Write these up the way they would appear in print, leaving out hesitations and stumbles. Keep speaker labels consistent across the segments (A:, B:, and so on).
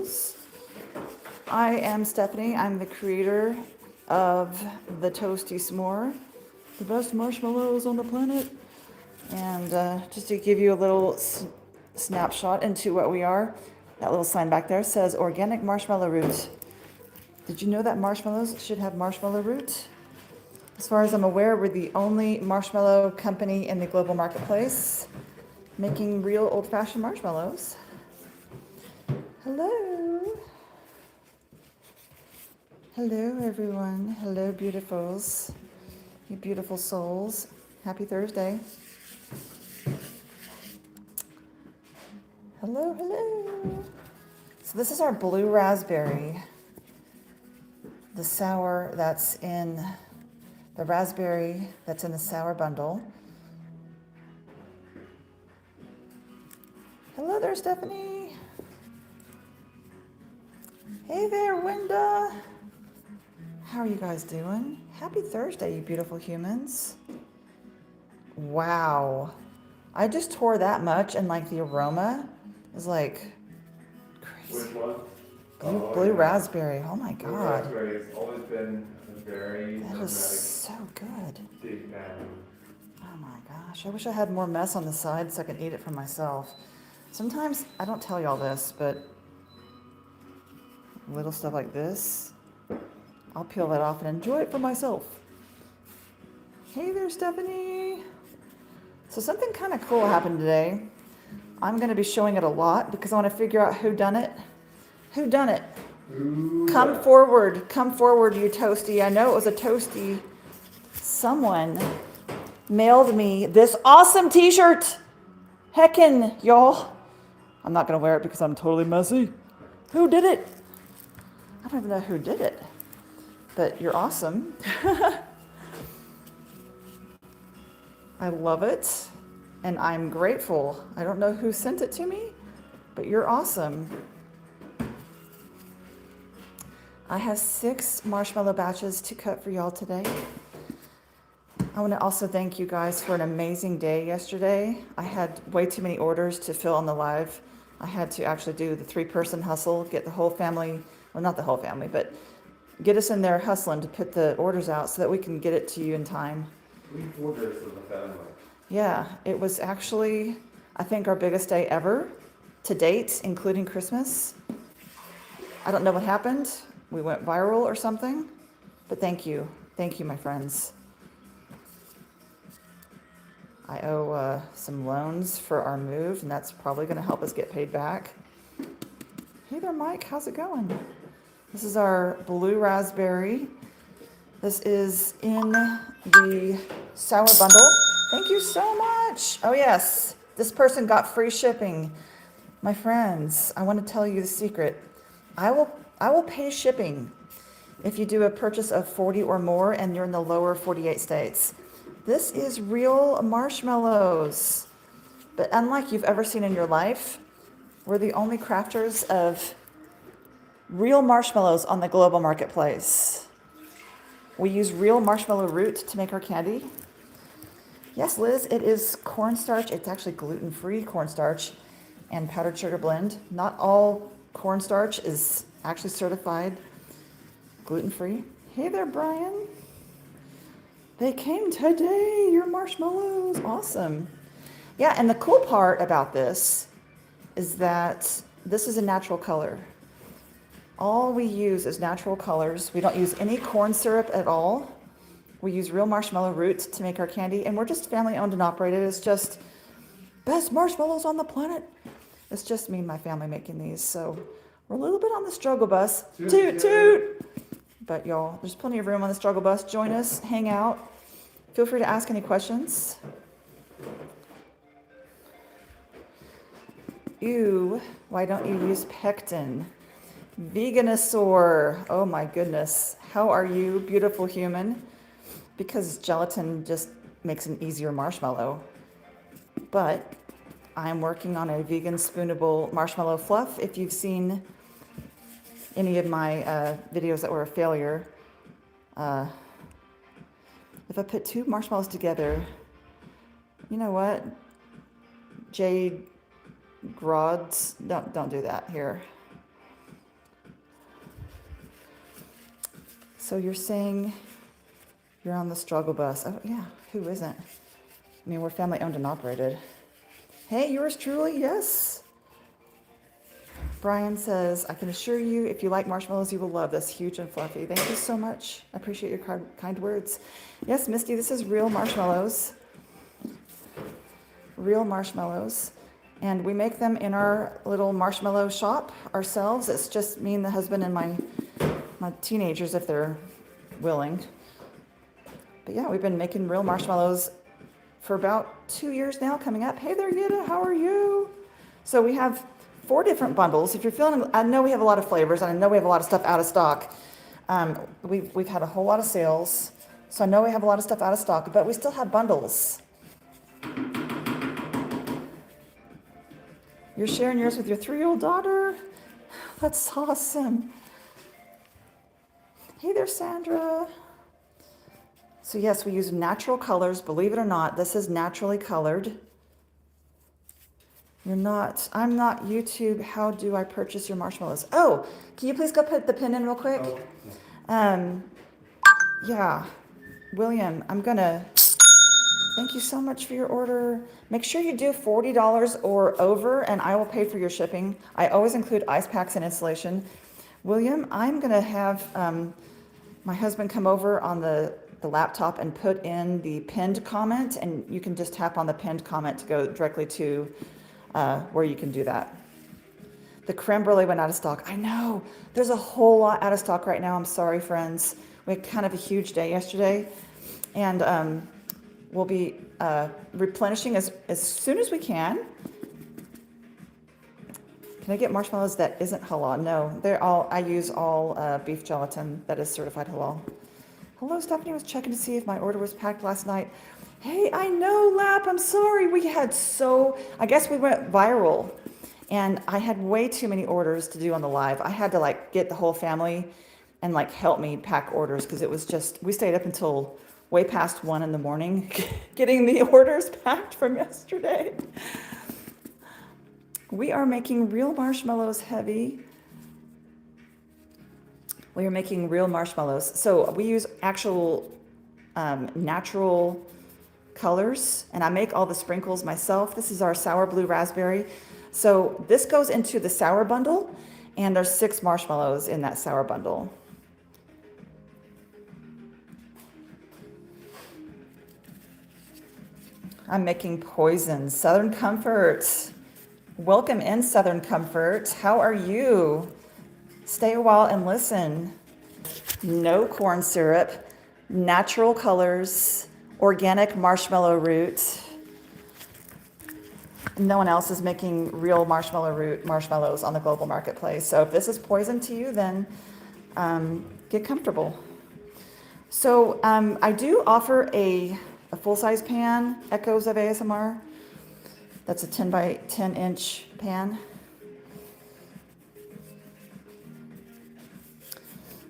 A: marshmallows. I am Stephanie. I'm the creator of the Toasty Smore, the best marshmallows on the planet. And just to give you a little snapshot into what we are, that little sign back there says organic marshmallow root. Did you know that marshmallows should have marshmallow root? As far as I'm aware, we're the only marshmallow company in the global marketplace making real old-fashioned marshmallows. Hello. Hello, everyone. Hello, beautifuls. You beautiful souls. Happy Thursday. Hello, hello. So this is our blue raspberry. The sour that's in the raspberry that's in the sour bundle. Hello there, Stephanie. Hey there, Winda. How are you guys doing? Happy Thursday, you beautiful humans. Wow. I just tore that much and like the aroma is like crazy.
B: Which one?
A: Blue raspberry. Oh my
B: Blue
A: God.
B: raspberry has always been a very
A: That is
B: aromatic,
A: so good.
B: big fan.
A: Oh my gosh. I wish I had more mess on the side so I could eat it for myself. Sometimes, I don't tell y'all this, but little stuff like this, I'll peel that off and enjoy it for myself. Hey there, Stephanie. So something kind of cool happened today. I'm going to be showing it a lot because I want to figure out who done it. Who done it? Come forward, you Toasty. I know it was a Toasty. Someone mailed me this awesome t-shirt. Heckin', y'all. I'm not going to wear it because I'm totally messy. Who did it? I don't even know who did it, but you're awesome. I love it, and I'm grateful. I don't know who sent it to me, but you're awesome. I have 6 marshmallow batches to cut for y'all today. I want to also thank you guys for an amazing day yesterday. I had way too many orders to fill on the live. I had to actually do the 3-person hustle, get the whole family, well, not the whole family, but get us in there hustling to put the orders out so that we can get it to you in time.
B: 3 orders of the family.
A: Yeah, it was actually, I think, our biggest day ever to date, including Christmas. I don't know what happened. We went viral or something, but thank you. Thank you, my friends. I owe some loans for our move, and that's probably going to help us get paid back. Hey there, Mike. How's it going? This is our blue raspberry. This is in the sour bundle. Thank you so much. Oh, yes. This person got free shipping. My friends, I want to tell you the secret. I will pay shipping if you do a purchase of 40 or more and you're in the lower 48 states. This is real marshmallows. But unlike you've ever seen in your life, we're the only crafters of real marshmallows on the global marketplace. We use real marshmallow root to make our candy. Yes, Liz, it is cornstarch. It's actually gluten-free cornstarch and powdered sugar blend. Not all cornstarch is actually certified gluten-free. Hey there, Brian. They came today, your marshmallows. Awesome. Yeah, and the cool part about this is that this is a natural color. All we use is natural colors. We don't use any corn syrup at all. We use real marshmallow root to make our candy, and we're just family owned and operated. It's just best marshmallows on the planet. It's just me and my family making these, so we're a little bit on the struggle bus. Toot, toot! But y'all, there's plenty of room on the struggle bus. Join us, hang out. Feel free to ask any questions. Ew, why don't you use pectin? Veganosaur. Oh my goodness. How are you, beautiful human? Because gelatin just makes an easier marshmallow. But I'm working on a vegan spoonable marshmallow fluff. If you've seen any of my videos that were a failure, if I put 2 marshmallows together, you know what? Jade Grods, don't do that here. So you're saying you're on the struggle bus. Oh, yeah, who isn't? I mean, we're family owned and operated. Hey, yours truly, yes. Brian says, I can assure you, if you like marshmallows, you will love this. Huge and fluffy. Thank you so much. I appreciate your kind words. Yes, Misty, this is real marshmallows. Real marshmallows. And we make them in our little marshmallow shop ourselves. It's just me and the husband and my teenagers, if they're willing. But yeah, we've been making real marshmallows for about 2 years now, coming up. Hey there, Yida, how are you? So we have 4 different bundles. If you're feeling, I know we have a lot of flavors, and I know we have a lot of stuff out of stock. We've had a whole lot of sales, so I know we have a lot of stuff out of stock, but we still have bundles. You're sharing yours with your 3-year-old daughter? That's awesome. Hey there, Sandra. So yes, we use natural colors. Believe it or not, this is naturally colored. I'm not YouTube. How do I purchase your marshmallows? Oh, can you please go put the pin in real quick?
B: Oh.
A: Yeah, William, thank you so much for your order. Make sure you do $40 or over, and I will pay for your shipping. I always include ice packs and installation. William, I'm gonna have my husband come over on the laptop and put in the pinned comment, and you can just tap on the pinned comment to go directly to where you can do that. The creme brulee went out of stock. I know, there's a whole lot out of stock right now. I'm sorry, friends. We had kind of a huge day yesterday, and we'll be replenishing as soon as we can. Can I get marshmallows that isn't halal? No, I use all beef gelatin that is certified halal. Hello, Stephanie was checking to see if my order was packed last night. Hey, I know, Lap, I'm sorry. I guess we went viral, and I had way too many orders to do on the live. I had to get the whole family and help me pack orders, because it was we stayed up until way past 1 a.m. getting the orders packed from yesterday. We are making real marshmallows heavy. We are making real marshmallows. So we use actual natural colors, and I make all the sprinkles myself. This is our sour blue raspberry. So this goes into the sour bundle, and there's 6 marshmallows in that sour bundle. I'm making poison. Southern Comfort. Welcome in, Southern Comfort. How are you? Stay a while and listen. No corn syrup, natural colors, organic marshmallow root. No one else is making real marshmallow root marshmallows on the global marketplace. So if this is poison to you, then get comfortable. So I do offer a full-size pan, Echoes of ASMR. That's a 10 by 10 inch pan.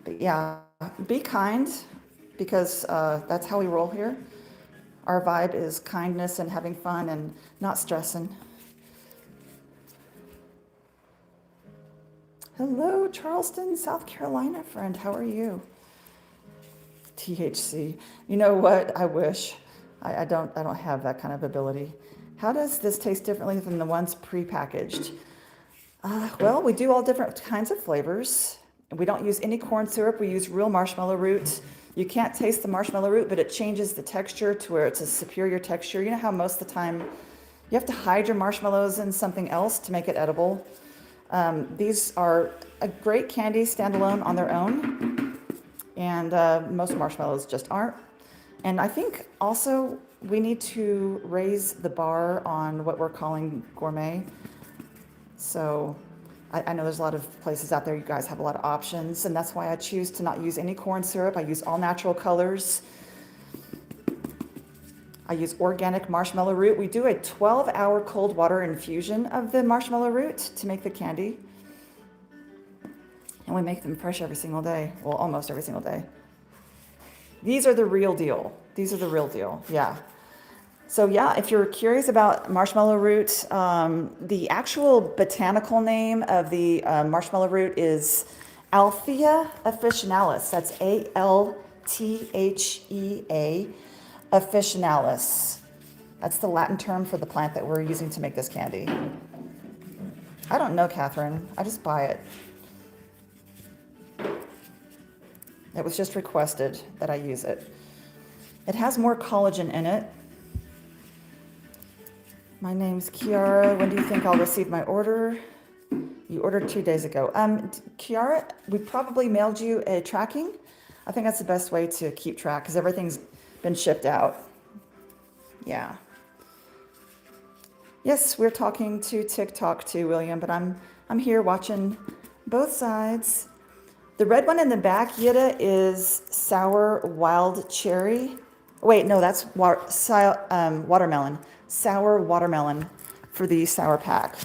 A: But yeah, be kind, because that's how we roll here. Our vibe is kindness and having fun and not stressing. Hello, Charleston, South Carolina friend. How are you? THC. You know what? I wish. I don't have that kind of ability. How does this taste differently than the ones pre-packaged? Well, we do all different kinds of flavors. We don't use any corn syrup. We use real marshmallow root. You can't taste the marshmallow root, but it changes the texture to where it's a superior texture. You know how most of the time you have to hide your marshmallows in something else to make it edible? These are a great candy standalone on their own, and most marshmallows just aren't. And I think also we need to raise the bar on what we're calling gourmet. So I know there's a lot of places out there, you guys have a lot of options, and that's why I choose to not use any corn syrup. I use all natural colors. I use organic marshmallow root. We do a 12-hour cold water infusion of the marshmallow root to make the candy. And we make them fresh every single day. Well, almost every single day. These are the real deal. These are the real deal, yeah. So yeah, if you're curious about marshmallow root, the actual botanical name of the marshmallow root is Althea officinalis. That's Althea officinalis. That's the Latin term for the plant that we're using to make this candy. I don't know, Catherine. I just buy it. It was just requested that I use it. It has more collagen in it. My name's Kiara. When do you think I'll receive my order? You ordered 2 days ago. Kiara, we probably mailed you a tracking. I think that's the best way to keep track because everything's been shipped out. Yeah. Yes, we're talking to TikTok too, William, but I'm here watching both sides. The red one in the back, Yitta, is sour wild cherry. Wait, no, that's watermelon. Sour watermelon for the sour pack.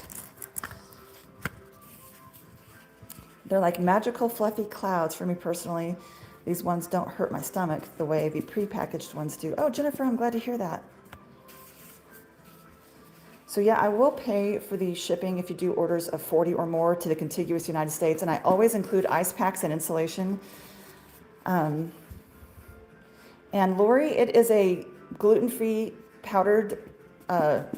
A: They're like magical fluffy clouds for me personally. These ones don't hurt my stomach the way the prepackaged ones do. Oh, Jennifer, I'm glad to hear that. So yeah, I will pay for the shipping if you do orders of 40 or more to the contiguous United States, and I always include ice packs and insulation. And Lori, it is a gluten-free powdered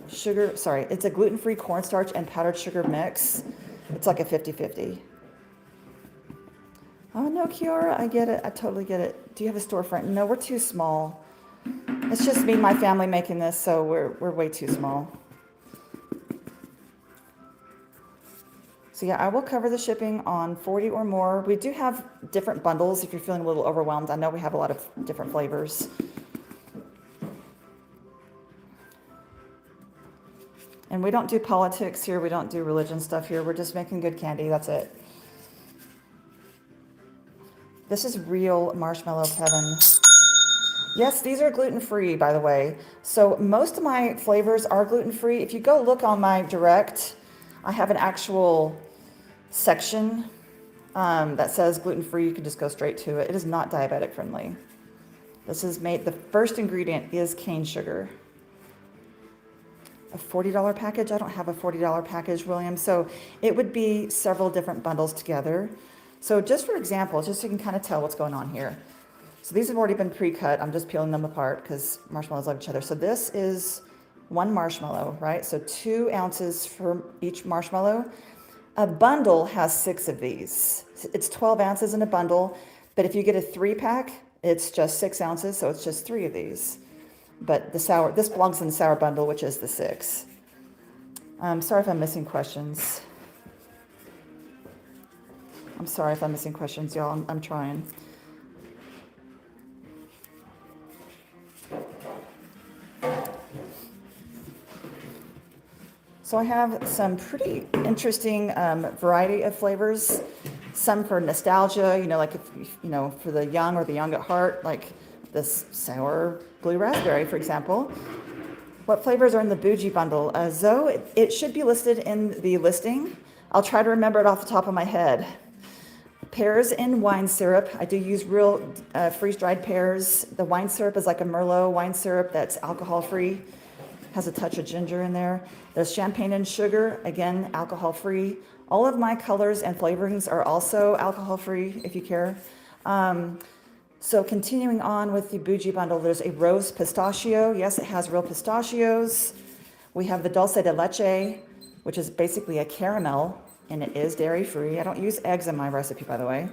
A: sugar, sorry, it's a gluten-free cornstarch and powdered sugar mix. It's like a 50-50. Oh no, Kiara, I get it, I totally get it. Do you have a storefront? No, we're too small. It's just me and my family making this, so we're way too small. So yeah, I will cover the shipping on 40 or more. We do have different bundles if you're feeling a little overwhelmed. I know we have a lot of different flavors. And we don't do politics here. We don't do religion stuff here. We're just making good candy. That's it. This is real marshmallow, Kevin. Yes, these are gluten-free, by the way. So most of my flavors are gluten-free. If you go look on my direct, I have an actual section that says gluten-free. You can just go straight to it. It is not diabetic friendly. This is made, the first ingredient is cane sugar. A $40 package? I don't have a $40 package, William. So it would be several different bundles together. So just for example, just so you can kind of tell what's going on here. So these have already been pre-cut. I'm just peeling them apart because marshmallows love each other. So this is one marshmallow, right? So 2 ounces for each marshmallow. A bundle has 6 of these. It's 12 ounces in a bundle, but if you get a 3-pack, it's just 6 ounces, so it's just 3 of these. But this belongs in the sour bundle, which is the 6. Sorry if I'm missing questions. I'm sorry if I'm missing questions, y'all. I'm trying. So I have some pretty interesting variety of flavors. Some for nostalgia, like if for the young or the young at heart, like this sour blue raspberry, for example. What flavors are in the bougie bundle? Zoe, it should be listed in the listing. I'll try to remember it off the top of my head. Pears and wine syrup. I do use real freeze-dried pears. The wine syrup is like a Merlot wine syrup that's alcohol-free. Has a touch of ginger in there. There's champagne and sugar, again, alcohol-free. All of my colors and flavorings are also alcohol-free, if you care. So continuing on with the bougie bundle, there's a rose pistachio. Yes, it has real pistachios. We have the dulce de leche, which is basically a caramel, and it is dairy-free. I don't use eggs in my recipe, by the way.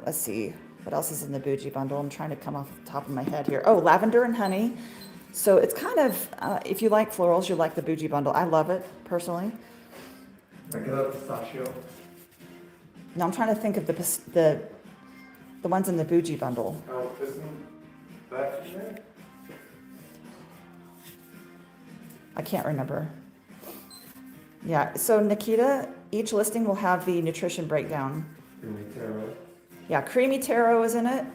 A: Let's see, what else is in the bougie bundle? I'm trying to come off the top of my head here. Oh, lavender and honey. So it's kind of, if you like florals, you like the bougie bundle. I love it, personally.
B: Regular pistachio.
A: No, I'm trying to think of the ones in the bougie bundle.
B: Oh, isn't that in there?
A: I can't remember. Yeah, so Nikita, each listing will have the nutrition breakdown.
B: Creamy Taro.
A: Yeah, creamy taro is in it.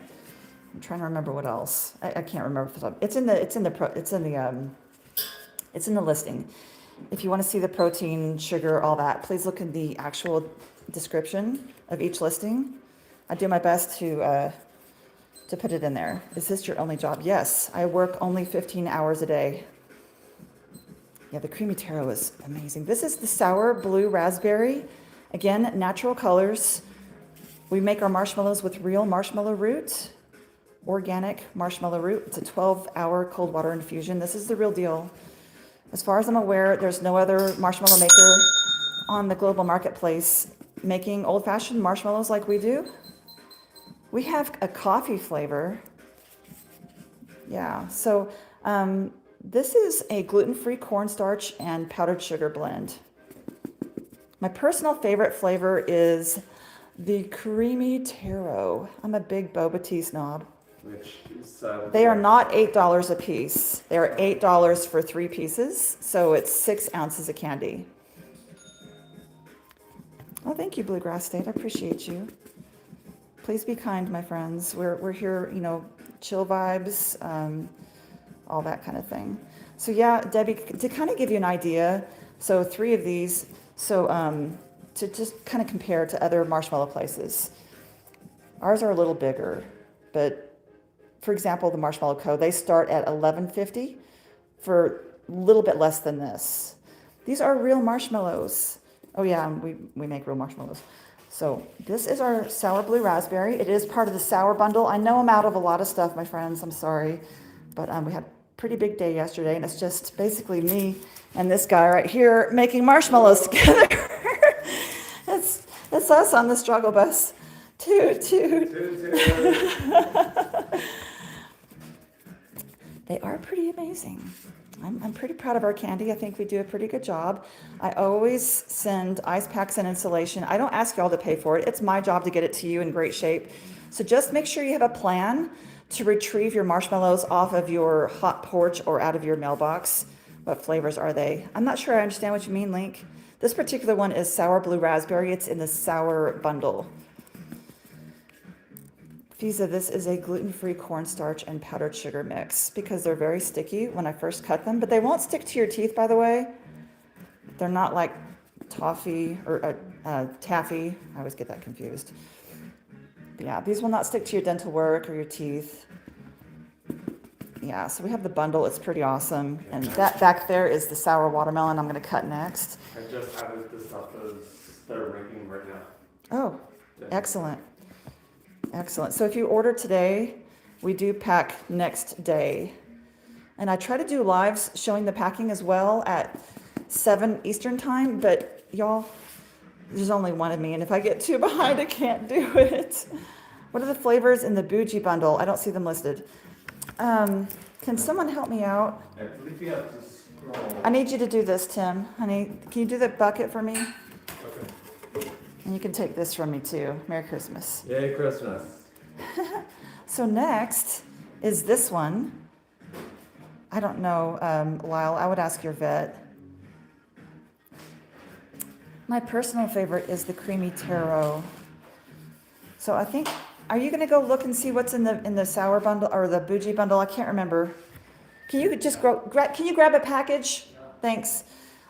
A: I'm trying to remember what else. I can't remember. It's in the listing. If you want to see the protein, sugar, all that, please look in the actual description of each listing. I do my best to put it in there. Is this your only job? Yes, I work only 15 hours a day. Yeah, the creamy taro is amazing. This is the sour blue raspberry. Again, natural colors. We make our marshmallows with real marshmallow root, organic marshmallow root. It's a 12-hour cold water infusion. This is the real deal. As far as I'm aware, there's no other marshmallow maker on the global marketplace making old-fashioned marshmallows like we do. We have a coffee flavor. Yeah, so this is a gluten-free cornstarch and powdered sugar blend. My personal favorite flavor is the creamy taro. I'm a big boba tea snob.
B: Which is
A: They are not $8 a piece. They are $8 for 3 pieces, so it's 6 ounces of candy. Oh, thank you, Bluegrass State. I appreciate you. Please be kind, my friends. We're here, you know, chill vibes, all that kind of thing. So yeah, Debbie, to kind of give you an idea, so 3 of these, so to just kind of compare to other marshmallow places. Ours are a little bigger, but for example, the Marshmallow Co., they start at $11.50 for a little bit less than this. These are real marshmallows. Oh yeah, we make real marshmallows. So this is our sour blue raspberry. It is part of the sour bundle. I know I'm out of a lot of stuff, my friends. I'm sorry. But we had a pretty big day yesterday, and it's just basically me and this guy right here making marshmallows together. It's us on the struggle bus. Toot, toot. They are pretty amazing. I'm pretty proud of our candy. I think we do a pretty good job. I always send ice packs and insulation. I don't ask y'all to pay for it. It's my job to get it to you in great shape. So just make sure you have a plan to retrieve your marshmallows off of your hot porch or out of your mailbox. What flavors are they? I'm not sure I understand what you mean, Link. This particular one is sour blue raspberry. It's in the sour bundle. Fiza, this is a gluten-free cornstarch and powdered sugar mix because they're very sticky when I first cut them, but they won't stick to your teeth, by the way. They're not like toffee or taffy. I always get that confused. But yeah, these will not stick to your dental work or your teeth. Yeah, so we have the bundle. It's pretty awesome. And that back there is the sour watermelon I'm going to cut next.
B: I just added the stuff they're making right now.
A: Oh, excellent. Excellent. So if you order today, we do pack next day. And I try to do lives showing the packing as well at 7 Eastern time, but y'all, there's only one of me, and if I get too behind, I can't do it. What are the flavors in the bougie bundle? I don't see them listed. Can someone help me out?
B: I believe you have to scroll.
A: I need you to do this, Tim. Honey, can you do the bucket for me?
B: Okay.
A: And you can take this from me too. Merry Christmas.
B: Yay, Christmas.
A: So next is this one. I don't know, Lyle, I would ask your vet. My personal favorite is the creamy taro. So I think, are you gonna go look and see what's in the sour bundle or the bougie bundle? I can't remember. Can you just can you grab a package? Thanks.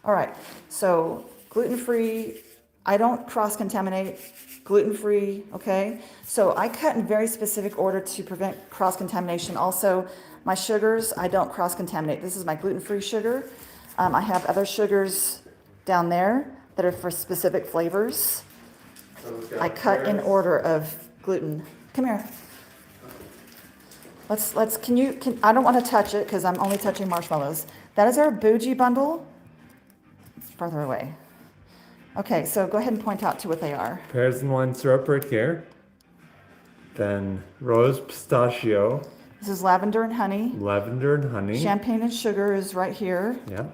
A: All right, so gluten-free, I don't cross-contaminate, gluten-free, okay? So I cut in very specific order to prevent cross-contamination. Also, my sugars, I don't cross-contaminate. This is my gluten-free sugar. I have other sugars down there that are for specific flavors.
B: So
A: I cut in order of gluten. Come here. I don't want to touch it because I'm only touching marshmallows. That is our bougie bundle. It's farther away. Okay, so go ahead and point out to what they are.
B: Pears and wine syrup right here. Then rose pistachio.
A: This is lavender and honey.
B: Lavender and honey.
A: Champagne and sugar is right here.
B: Yeah.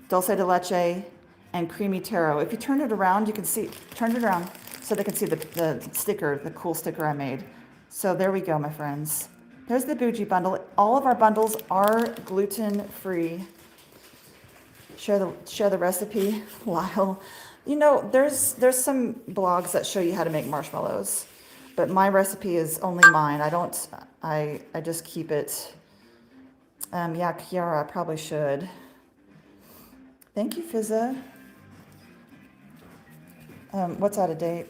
A: Dulce de leche and creamy taro. If you turn it around, you can see, turn it around so they can see the sticker, the cool sticker I made. So there we go, my friends. There's the bougie bundle. All of our bundles are gluten-free. Share the recipe, Lyle. You know, there's some blogs that show you how to make marshmallows, but my recipe is only mine. I just keep it. Yeah, Kiara, I probably should. Thank you, Fizza. What's out of date?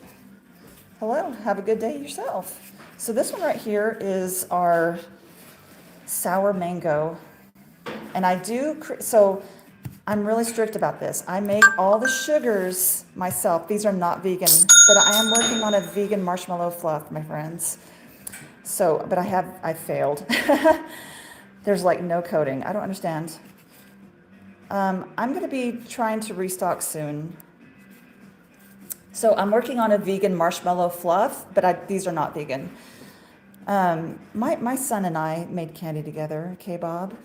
A: Hello, have a good day yourself. So this one right here is our sour mango. And I I'm really strict about this. I make all the sugars myself. These are not vegan, but I am working on a vegan marshmallow fluff, my friends. So, but I failed. There's like no coating. I don't understand. I'm going to be trying to restock soon. So I'm working on a vegan marshmallow fluff, but these are not vegan. My son and I made candy together, K-Bob.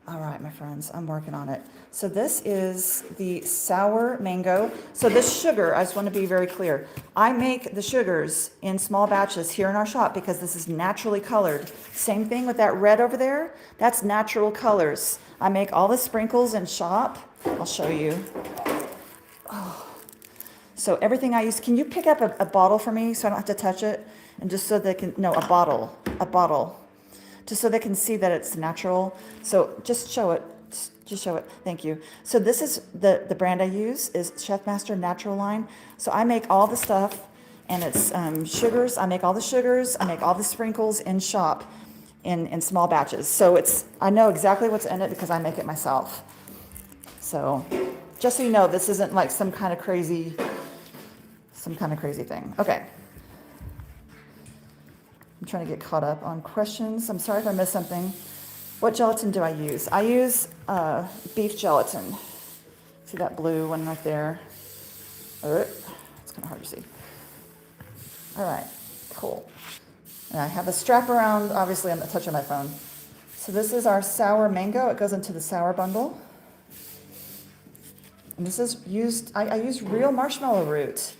A: All right, my friends, I'm working on it. So this is the sour mango. So this sugar, I just want to be very clear. I make the sugars in small batches here in our shop because this is naturally colored. Same thing with that red over there. That's natural colors. I make all the sprinkles in shop. I'll show you. Oh. So everything I use, can you pick up a bottle for me so I don't have to touch it? And just so they can, no, a bottle. Just so they can see that it's natural. So just show it. Just show it. Thank you. So this is the brand I use is Chefmaster Natural line. So I make all the stuff, and it's sugars. I make all the sugars. I make all the sprinkles in shop, in small batches. So I know exactly what's in it because I make it myself. So just so you know, this isn't like some kind of crazy thing. Okay. I'm trying to get caught up on questions. I'm sorry if I missed something. What gelatin do I use? I use beef gelatin. See that blue one right there? It's kind of hard to see. All right, cool. And I have a strap around. Obviously, I'm not touching my phone. So this is our sour mango. It goes into the sour bundle. And this is used, I use real marshmallow root.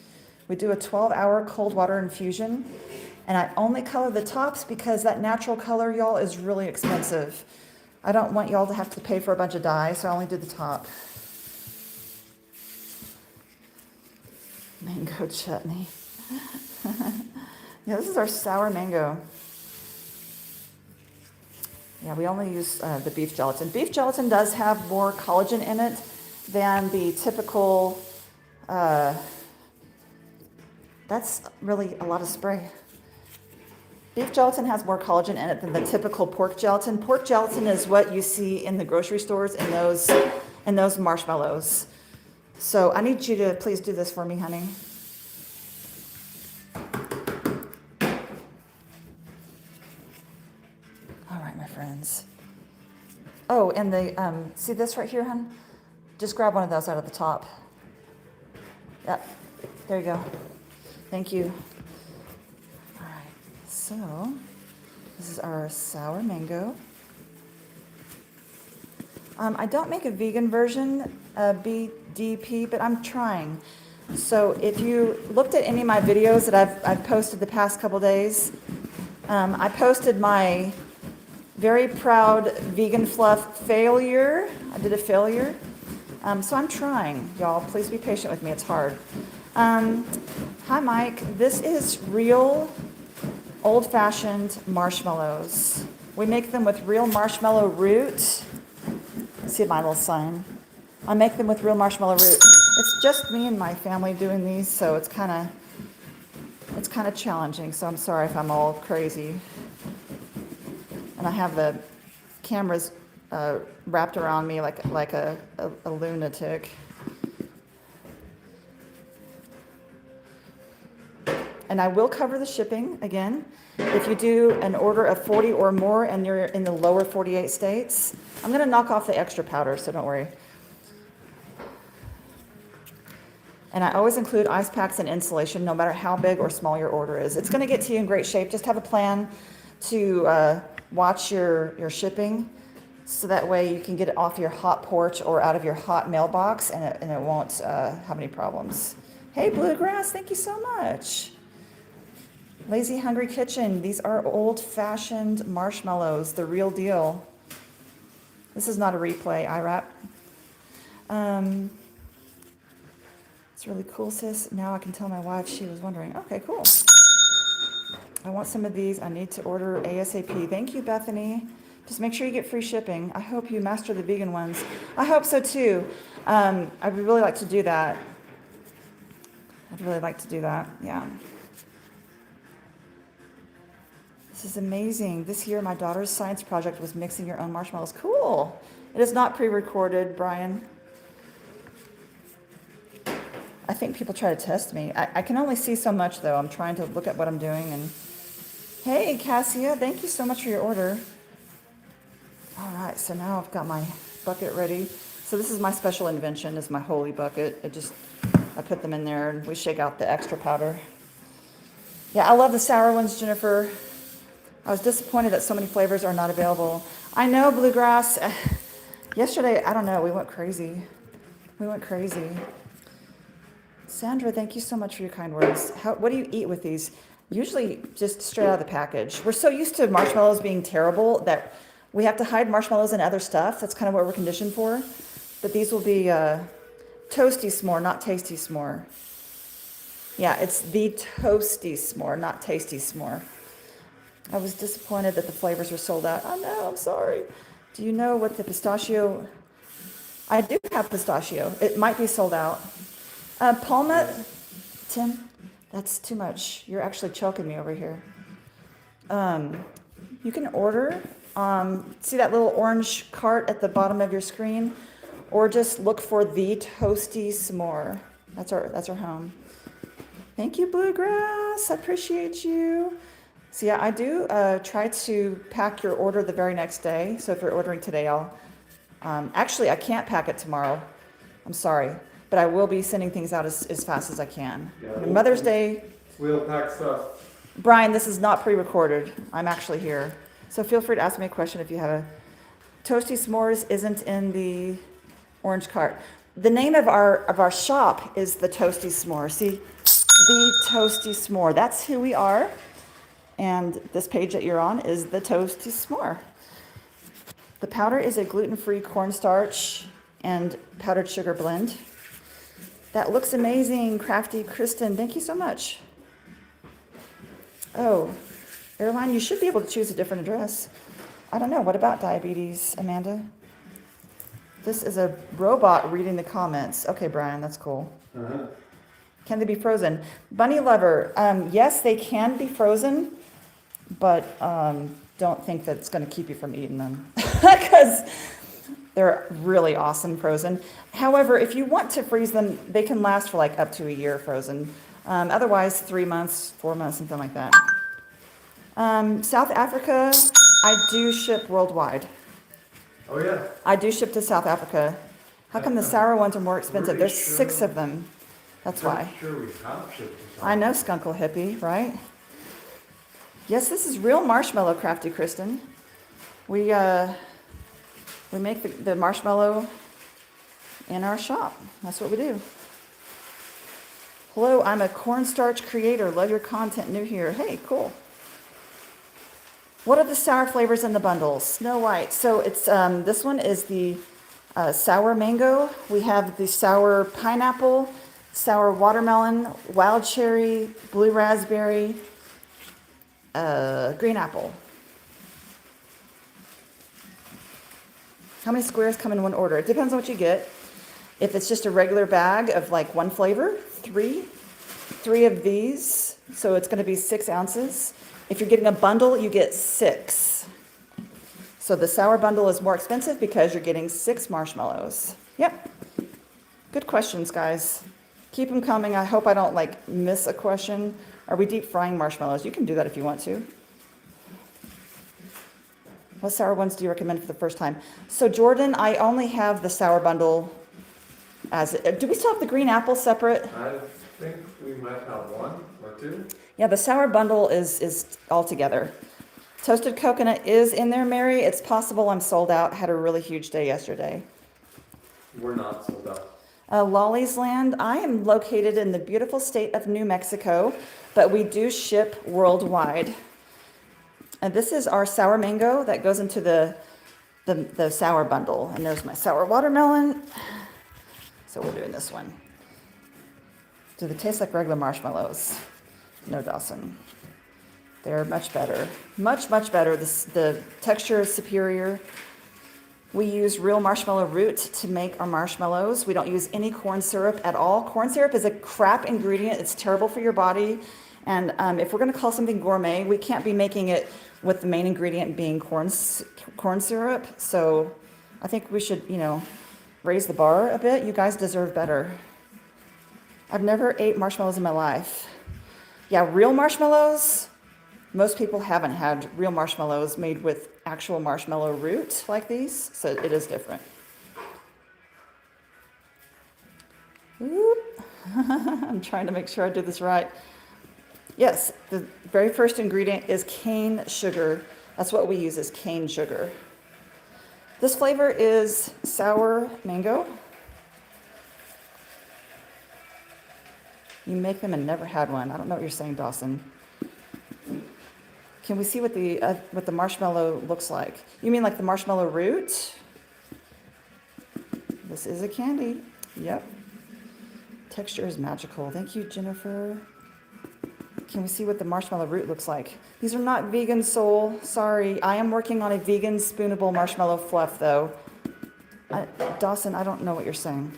A: We do a 12-hour cold water infusion. And I only color the tops because that natural color, y'all, is really expensive. I don't want y'all to have to pay for a bunch of dye, so I only do the top. Mango chutney. Yeah, this is our sour mango. Yeah, we only use the beef gelatin. Beef gelatin does have more collagen in it than the typical, that's really a lot of spray. Beef gelatin has more collagen in it than the typical pork gelatin. Pork gelatin is what you see in the grocery stores in those marshmallows. So I need you to please do this for me, honey. All right, my friends. Oh, and see this right here, hon? Just grab one of those out of the top. Yep, there you go. Thank you. So, this is our sour mango. I don't make a vegan version of BDP, but I'm trying. So if you looked at any of my videos that I've posted the past couple days, I posted my very proud vegan fluff failure. I did a failure. So I'm trying, y'all. Please be patient with me. It's hard. Hi, Mike. This is real old-fashioned marshmallows. We make them with real marshmallow root. See my little sign. I make them with real marshmallow root. It's just me and my family doing these, so it's kind of challenging. So I'm sorry if I'm all crazy. And I have the cameras wrapped around me like a lunatic. And I will cover the shipping again. If you do an order of 40 or more and you're in the lower 48 states, I'm going to knock off the extra powder, so don't worry. And I always include ice packs and insulation, no matter how big or small your order is. It's going to get to you in great shape. Just have a plan to watch your shipping, so that way you can get it off your hot porch or out of your hot mailbox, and it won't have any problems. Hey, Bluegrass, thank you so much. Lazy Hungry Kitchen. These are old-fashioned marshmallows, the real deal. This is not a replay, IRAP. It's really cool, sis. Now I can tell my wife she was wondering. Okay, cool. I want some of these. I need to order ASAP. Thank you, Bethany. Just make sure you get free shipping. I hope you master the vegan ones. I hope so, too. I would really like to do that. Yeah. This is amazing. This year, my daughter's science project was mixing your own marshmallows. Cool. It is not pre-recorded, Brian. think people try to test me. I can only see so much though. I'm trying to look at what I'm doing. And hey, Cassia, thank you so much for your order. All right, so now I've got my bucket ready. So this is my special invention, is my holy bucket. I put them in there and we shake out the extra powder. Yeah, I love the sour ones, Jennifer. I was disappointed that so many flavors are not available. I know, Bluegrass. Yesterday, I don't know, we went crazy. Sandra, thank you so much for your kind words. What do you eat with these? Usually just straight out of the package. We're so used to marshmallows being terrible that we have to hide marshmallows in other stuff. That's kind of what we're conditioned for. But these will be Toasty Smore, not Tasty Smore. Yeah, it's the Toasty Smore, not Tasty Smore. I was disappointed that the flavors were sold out. Oh no, I'm sorry. Do you know what the pistachio? I do have pistachio. It might be sold out. Palma, Tim, that's too much. You're actually choking me over here. You can order. See that little orange cart at the bottom of your screen, or just look for the Toasty S'more. That's our home. Thank you, Bluegrass. I appreciate you. So yeah, I do try to pack your order the very next day. So if you're ordering today, actually I can't pack it tomorrow. I'm sorry, but I will be sending things out as fast as I can.
B: Yeah,
A: Mother's Day.
B: We'll pack stuff.
A: Brian, this is not pre-recorded. I'm actually here. So feel free to ask me a question if you have a... Toasty S'mores isn't in the orange cart. The name of our shop is the Toasty S'more. See, the Toasty S'more. That's who we are. And this page that you're on is the Toasty S'more. The powder is a gluten-free cornstarch and powdered sugar blend. That looks amazing, Crafty Kristen. Thank you so much. Oh, Airline, you should be able to choose a different address. I don't know. What about diabetes, Amanda? This is a robot reading the comments. Okay, Brian, that's cool.
B: Uh-huh.
A: Can they be frozen? Bunny Lover, yes, they can be frozen, but don't think that it's going to keep you from eating them because they're really awesome frozen. However, if you want to freeze them, they can last for like up to a year frozen. Otherwise, 3 months, 4 months, something like that. South Africa, I do ship worldwide.
B: Oh yeah.
A: I do ship to South Africa. How come the sour ones are more expensive?
B: Pretty
A: There's
B: sure.
A: 6 of them. That's why.
B: I'm sure we have shipped to
A: I know, Skunkle Hippie, right? Yes, this is real marshmallow, Crafty Kristen. We make the marshmallow in our shop. That's what we do. Hello, I'm a cornstarch creator. Love your content. New here. Hey, cool. What are the sour flavors in the bundles? Snow White. So it's this one is the sour mango. We have the sour pineapple, sour watermelon, wild cherry, blue raspberry, green apple. How many squares come in one order? It depends on what you get. If it's just a regular bag of like one flavor, three of these. So it's going to be 6 ounces. If you're getting a bundle, you get 6. So the sour bundle is more expensive because you're getting 6 marshmallows. Yep. Good questions, guys. Keep them coming. I hope I don't like miss a question. Are we deep frying marshmallows? You can do that if you want to. What sour ones do you recommend for the first time? So Jordan, I only have the sour bundle as, do we still have the green apple separate?
B: I think we might have 1 or 2.
A: Yeah, the sour bundle is all together. Toasted coconut is in there, Mary. It's possible I'm sold out. Had a really huge day yesterday.
B: We're not sold out.
A: Lolly's Land. I am located in the beautiful state of New Mexico, but we do ship worldwide. And this is our sour mango that goes into the sour bundle. And there's my sour watermelon. So we're doing this one. Do they taste like regular marshmallows? No, Dawson. They're much better. Much, much better. The texture is superior. We use real marshmallow root to make our marshmallows. We don't use any corn syrup at all. Corn syrup is a crap ingredient. It's terrible for your body. And if we're going to call something gourmet, we can't be making it with the main ingredient being corn syrup. So I think we should, raise the bar a bit. You guys deserve better. I've never ate marshmallows in my life. Yeah, real marshmallows, most people haven't had real marshmallows made with actual marshmallow root like these, so it is different. Oop. I'm trying to make sure I do this right. Yes, the very first ingredient is cane sugar. That's what we use, is cane sugar. This flavor is sour mango. You make them and never had one. I don't know what you're saying, Dawson. Can we see what the marshmallow looks like? You mean like the marshmallow root? This is a candy. Yep. Texture is magical. Thank you, Jennifer. Can we see what the marshmallow root looks like? These are not vegan, Soul. Sorry. I am working on a vegan spoonable marshmallow fluff, though. Dawson, I don't know what you're saying.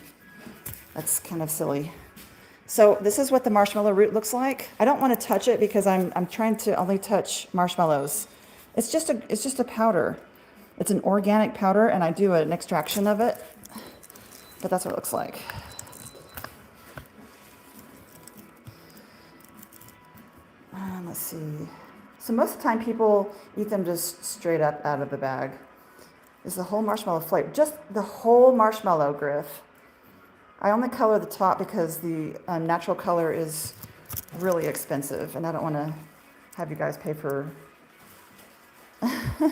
A: That's kind of silly. So this is what the marshmallow root looks like. I don't want to touch it because I'm trying to only touch marshmallows. It's just a powder. It's an organic powder, and I do an extraction of it. But that's what it looks like. Let's see. So most of the time people eat them just straight up out of the bag. It's the whole marshmallow flavor. Just the whole marshmallow, Griff. I only color the top because the natural color is really expensive, and I don't want to have you guys pay for... I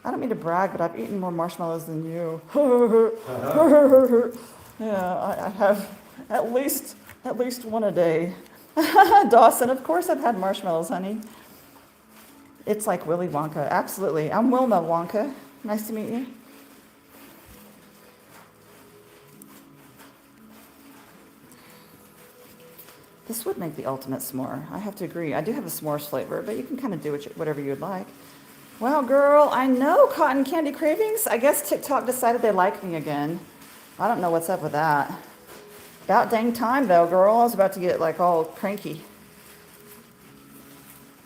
A: don't mean to brag, but I've eaten more marshmallows than you. Yeah, I have at least one a day. Dawson, of course I've had marshmallows, honey. It's like Willy Wonka. Absolutely. I'm Wilma Wonka. Nice to meet you. This would make the ultimate s'more. I have to agree. I do have a s'mores flavor, but you can kind of do whatever you would like. Well, girl, I know cotton candy cravings. I guess TikTok decided they like me again. I don't know what's up with that. About dang time, though, girl. I was about to get, like, all cranky.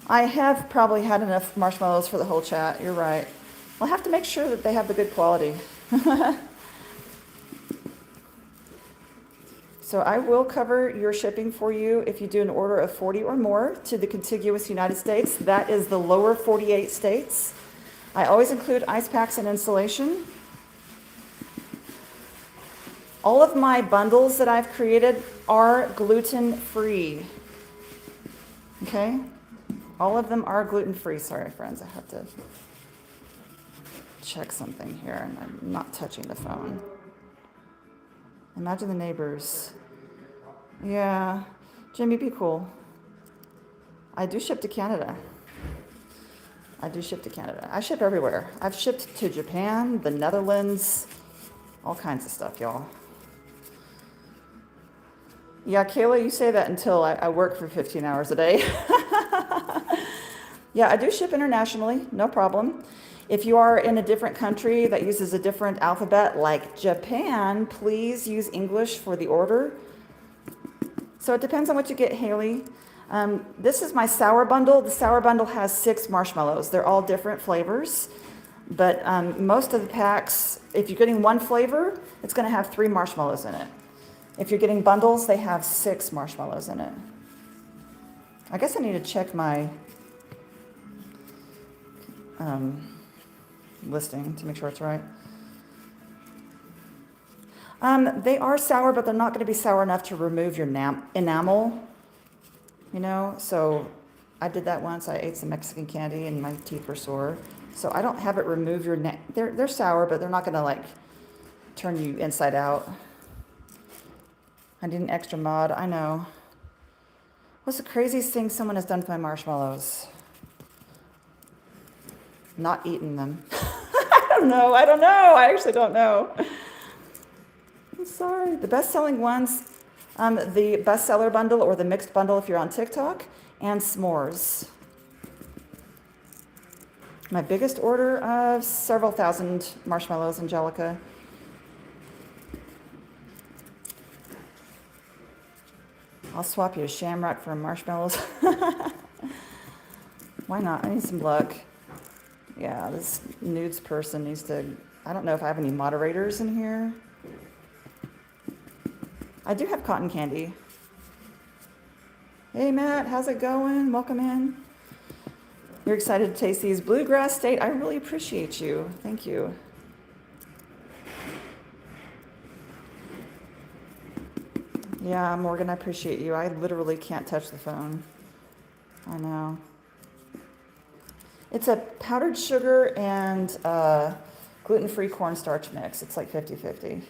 A: I have probably had enough marshmallows for the whole chat. You're right. I'll have to make sure that they have the good quality. So I will cover your shipping for you if you do an order of 40 or more to the contiguous United States. That is the lower 48 states. I always include ice packs and insulation. All of my bundles that I've created are gluten-free. Okay? All of them are gluten-free. Sorry, friends, I have to check something here, and I'm not touching the phone. Imagine the neighbors. Yeah. Jimmy, be cool. I do ship to Canada. I ship everywhere. I've shipped to Japan, the Netherlands, all kinds of stuff, y'all. Yeah, Kayla, you say that until I work for 15 hours a day. Yeah, I do ship internationally, no problem. If you are in a different country that uses a different alphabet, like Japan, please use English for the order. So it depends on what you get, Haley. This is my sour bundle. The sour bundle has 6 marshmallows. They're all different flavors. But most of the packs, if you're getting one flavor, it's going to have 3 marshmallows in it. If you're getting bundles, they have 6 marshmallows in it. I guess I need to check my listing to make sure it's right. They are sour, but they're not going to be sour enough to remove your enamel, you know? So I did that once. I ate some Mexican candy and my teeth were sore. So I don't have it remove your they're sour, but they're not going to like turn you inside out. I need an extra mod. I know. What's the craziest thing someone has done to my marshmallows? Not eaten them. I don't know. I actually don't know. I'm sorry. The best-selling ones, the bestseller bundle or the mixed bundle if you're on TikTok, and s'mores. My biggest order of several thousand marshmallows, Angelica. I'll swap you a shamrock for marshmallows. Why not? I need some luck. Yeah, this nudes person needs to... I don't know if I have any moderators in here. I do have cotton candy. Hey Matt, how's it going? Welcome in. You're excited to taste these Bluegrass State. I really appreciate you. Thank you. Yeah, Morgan, I appreciate you. I literally can't touch the phone. I know. It's a powdered sugar and gluten-free cornstarch mix. It's like 50-50.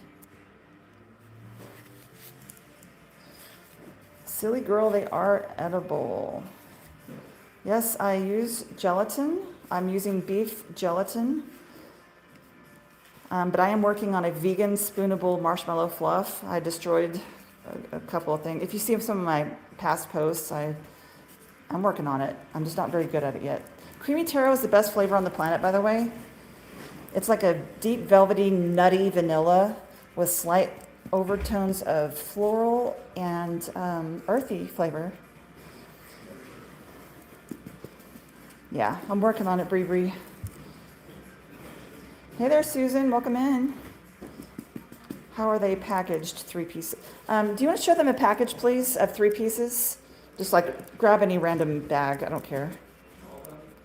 A: Silly girl, they are edible. Yes, I use gelatin. I'm using beef gelatin. But I am working on a vegan spoonable marshmallow fluff. I destroyed a couple of things. If you see some of my past posts, I'm working on it. I'm just not very good at it yet. Creamy Taro is the best flavor on the planet, by the way. It's like a deep, velvety, nutty vanilla with slight overtones of floral and earthy flavor. Yeah, I'm working on it, Bree Bree. Hey there, Susan. Welcome in. How are they packaged? 3 pieces. Do you want to show them a package, please, of 3 pieces? Just like grab any random bag. I don't care.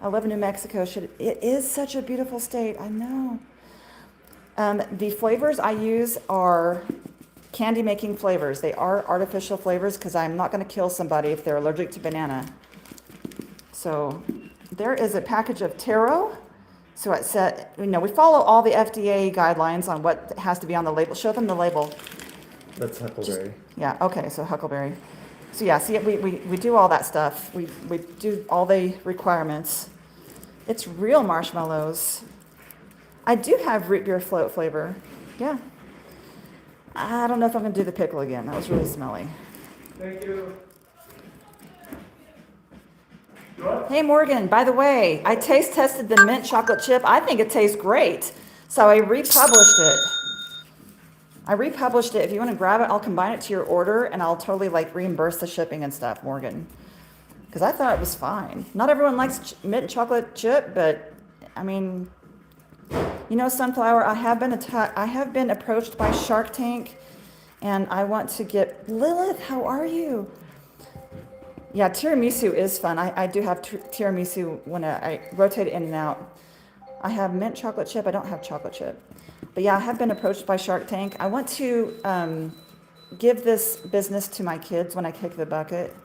A: I love New Mexico. It is such a beautiful state. I know. The flavors I use are candy making flavors. They are artificial flavors because I'm not going to kill somebody if they're allergic to banana. So there is a package of Taro. So it said, we follow all the FDA guidelines on what has to be on the label. Show them the label.
B: That's huckleberry.
A: Yeah, okay, so huckleberry. So yeah, see, we do all that stuff. We do all the requirements. It's real marshmallows. I do have root beer float flavor. Yeah. I don't know if I'm going to do the pickle again. That was really smelly.
B: Thank you.
A: Hey Morgan, by the way, I taste tested the mint chocolate chip. I think it tastes great. So I republished it. If you want to grab it, I'll combine it to your order and I'll totally reimburse the shipping and stuff, Morgan. Because I thought it was fine. Not everyone likes mint chocolate chip, but I mean, Sunflower, I have been approached by Shark Tank and I want to get, Lilith, how are you? Yeah, tiramisu is fun. I do have tiramisu when I rotate in and out. I have mint chocolate chip. I don't have chocolate chip. But yeah, I have been approached by Shark Tank. I want to give this business to my kids when I kick the bucket.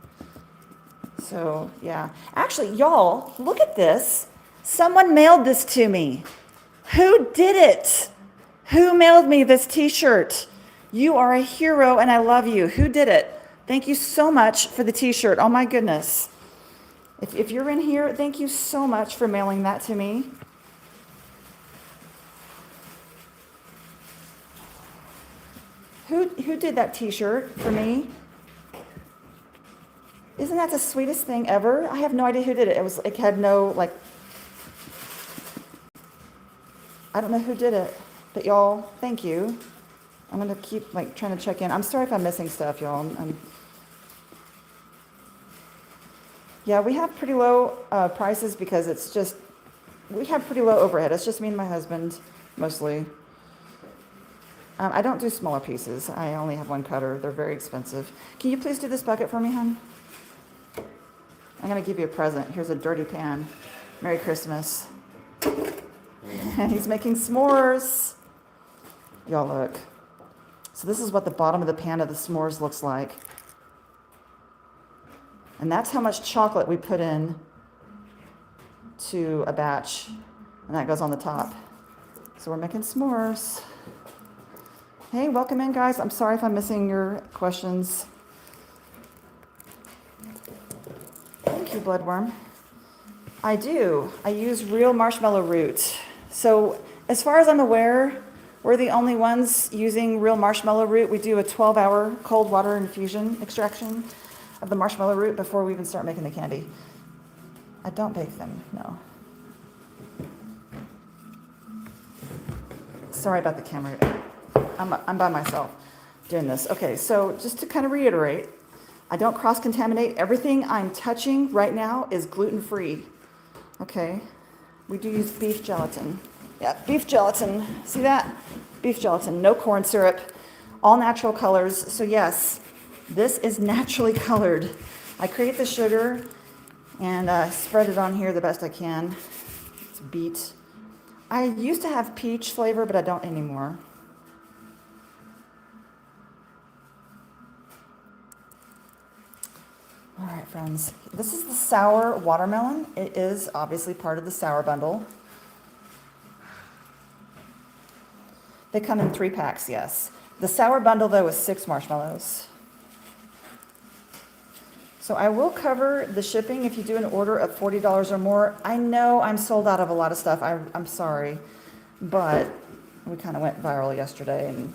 A: So yeah. Actually, y'all, look at this. Someone mailed this to me. Who did it? Who mailed me this t-shirt? You are a hero and I love you. Who did it? Thank you so much for the t-shirt. Oh my goodness. If you're in here, thank you so much for mailing that to me. Who did that t-shirt for me? Isn't that the sweetest thing ever? I have no idea who did it. It had no I don't know who did it, but y'all, thank you. I'm gonna keep trying to check in. I'm sorry if I'm missing stuff, y'all. Yeah, we have pretty low prices because we have pretty low overhead. It's just me and my husband, mostly. I don't do smaller pieces. I only have one cutter. They're very expensive. Can you please do this bucket for me, hon? I'm gonna give you a present. Here's a dirty pan. Merry Christmas. And he's making s'mores. Y'all look. So this is what the bottom of the pan of the s'mores looks like. And that's how much chocolate we put in to a batch. And that goes on the top. So we're making s'mores. Hey, welcome in, guys. I'm sorry if I'm missing your questions. Thank you, Bloodworm. I do. I use real marshmallow root. So as far as I'm aware, we're the only ones using real marshmallow root. We do a 12-hour cold water infusion extraction of the marshmallow root before we even start making the candy. I don't bake them, no. Sorry about the camera. I'm by myself doing this. Okay, so just to kind of reiterate, I don't cross-contaminate. Everything I'm touching right now is gluten-free. Okay, we do use beef gelatin. Yeah, beef gelatin. See that? Beef gelatin, no corn syrup. all natural colors. So yes, this is naturally colored. I create the sugar and spread it on here the best I can. It's beet. I used to have peach flavor, but I don't anymore. All right, friends. This is the sour watermelon. It is obviously part of the sour bundle. They come in 3 packs, yes. The sour bundle, though, is 6 marshmallows. So I will cover the shipping if you do an order of $40 or more. I know I'm sold out of a lot of stuff. I'm sorry. But we kind of went viral yesterday. And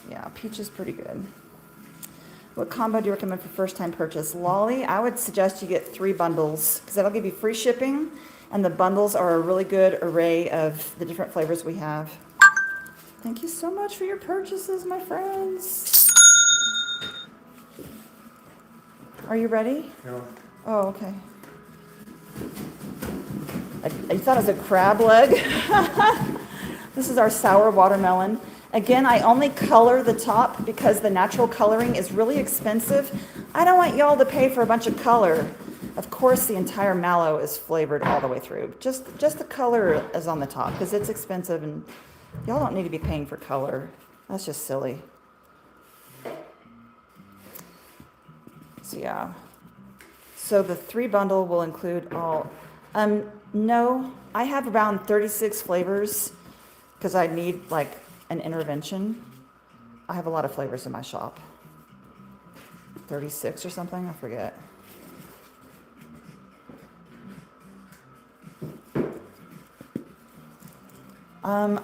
A: yeah, peach is pretty good. What combo do you recommend for first-time purchase? Lolly, I would suggest you get 3 bundles because that'll give you free shipping. And the bundles are a really good array of the different flavors we have. Thank you so much for your purchases, my friends. Are you ready?
B: No.
A: Oh, okay. I thought it was a crab leg. This is our sour watermelon. Again, I only color the top because the natural coloring is really expensive. I don't want y'all to pay for a bunch of color. Of course, the entire mallow is flavored all the way through. Just the color is on the top because it's expensive and y'all don't need to be paying for color. That's just silly. So yeah. So the 3 bundle will include all. No, I have around 36 flavors because I need like an intervention. I have a lot of flavors in my shop. 36 or something, I forget.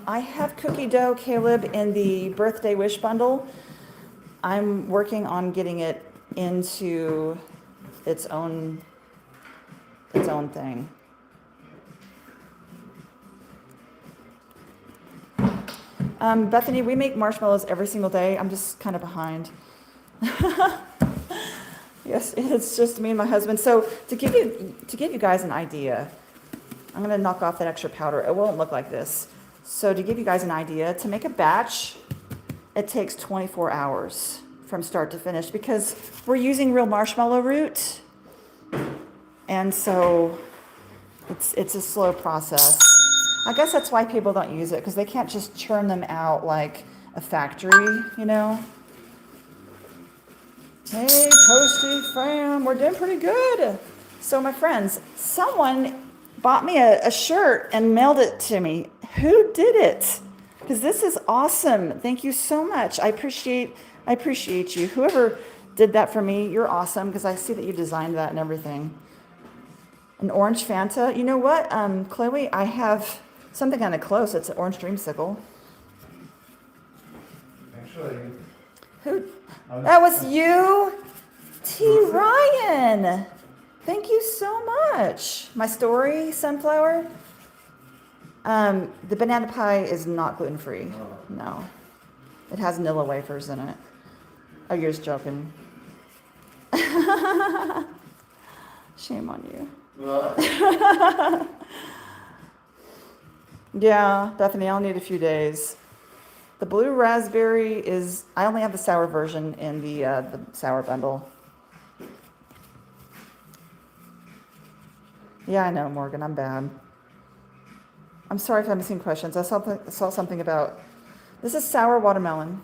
A: I have cookie dough, Caleb, in the birthday wish bundle. I'm working on getting it into its own thing. Bethany, we make marshmallows every single day. I'm just kind of behind. Yes, it's just me and my husband. So to give you guys an idea, I'm going to knock off that extra powder. It won't look like this. So to give you guys an idea, to make a batch, it takes 24 hours from start to finish because we're using real marshmallow root. And so it's a slow process. I guess that's why people don't use it because they can't just churn them out like a factory, you know. Hey, Toasty fam, we're doing pretty good. So my friends, someone bought me a shirt and mailed it to me. Who did it? Because this is awesome. Thank you so much. I appreciate you. Whoever did that for me, you're awesome because I see that you designed that and everything. An orange Fanta. You know what, Chloe? I have something kind of close. It's an orange dreamsicle.
B: Actually,
A: Who? That was you? T. Ryan. Thank you so much. My story, sunflower. The banana pie is not gluten-free. No. It has Nilla wafers in it. Oh, you're just joking. Shame on you. Yeah, Bethany, I'll need a few days. The blue raspberry is, I only have the sour version in the sour bundle. Yeah, I know, Morgan, I'm bad. I'm sorry if I'm missing questions. I saw something about, this is sour watermelon.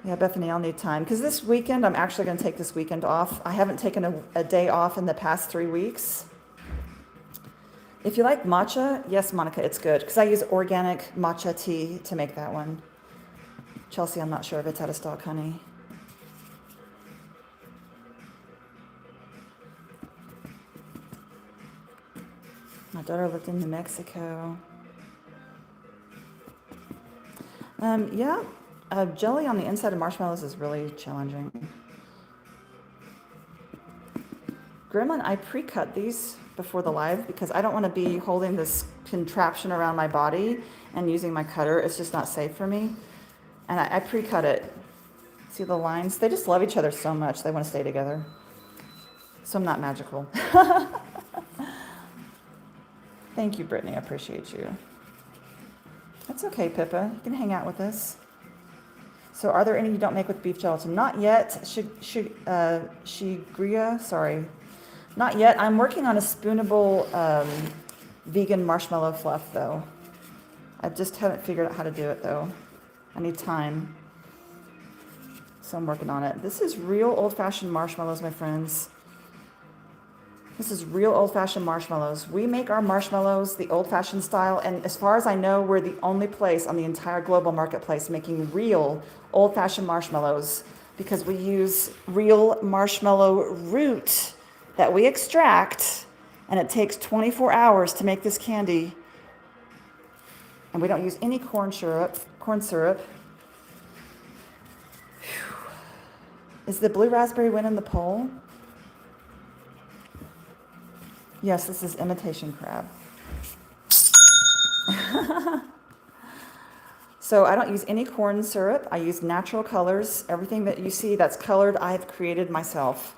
A: Yeah, Bethany, I'll need time. Because this weekend, I'm actually going to take this weekend off. I haven't taken a day off in the past 3 weeks. If you like matcha, yes, Monica, it's good. Because I use organic matcha tea to make that one. Chelsea, I'm not sure if it's out of stock, honey. My daughter lived in New Mexico. Yeah, jelly on the inside of marshmallows is really challenging. Gremlin, I pre-cut these before the live because I don't want to be holding this contraption around my body and using my cutter. It's just not safe for me. And I pre-cut it. See the lines? They just love each other so much. They want to stay together. So I'm not magical. Thank you, Brittany. I appreciate you. That's okay, Pippa. You can hang out with us. So are there any you don't make with beef gelatin? Not yet. Shigria, sorry. Not yet. I'm working on a spoonable vegan marshmallow fluff, though. I just haven't figured out how to do it, though. I need time. So I'm working on it. This is real old-fashioned marshmallows, my friends. This is real old-fashioned marshmallows. We make our marshmallows the old-fashioned style, and as far as I know, we're the only place on the entire global marketplace making real old-fashioned marshmallows because we use real marshmallow root that we extract, and it takes 24 hours to make this candy. And we don't use any corn syrup. Whew. Is the blue raspberry winning the poll? Yes, this is imitation crab. So I don't use any corn syrup. I use natural colors. Everything that you see that's colored, I've created myself.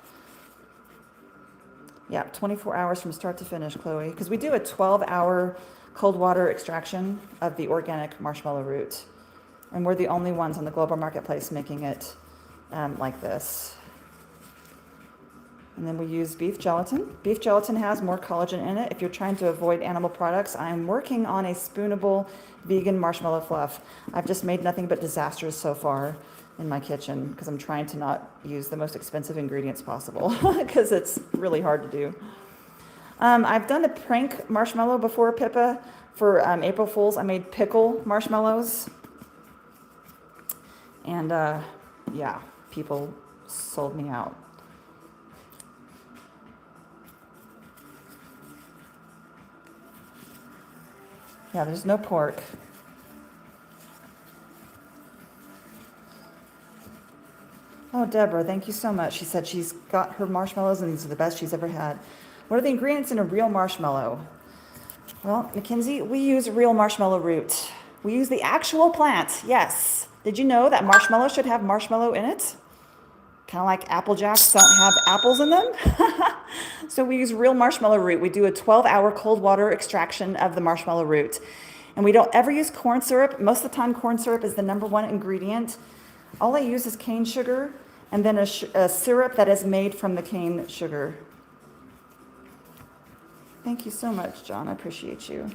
A: Yeah, 24 hours from start to finish, Chloe. Because we do a 12-hour cold water extraction of the organic marshmallow root. And we're the only ones on the global marketplace making it like this. And then we use beef gelatin. Beef gelatin has more collagen in it. If you're trying to avoid animal products, I'm working on a spoonable vegan marshmallow fluff. I've just made nothing but disasters so far in my kitchen because I'm trying to not use the most expensive ingredients possible because it's really hard to do. I've done the prank marshmallow before, Pippa. For April Fools, I made pickle marshmallows. And yeah, people sold me out. Yeah, there's no pork. Oh, Deborah, thank you so much. She said she's got her marshmallows and these are the best she's ever had. What are the ingredients in a real marshmallow? Well, Mackenzie, we use real marshmallow root. We use the actual plant, yes. Did you know that marshmallow should have marshmallow in it? Kind of like Apple Jacks don't have apples in them. So we use real marshmallow root. We do a 12-hour cold water extraction of the marshmallow root. And we don't ever use corn syrup. Most of the time, corn syrup is the number one ingredient. All I use is cane sugar and then a syrup that is made from the cane sugar. Thank you so much, John. I appreciate you.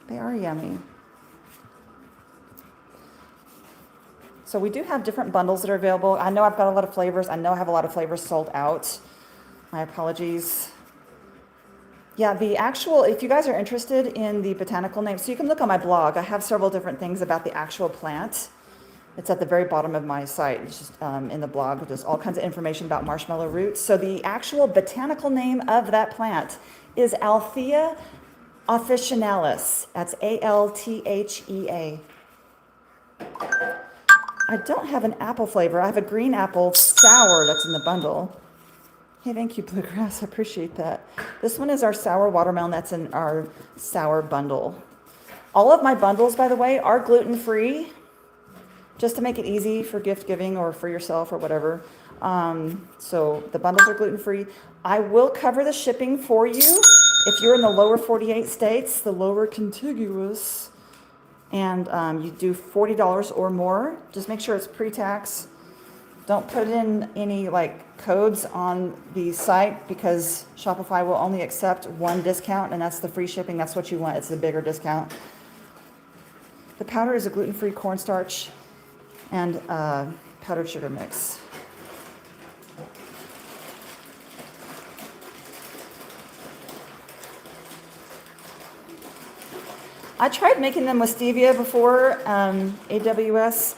A: They are yummy. So we do have different bundles that are available. I know I've got a lot of flavors. I know I have a lot of flavors sold out. My apologies. Yeah, the actual, if you guys are interested in the botanical name, so you can look on my blog. I have several different things about the actual plant. It's at the very bottom of my site. It's just in the blog. There's all kinds of information about marshmallow roots. So the actual botanical name of that plant is Althea officinalis. That's Althea. I don't have an apple flavor. I have a green apple sour that's in the bundle. Hey, thank you, Bluegrass. I appreciate that. This one is our sour watermelon that's in our sour bundle. All of my bundles, by the way, are gluten-free, just to make it easy for gift giving or for yourself or whatever. So the bundles are gluten-free. I will cover the shipping for you if you're in the lower 48 states, the lower contiguous, and you do $40 or more. Just make sure it's pre-tax. Don't put in any codes on the site because Shopify will only accept one discount, and that's the free shipping. That's what you want. It's a bigger discount. The powder is a gluten-free cornstarch and powdered sugar mix. I tried making them with stevia before, AWS.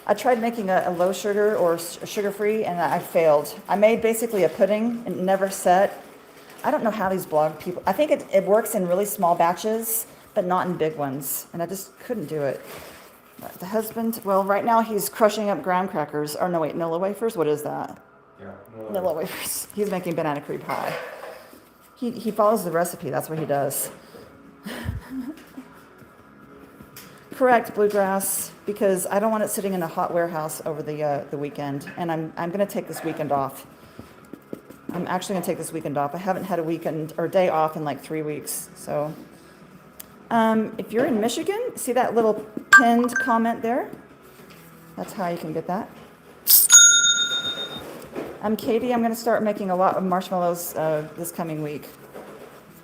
A: I tried making a low sugar or sugar-free, and I failed. I made basically a pudding and it never set. I don't know how these blog people, I think it works in really small batches, but not in big ones, and I just couldn't do it. The husband, well, right now he's crushing up graham crackers, or no, wait, Nilla wafers? What is that?
B: Yeah,
A: Nilla wafers. He's making banana cream pie. He follows the recipe, that's what he does. Correct, Bluegrass, because I don't want it sitting in a hot warehouse over the weekend, and I'm going to take this weekend off. I'm actually going to take this weekend off. I haven't had a weekend or day off in 3 weeks, so If you're in Michigan, see that little pinned comment there? That's how you can get that. I'm Katie. I'm going to start making a lot of marshmallows this coming week.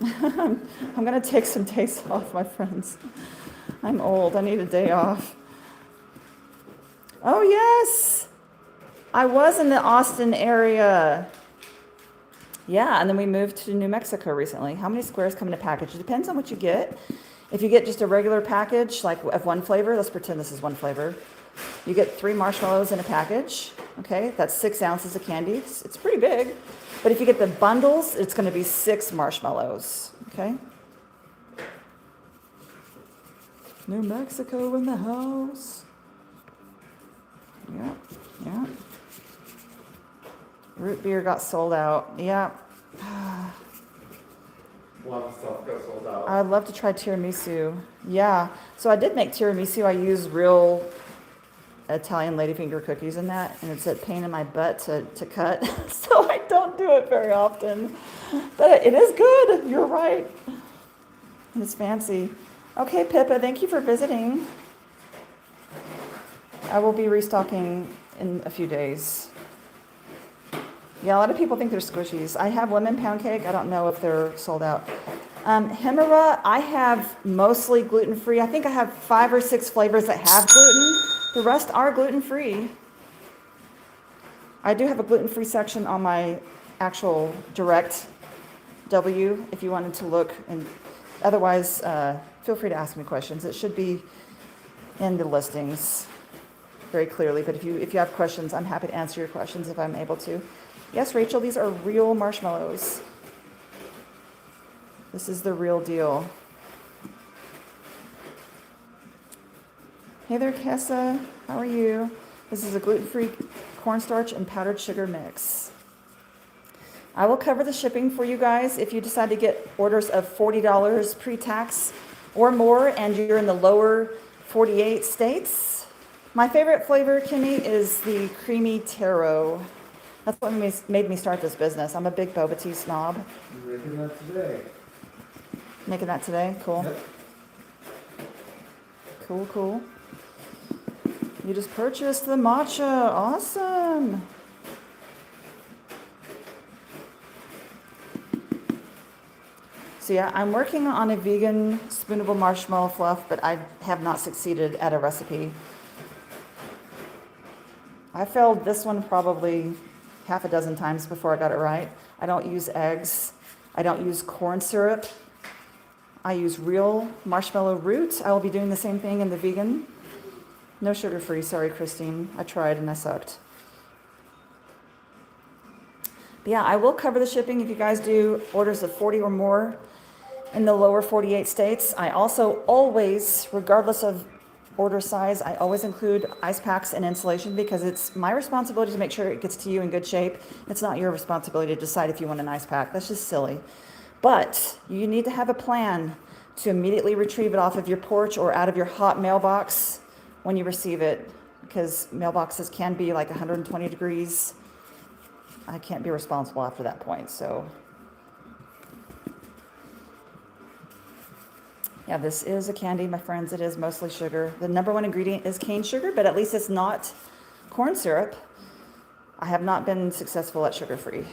A: I'm going to take some days off, my friends. I'm old. I need a day off. Oh, yes. I was in the Austin area. Yeah, and then we moved to New Mexico recently. How many squares come in a package? It depends on what you get. If you get just a regular package, like of one flavor, let's pretend this is one flavor. You get 3 marshmallows in a package. Okay, that's 6 ounces of candy. It's pretty big. But if you get the bundles, it's going to be 6 marshmallows. Okay. New Mexico in the house. Yeah, yeah. Root beer got sold out. Yeah.
B: A lot of stuff got sold out.
A: I'd love to try tiramisu. Yeah. So I did make tiramisu. I use real Italian ladyfinger cookies in that, and it's a pain in my butt to cut. So I don't do it very often. But it is good. You're right. And it's fancy. Okay, Pippa, thank you for visiting. I will be restocking in a few days. Yeah, a lot of people think they're squishies. I have lemon pound cake. I don't know if they're sold out. Himera, I have mostly gluten-free. I think I have 5 or 6 flavors that have gluten. The rest are gluten-free. I do have a gluten-free section on my actual direct W if you wanted to look. And otherwise, feel free to ask me questions. It should be in the listings very clearly. But if you have questions, I'm happy to answer your questions if I'm able to. Yes, Rachel, these are real marshmallows. This is the real deal. Hey there, Kessa. How are you? This is a gluten-free cornstarch and powdered sugar mix. I will cover the shipping for you guys if you decide to get orders of $40 pre-tax or more and you're in the lower 48 states. My favorite flavor, Kimmy, is the creamy Taro. That's what made me start this business. I'm a big boba tea snob.
B: You're making that today.
A: Making that today? Cool.
B: Yep.
A: Cool, cool. You just purchased the matcha. Awesome. So yeah, I'm working on a vegan spoonable marshmallow fluff, but I have not succeeded at a recipe. I failed this one probably half a dozen times before I got it right. I don't use eggs. I don't use corn syrup. I use real marshmallow root. I will be doing the same thing in the vegan. No sugar-free, sorry, Christine. I tried and I sucked. But yeah, I will cover the shipping if you guys do orders of 40 or more in the lower 48 states. I also always, regardless of order size, I always include ice packs and insulation because it's my responsibility to make sure it gets to you in good shape. It's not your responsibility to decide if you want an ice pack. That's just silly. But you need to have a plan to immediately retrieve it off of your porch or out of your hot mailbox when you receive it, because mailboxes can be like 120 degrees. I can't be responsible after that point, so. Yeah, this is a candy, my friends. It is mostly sugar. The number 1 ingredient is cane sugar, but at least it's not corn syrup. I have not been successful at sugar-free.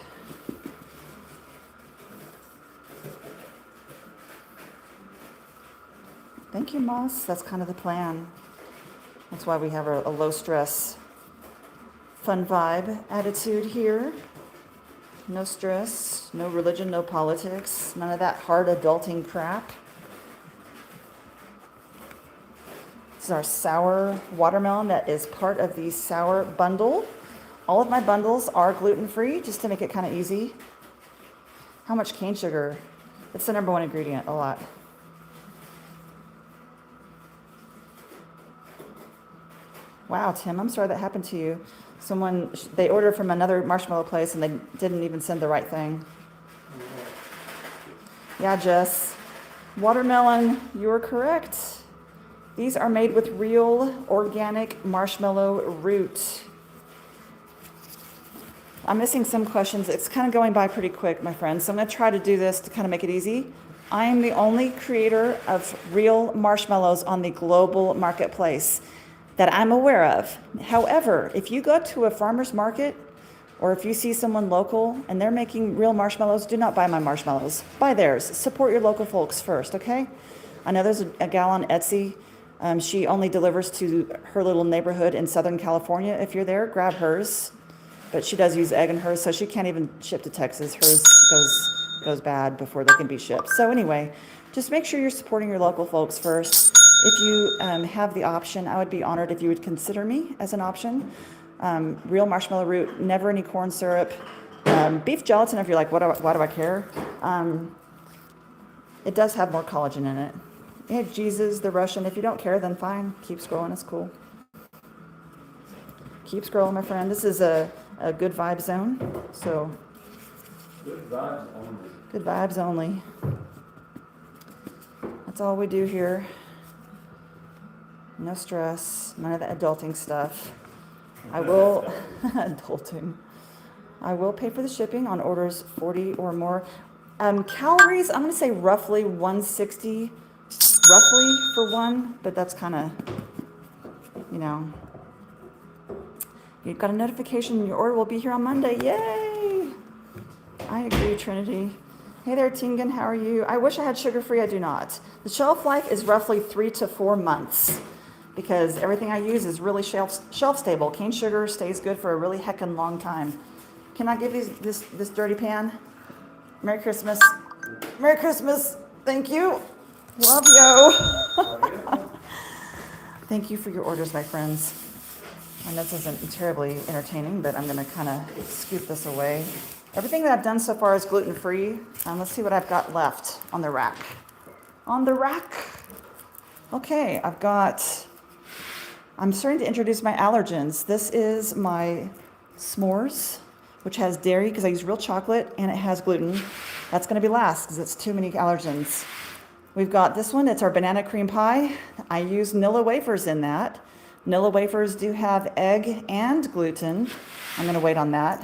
A: Thank you, Moss. That's kind of the plan. That's why we have a low stress, fun vibe attitude here. No stress, no religion, no politics, none of that hard adulting crap. This is our sour watermelon that is part of the sour bundle. All of my bundles are gluten-free, just to make it kind of easy. How much cane sugar? It's the number 1 ingredient, a lot. Wow, Tim, I'm sorry that happened to you. They ordered from another marshmallow place and they didn't even send the right thing. Yeah, Jess. Watermelon, you're correct. These are made with real organic marshmallow root. I'm missing some questions. It's kind of going by pretty quick, my friends. So I'm going to try to do this to kind of make it easy. I am the only creator of real marshmallows on the global marketplace that I'm aware of. However, if you go to a farmer's market or if you see someone local and they're making real marshmallows, do not buy my marshmallows. Buy theirs. Support your local folks first, okay? I know there's a gal on Etsy. She only delivers to her little neighborhood in Southern California. If you're there, grab hers. But she does use egg in hers, so she can't even ship to Texas. Hers goes bad before they can be shipped. So anyway, just make sure you're supporting your local folks first. If you have the option, I would be honored if you would consider me as an option. Real marshmallow root, never any corn syrup. Beef gelatin, if you're like, why do I care? It does have more collagen in it. Yeah, Jesus, the Russian. If you don't care, then fine. Keep scrolling, it's cool. Keep scrolling, my friend. This is a good vibe zone. So,
B: Good vibes only.
A: good vibes only. That's all we do here. No stress, none of the adulting stuff. I will, adulting. I will pay for the shipping on orders 40 or more. Calories, I'm gonna say roughly 160, roughly for one, but that's kind of, you know. You've got a notification, your order will be here on Monday, yay! I agree, Trinity. Hey there, Tingan, how are you? I wish I had sugar-free, I do not. The shelf life is roughly 3 to 4 months because everything I use is really shelf stable. Cane sugar stays good for a really heckin' long time. Can I give you this dirty pan? Merry Christmas. Merry Christmas. Thank you. Love you. Thank you for your orders, my friends. And this isn't terribly entertaining, but I'm gonna kind of scoop this away. Everything that I've done so far is gluten-free. Let's see what I've got left on the rack. On the rack. Okay, I'm starting to introduce my allergens. This is my s'mores, which has dairy because I use real chocolate and it has gluten. That's gonna be last because it's too many allergens. We've got this one, it's our banana cream pie. I use Nilla wafers in that. Nilla wafers do have egg and gluten. I'm gonna wait on that.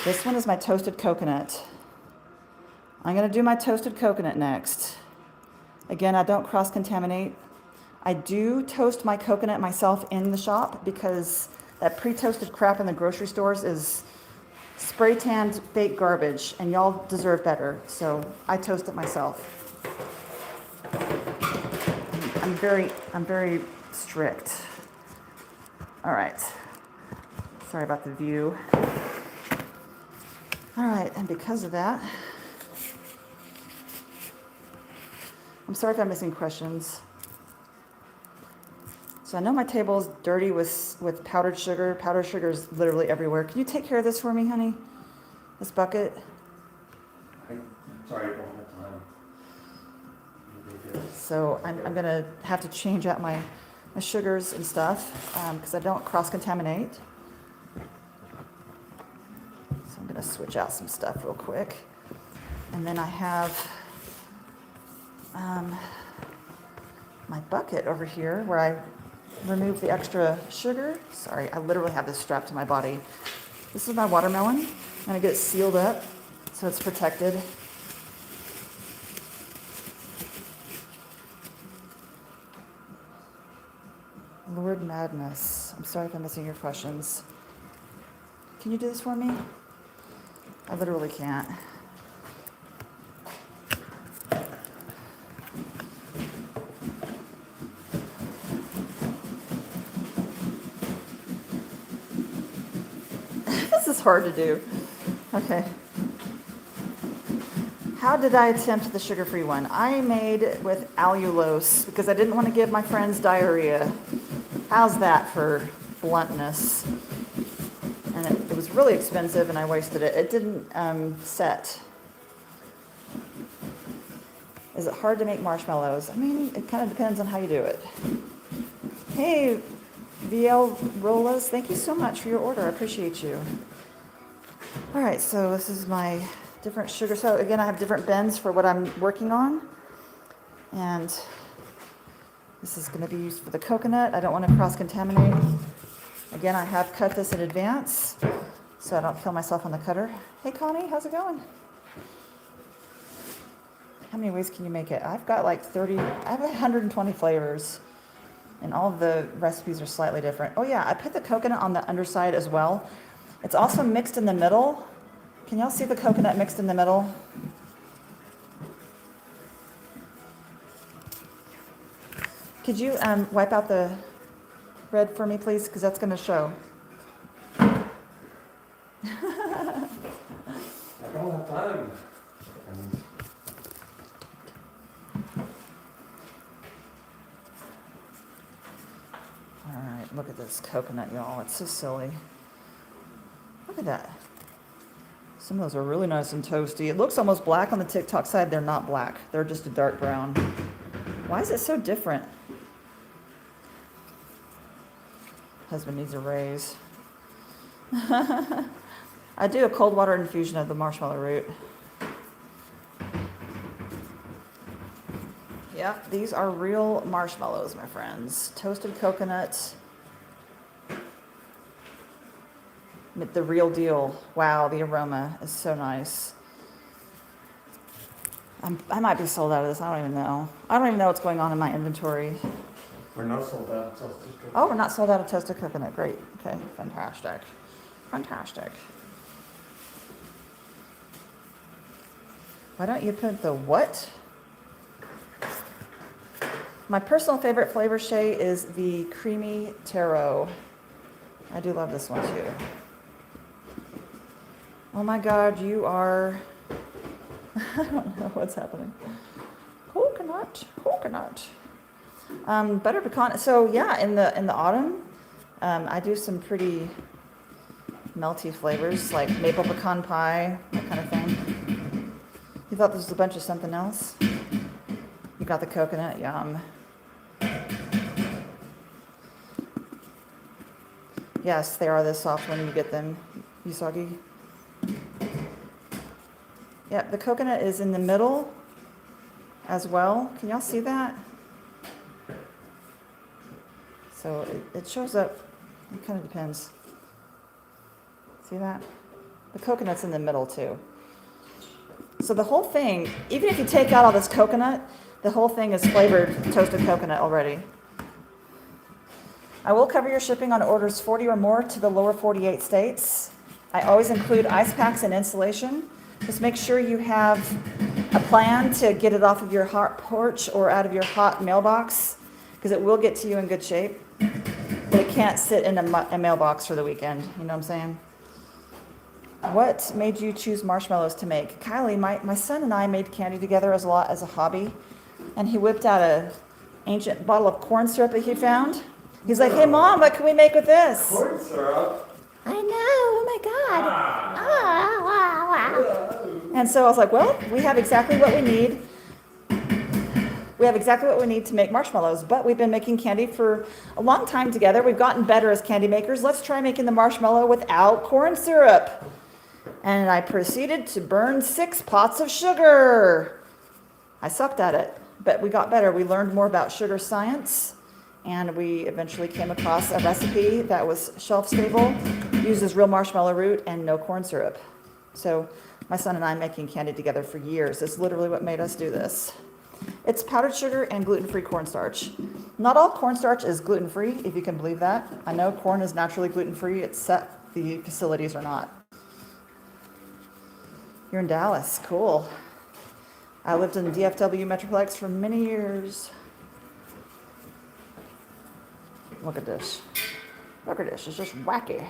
A: This one is my toasted coconut. I'm gonna do my toasted coconut next. Again, I don't cross-contaminate. I do toast my coconut myself in the shop because that pre-toasted crap in the grocery stores is spray tanned fake garbage and y'all deserve better. So I toast it myself. I'm very strict. All right. Sorry about the view. All right, and because of that, I'm sorry if I'm missing questions. So I know my table is dirty with powdered sugar. Powdered sugar is literally everywhere. Can you take care of this for me, honey? This bucket?
B: Sorry, I don't have time.
A: So I'm gonna have to change out my sugars and stuff because I don't cross-contaminate. So I'm gonna switch out some stuff real quick. And then I have my bucket over here where I remove the extra sugar. Sorry, I literally have this strapped to my body. This is my watermelon. I'm gonna get it sealed up so it's protected. Lord Madness. I'm sorry if I'm missing your questions. Can you do this for me? I literally can't. This is hard to do. Okay. How did I attempt the sugar-free one? I made it with allulose because I didn't want to give my friends diarrhea. How's that for bluntness? And it was really expensive and I wasted it. It didn't set. Is it hard to make marshmallows? I mean, it kind of depends on how you do it. Hey, VL Rolas, thank you so much for your order. I appreciate you. All right, so this is my different sugar. So again, I have different bins for what I'm working on. And this is going to be used for the coconut. I don't want to cross-contaminate. Again, I have cut this in advance so I don't kill myself on the cutter. Hey, Connie, how's it going? many ways can you make it? I've got like 30, I have 120 flavors. And all of the recipes are slightly different. Oh yeah, I put the coconut on the underside as well. It's also mixed in the middle. Can y'all see the coconut mixed in the middle? Could you wipe out the red for me, please? Because that's going to show.
B: I don't have time.
A: All right, look at this coconut, y'all. It's so silly. Look at that. Some of those are really nice and toasty. It looks almost black on the TikTok side. They're not black. They're just a dark brown. Why is it so different? Husband needs a raise. I do a cold water infusion of the marshmallow root. Yep, these are real marshmallows, my friends. Toasted coconut. The real deal. Wow, the aroma is so nice. I might be sold out of this. I don't even know. I don't even know what's going on in my inventory.
B: We're not sold out of toasted coconut.
A: Oh, we're not sold out of toasted coconut. Great. Okay, fantastic. Fantastic. Why don't you put the what? My personal favorite flavor, Shay, is the creamy Taro. I do love this one too. Oh my God, you are, I don't know what's happening. Coconut. Butter pecan. So yeah, in the autumn, I do some pretty melty flavors like maple pecan pie, that kind of thing. You thought this was a bunch of something else? You got the coconut, yum. Yes, they are this soft when you get them, Usagi. Yep, the coconut is in the middle as well. Can y'all see that? So it shows up, it kind of depends. See that? The coconut's in the middle too. So the whole thing, even if you take out all this coconut, the whole thing is flavored toasted coconut already. I will cover your shipping on orders 40 or more to the lower 48 states. I always include ice packs and insulation. Just make sure you have a plan to get it off of your hot porch or out of your hot mailbox, because it will get to you in good shape. But it can't sit in a mailbox for the weekend. You know what I'm saying? What made you choose marshmallows to make? Kylie, my son and I made candy together as a hobby, and he whipped out an ancient bottle of corn syrup that he found. He's like, "Hey, Mom, what can we make with this?"
B: Corn syrup.
A: I know. Oh my God. And so I was like, well, we have exactly what we need. We have exactly what we need to make marshmallows, but we've been making candy for a long time together. We've gotten better as candy makers. Let's try making the marshmallow without corn syrup. And I proceeded to burn 6 pots of sugar. I sucked at it, but we got better. We learned more about sugar science, and we eventually came across a recipe that was shelf stable, uses real marshmallow root and no corn syrup. So my son and I making candy together for years. It's literally what made us do this. It's powdered sugar and gluten-free cornstarch. Not all cornstarch is gluten-free, if you can believe that. I know corn is naturally gluten-free, except the facilities are not. You're in Dallas, cool. I lived in the DFW Metroplex for many years. Look at this. Look at this, it's just wacky.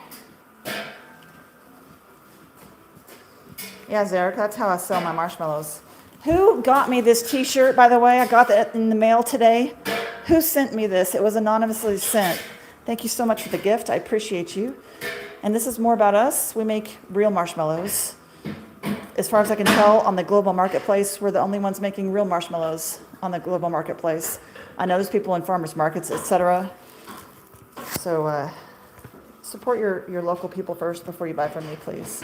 A: Yeah, Zarek, that's how I sell my marshmallows. Who got me this t-shirt, by the way? I got that in the mail today. Who sent me this? It was anonymously sent. Thank you so much for the gift. I appreciate you. And this is more about us. We make real marshmallows. As far as I can tell, on the global marketplace, we're the only ones making real marshmallows on the global marketplace. I know there's people in farmers markets, etc. So support your local people first before you buy from me, please.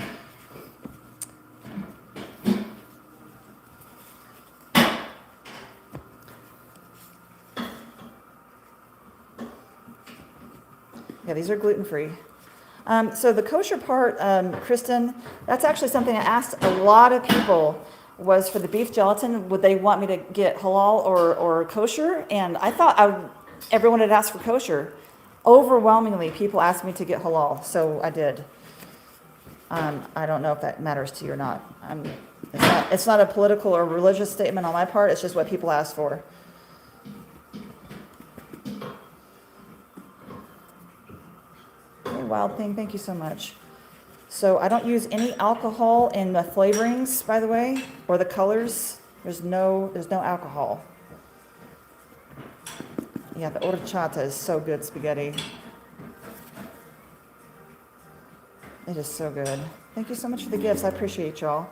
A: Yeah, these are gluten-free. So the kosher part, Kristen, that's actually something I asked a lot of people. was for the beef gelatin, would they want me to get halal or kosher? And I thought everyone had asked for kosher. Overwhelmingly, people asked me to get halal, so I did. I don't know if that matters to you or not. It's not a political or religious statement on my part, it's just what people asked for. Hey, Wild Thing, thank you so much. So I don't use any alcohol in the flavorings, by the way, or the colors. There's no alcohol. Yeah, the horchata is so good, spaghetti. It is so good. Thank you so much for the gifts. I appreciate y'all.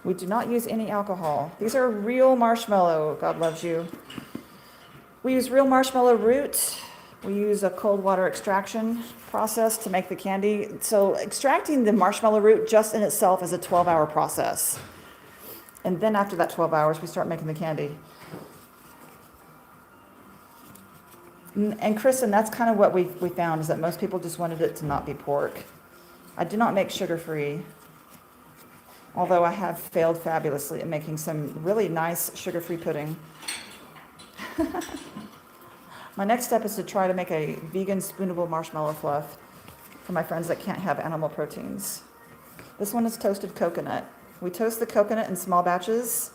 A: We do not use any alcohol. These are real marshmallow. God loves you. We use real marshmallow root. We use a cold water extraction process to make the candy. So extracting the marshmallow root just in itself is a 12-hour process. And then after that 12 hours, we start making the candy. And Kristen, that's kind of what we found, is that most people just wanted it to not be pork. I do not make sugar-free, although I have failed fabulously at making some really nice sugar-free pudding. My next step is to try to make a vegan spoonable marshmallow fluff for my friends that can't have animal proteins. This one is toasted coconut. We toast the coconut in small batches,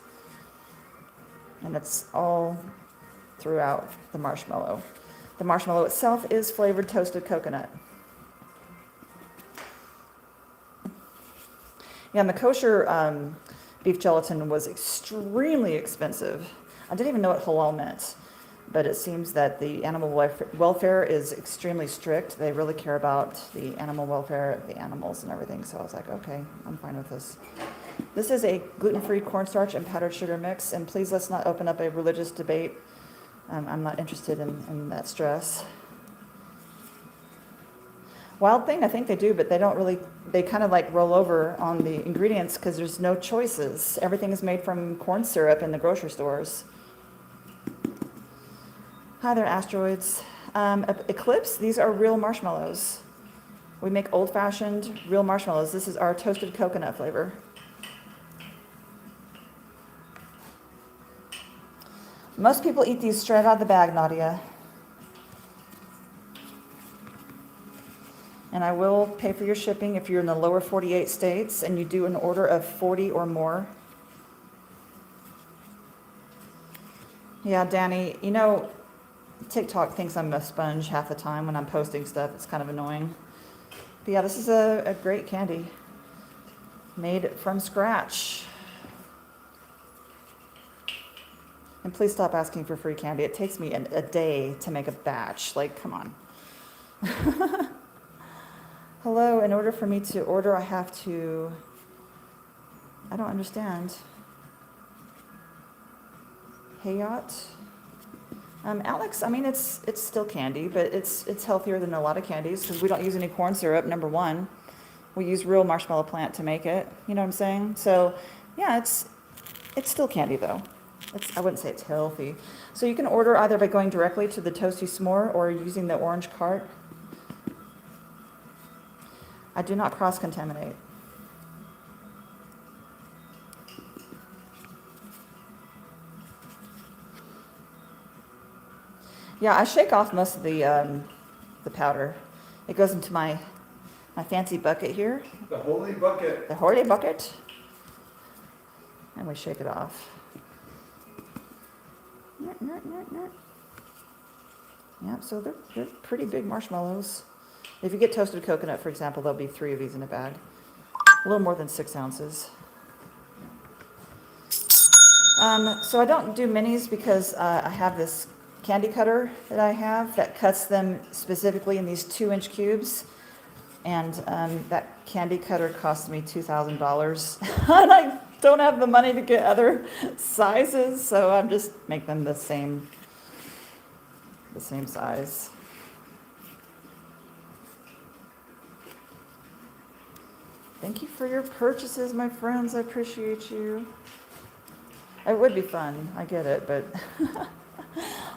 A: and it's all throughout the marshmallow. The marshmallow itself is flavored toasted coconut. Yeah, and the kosher beef gelatin was extremely expensive. I didn't even know what halal meant, but it seems that the animal welfare is extremely strict. They really care about the animal welfare of the animals and everything, so I was like, okay, I'm fine with this. This is a gluten-free cornstarch and powdered sugar mix, and please let's not open up a religious debate. I'm not interested in that stress. Wild Thing, I think they do, but they don't really, they kind of like roll over on the ingredients because there's no choices. Everything is made from corn syrup in the grocery stores. Hi there, asteroids. Eclipse, these are real marshmallows. We make old-fashioned real marshmallows. This is our toasted coconut flavor. Most people eat these straight out of the bag, Nadia. And I will pay for your shipping if you're in the lower 48 states and you do an order of 40 or more. Yeah, Danny, you know, TikTok thinks I'm a sponge half the time when I'm posting stuff. It's kind of annoying. But yeah, this is a great candy made from scratch. And please stop asking for free candy. It takes me a day to make a batch. Like, come on. Hello, in order for me to order, I have to, I don't understand. Hayat? Alex, I mean, it's still candy, but it's healthier than a lot of candies because we don't use any corn syrup, number one. We use real marshmallow plant to make it, you know what I'm saying? So, yeah, it's still candy, though. I wouldn't say it's healthy. So you can order either by going directly to the Toasty Smore or using the orange cart. I do not cross-contaminate. Yeah, I shake off most of the powder. It goes into my fancy bucket here.
B: The holy bucket.
A: The holy bucket. And we shake it off. Yeah, so they're pretty big marshmallows. If you get toasted coconut, for example, there'll be 3 of these in a bag. A little more than 6 ounces. So I don't do minis because I have this candy cutter that I have that cuts them specifically in these 2-inch cubes. And that candy cutter cost me $2,000. And I don't have the money to get other sizes, so I'm just make them the same size. Thank you for your purchases, my friends. I appreciate you. It would be fun. I get it, but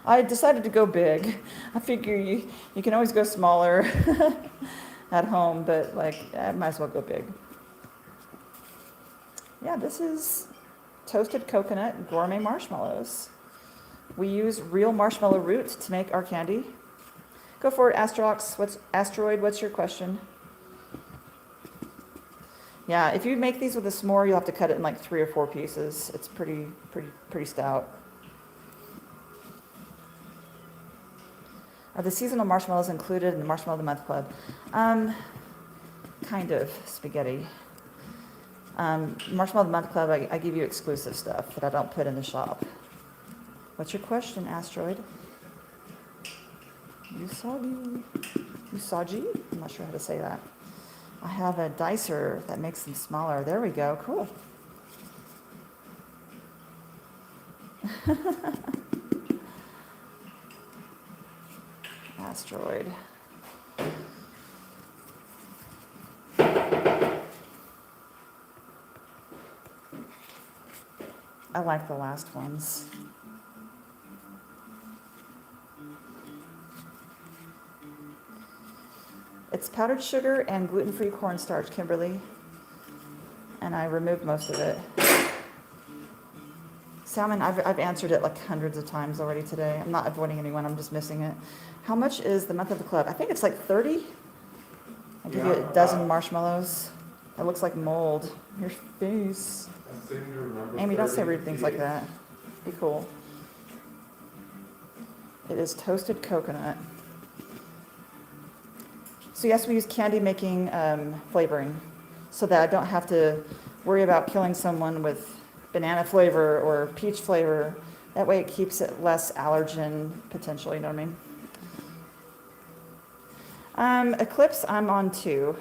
A: I decided to go big. I figure you can always go smaller at home, but like I might as well go big. Yeah, this is toasted coconut gourmet marshmallows. We use real marshmallow root to make our candy. Go for it, Asteroid, what's your question? Yeah, if you make these with a s'more, you'll have to cut it in like 3 or 4 pieces. It's pretty stout. Are the seasonal marshmallows included in the Marshmallow of the Month Club? Kind of, spaghetti. Marshmallow of the Month Club, I give you exclusive stuff that I don't put in the shop. What's your question, Asteroid? Usagi? I'm not sure how to say that. I have a dicer that makes them smaller. There we go, cool. Asteroid. I like the last ones. It's powdered sugar and gluten-free cornstarch, Kimberly. And I removed most of it. Salmon, I've answered it like hundreds of times already today. I'm not avoiding anyone, I'm just missing it. How much is the month of the club? I think it's like 30. I'll give you a dozen marshmallows. It looks like mold. Your face. Amy, don't say rude things like that. Be cool. It is toasted coconut. So yes, we use candy making flavoring so that I don't have to worry about killing someone with banana flavor or peach flavor. That way it keeps it less allergen potential, you know what I mean? Eclipse, I'm on 2.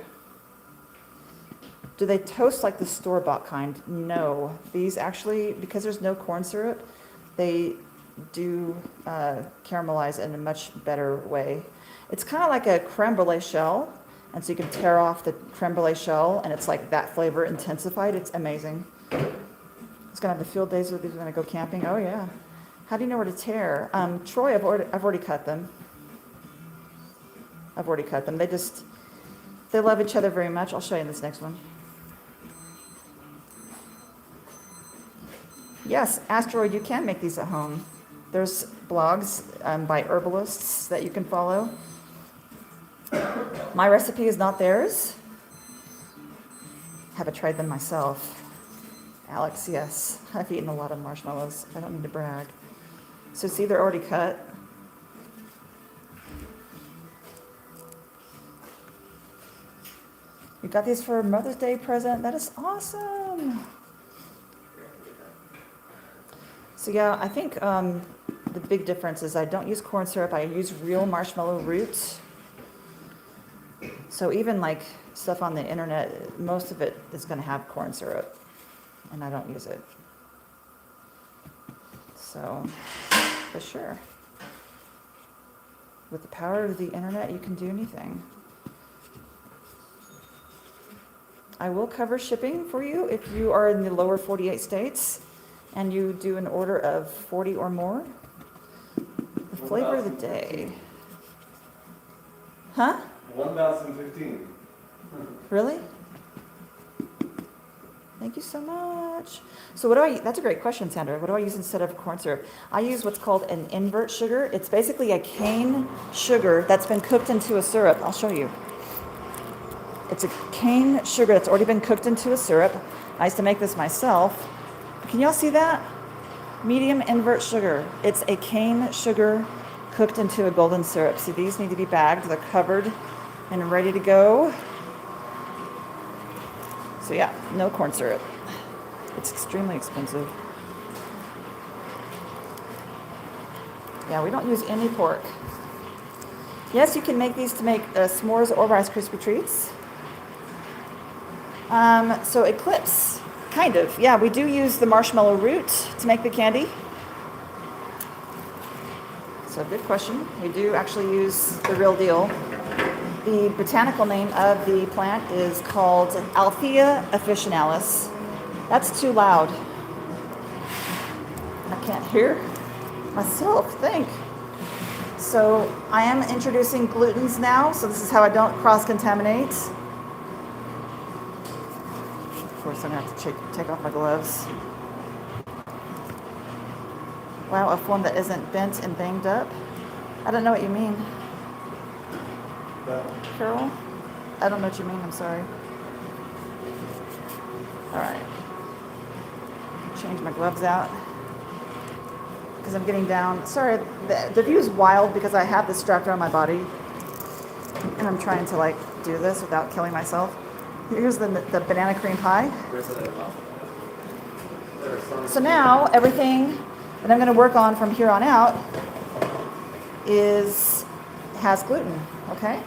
A: Do they toast like the store-bought kind? No. These actually, because there's no corn syrup, they do caramelize in a much better way. It's kind of like a creme brulee shell, and so you can tear off the creme brulee shell, and it's like that flavor intensified. It's amazing. It's gonna have the field days with these when I go camping. Oh yeah. How do you know where to tear? Troy, I've already cut them. I've already cut them. They love each other very much. I'll show you in this next one. Yes, Asteroid, you can make these at home. There's blogs by herbalists that you can follow. My recipe is not theirs. Haven't tried them myself. Alex, yes. I've eaten a lot of marshmallows. I don't need to brag. So see, they're already cut. You got these for a Mother's Day present? That is awesome. So yeah, I think the big difference is I don't use corn syrup. I use real marshmallow roots. So even like stuff on the internet, most of it is going to have corn syrup, and I don't use it. So, for sure. With the power of the internet, you can do anything. I will cover shipping for you if you are in the lower 48 states and you do an order of 40 or more. The flavor of the day. Huh?
C: 1,015.
A: Really? Thank you so much. So what do I, that's a great question, Sandra. What do I use instead of corn syrup? I use what's called an invert sugar. It's basically a cane sugar that's been cooked into a syrup. I'll show you. It's a cane sugar that's already been cooked into a syrup. I used to make this myself. Can y'all see that? Medium invert sugar. It's a cane sugar cooked into a golden syrup. See, these need to be bagged. They're covered and ready to go. So yeah, no corn syrup. It's extremely expensive. Yeah, we don't use any pork. Yes, you can make these to make s'mores or Rice Krispie treats. So Eclipse, kind of. Yeah, we do use the marshmallow root to make the candy. So good question. We do actually use the real deal. The botanical name of the plant is called Althea officinalis. That's too loud. I can't hear myself think. So I am introducing glutens now, so this is how I don't cross-contaminate. Of course, I'm going to have to take off my gloves. Wow, a form that isn't bent and banged up. I don't know what you mean. Carol? I don't know what you mean, I'm sorry. All right. Change my gloves out because I'm getting down. Sorry, the view is wild because I have this strapped around my body and I'm trying to like do this without killing myself. Here's the banana cream pie. So now everything that I'm going to work on from here on out has gluten, okay?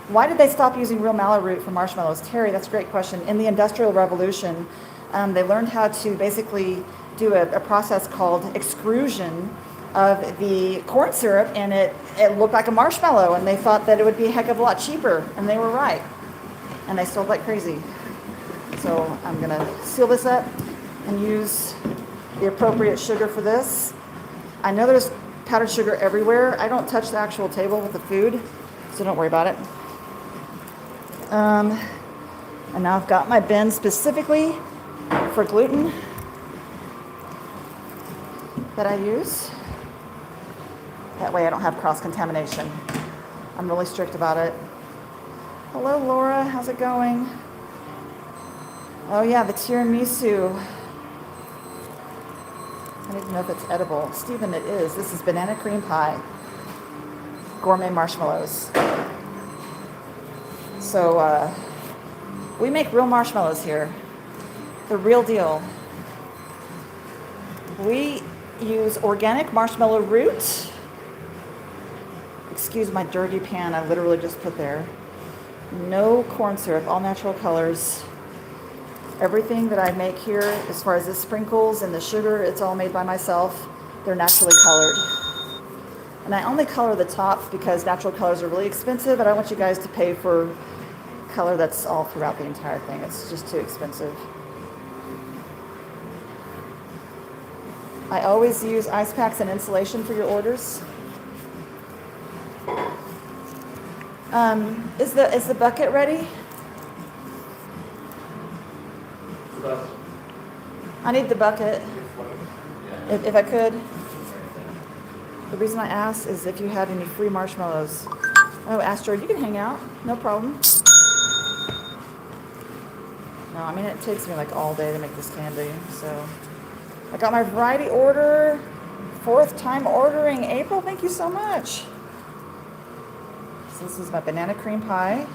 A: Why did they stop using real mallow root for marshmallows? Terry, that's a great question. In the Industrial Revolution, they learned how to basically do a process called extrusion of the corn syrup, and it looked like a marshmallow, and they thought that it would be a heck of a lot cheaper, and they were right. And they sold like crazy. So I'm going to seal this up and use the appropriate sugar for this. I know there's powdered sugar everywhere. I don't touch the actual table with the food, so don't worry about it. And now I've got my bin specifically for gluten that I use. That way I don't have cross-contamination. I'm really strict about it. Hello, Laura. How's it going? Oh, yeah, the tiramisu. I don't even know if it's edible. Stephen, it is. This is banana cream pie. Gourmet marshmallows. So, we make real marshmallows here. The real deal. We use organic marshmallow root. Excuse my dirty pan I literally just put there. No corn syrup, all natural colors. Everything that I make here, as far as the sprinkles and the sugar, it's all made by myself. They're naturally colored. And I only color the tops because natural colors are really expensive, and I want you guys to pay for color that's all throughout the entire thing. It's just too expensive. I always use ice packs and insulation for your orders. Is the bucket ready? I need the bucket, if I could. The reason I asked is if you had any free marshmallows. Oh, Astrid, you can hang out, no problem. No, I mean, it takes me like all day to make this candy, so. I got my variety order, 4th time ordering. April, thank you so much. So this is my banana cream pie.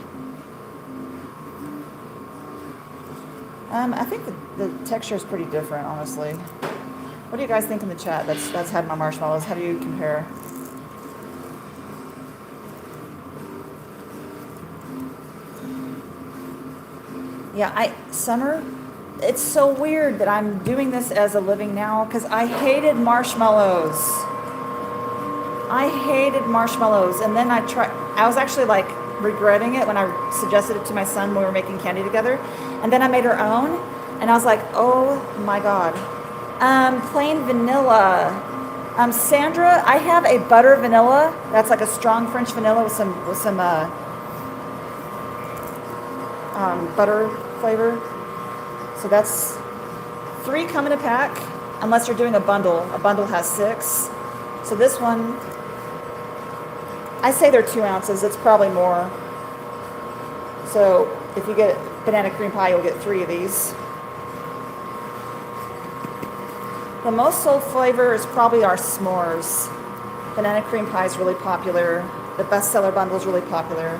A: I think the texture is pretty different, honestly. What do you guys think in the chat that's had my marshmallows? How do you compare? Yeah, Summer, it's so weird that I'm doing this as a living now because I hated marshmallows. I hated marshmallows. And then I was actually like regretting it when I suggested it to my son when we were making candy together. And then I made her own, and I was like, oh my God. Plain vanilla. Sandra, I have a butter vanilla. That's like a strong French vanilla with some butter flavor. So that's 3 come in a pack, unless you're doing a bundle. A bundle has 6. So this one, I say they're 2 ounces. It's probably more. So if you get banana cream pie, you'll get 3 of these. The most sold flavor is probably our s'mores. Banana cream pie is really popular. The bestseller bundle is really popular.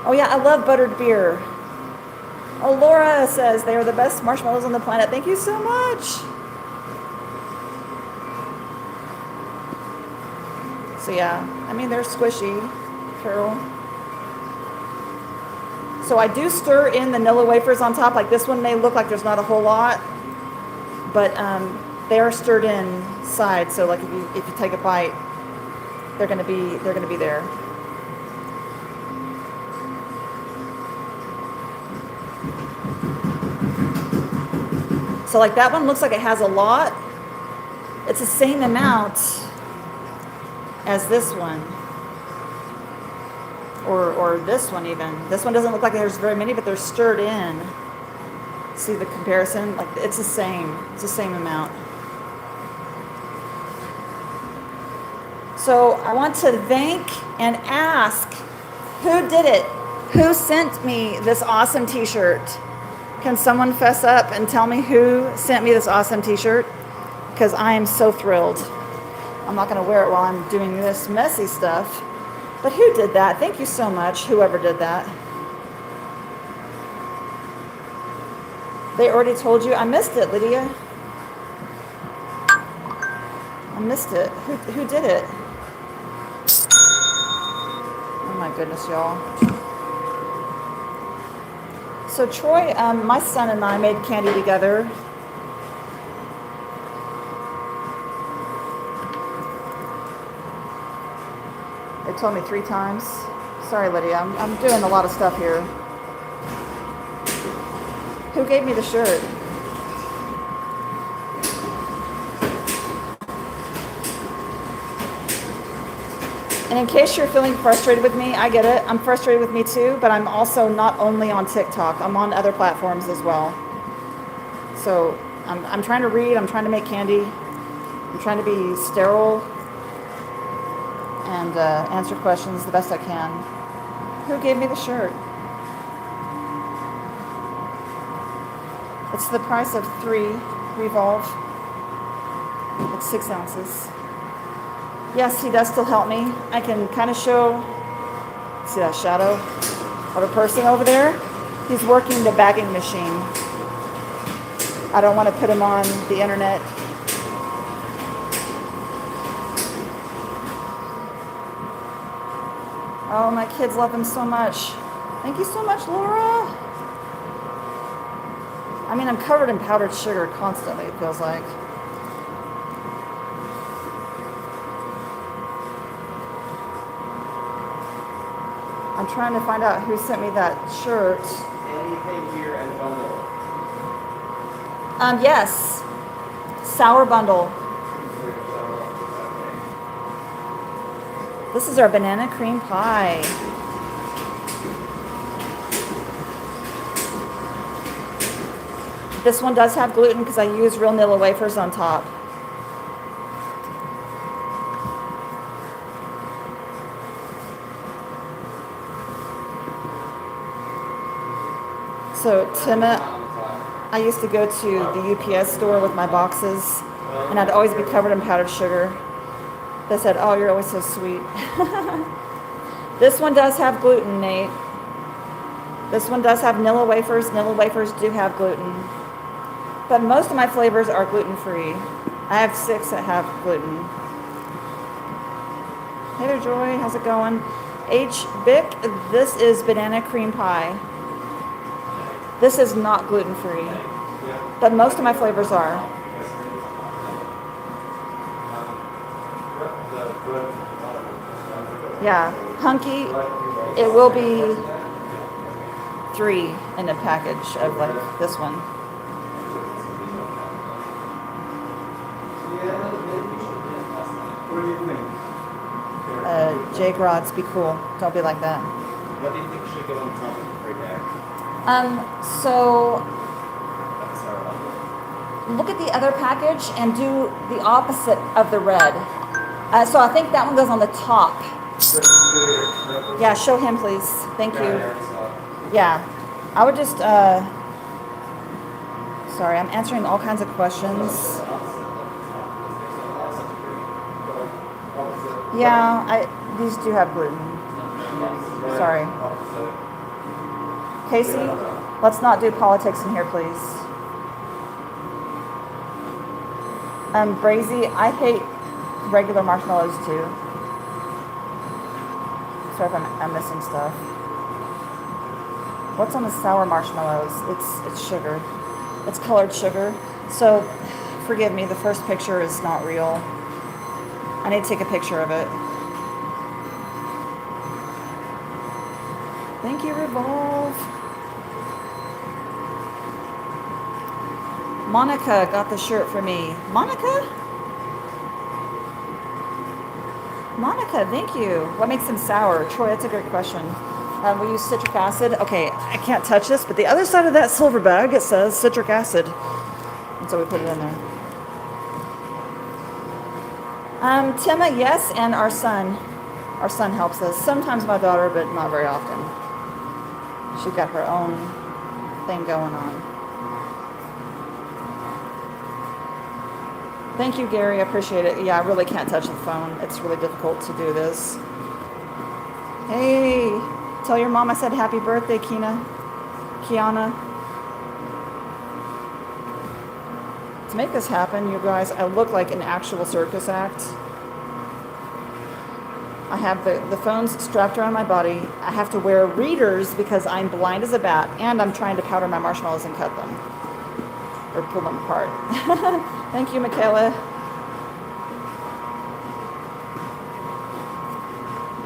A: Oh yeah, I love buttered beer. Oh, Laura says they are the best marshmallows on the planet. Thank you so much. So yeah, I mean, they're squishy, Carol. So I do stir in the Nilla wafers on top. Like this one may look like there's not a whole lot, but they are stirred inside. So like if you take a bite, they're gonna be there. So like that one looks like it has a lot. It's the same amount as this one. Or this one even. This one doesn't look like there's very many, but they're stirred in. See the comparison? Like it's the same. It's the same amount. So I want to thank and ask who did it? Who sent me this awesome t-shirt? Can someone fess up and tell me who sent me this awesome t-shirt? Because I am so thrilled. I'm not going to wear it while I'm doing this messy stuff. But who did that? Thank you so much, whoever did that. They already told you? I missed it, Lydia. I missed it. Who did it? Oh my goodness, y'all. So Troy, my son and I made candy together. They told me 3 times. Sorry, Lydia, I'm doing a lot of stuff here. Who gave me the shirt? And in case you're feeling frustrated with me, I get it. I'm frustrated with me too, but I'm also not only on TikTok. I'm on other platforms as well. So I'm trying to read. I'm trying to make candy. I'm trying to be sterile and answer questions the best I can. Who gave me the shirt? It's the price of 3 Revolve. It's 6 ounces. Yes, he does still help me. I can kind of show, see that shadow of a person over there? He's working the bagging machine. I don't want to put him on the internet. Oh, my kids love him so much. Thank you so much, Laura. I mean, I'm covered in powdered sugar constantly, it feels like. I'm trying to find out who sent me that shirt.
C: Anything here and bundle.
A: Yes. Sour bundle. This is our banana cream pie. This one does have gluten because I use real Nilla wafers on top. So Tima, I used to go to the UPS store with my boxes, and I'd always be covered in powdered sugar. They said, "Oh, you're always so sweet." This one does have gluten, Nate. This one does have Nilla wafers. Nilla wafers do have gluten. But most of my flavors are gluten-free. I have 6 that have gluten. Hey there, Joy. How's it going? H. Bick, this is banana cream pie. This is not gluten-free, but most of my flavors are. Yeah, Hunky, it will be 3 in a package of like this one.
C: What do you think?
A: Jay Grods, be cool. Don't be like that.
C: What do you think should go on top of the free bag?
A: So
C: That's our
A: look at the other package and do the opposite of the red. So I think that one goes on the top. Yeah, show him, please. Thank you. Yeah, I would just, sorry, I'm answering all kinds of questions. Yeah, these do have gluten. Sorry. Casey, let's not do politics in here, please. Brazy, I hate regular marshmallows too. Sorry if I'm missing stuff. What's on the sour marshmallows? It's sugar. It's colored sugar. So forgive me, the first picture is not real. I need to take a picture of it. Thank you, Revolve. Monica got the shirt for me. Monica? Monica, thank you. What makes them sour? Troy, that's a great question. We use citric acid. Okay, I can't touch this, but the other side of that silver bag, it says citric acid. And so we put it in there. Tima, yes, and our son. Our son helps us. Sometimes my daughter, but not very often. She's got her own thing going on. Thank you, Gary. I appreciate it. Yeah, I really can't touch the phone. It's really difficult to do this. Hey, tell your mom I said happy birthday, Kiana. To make this happen, you guys, I look like an actual circus act. I have the phones strapped around my body. I have to wear readers because I'm blind as a bat, and I'm trying to powder my marshmallows and cut them. Or pull them apart. Thank you, Michaela.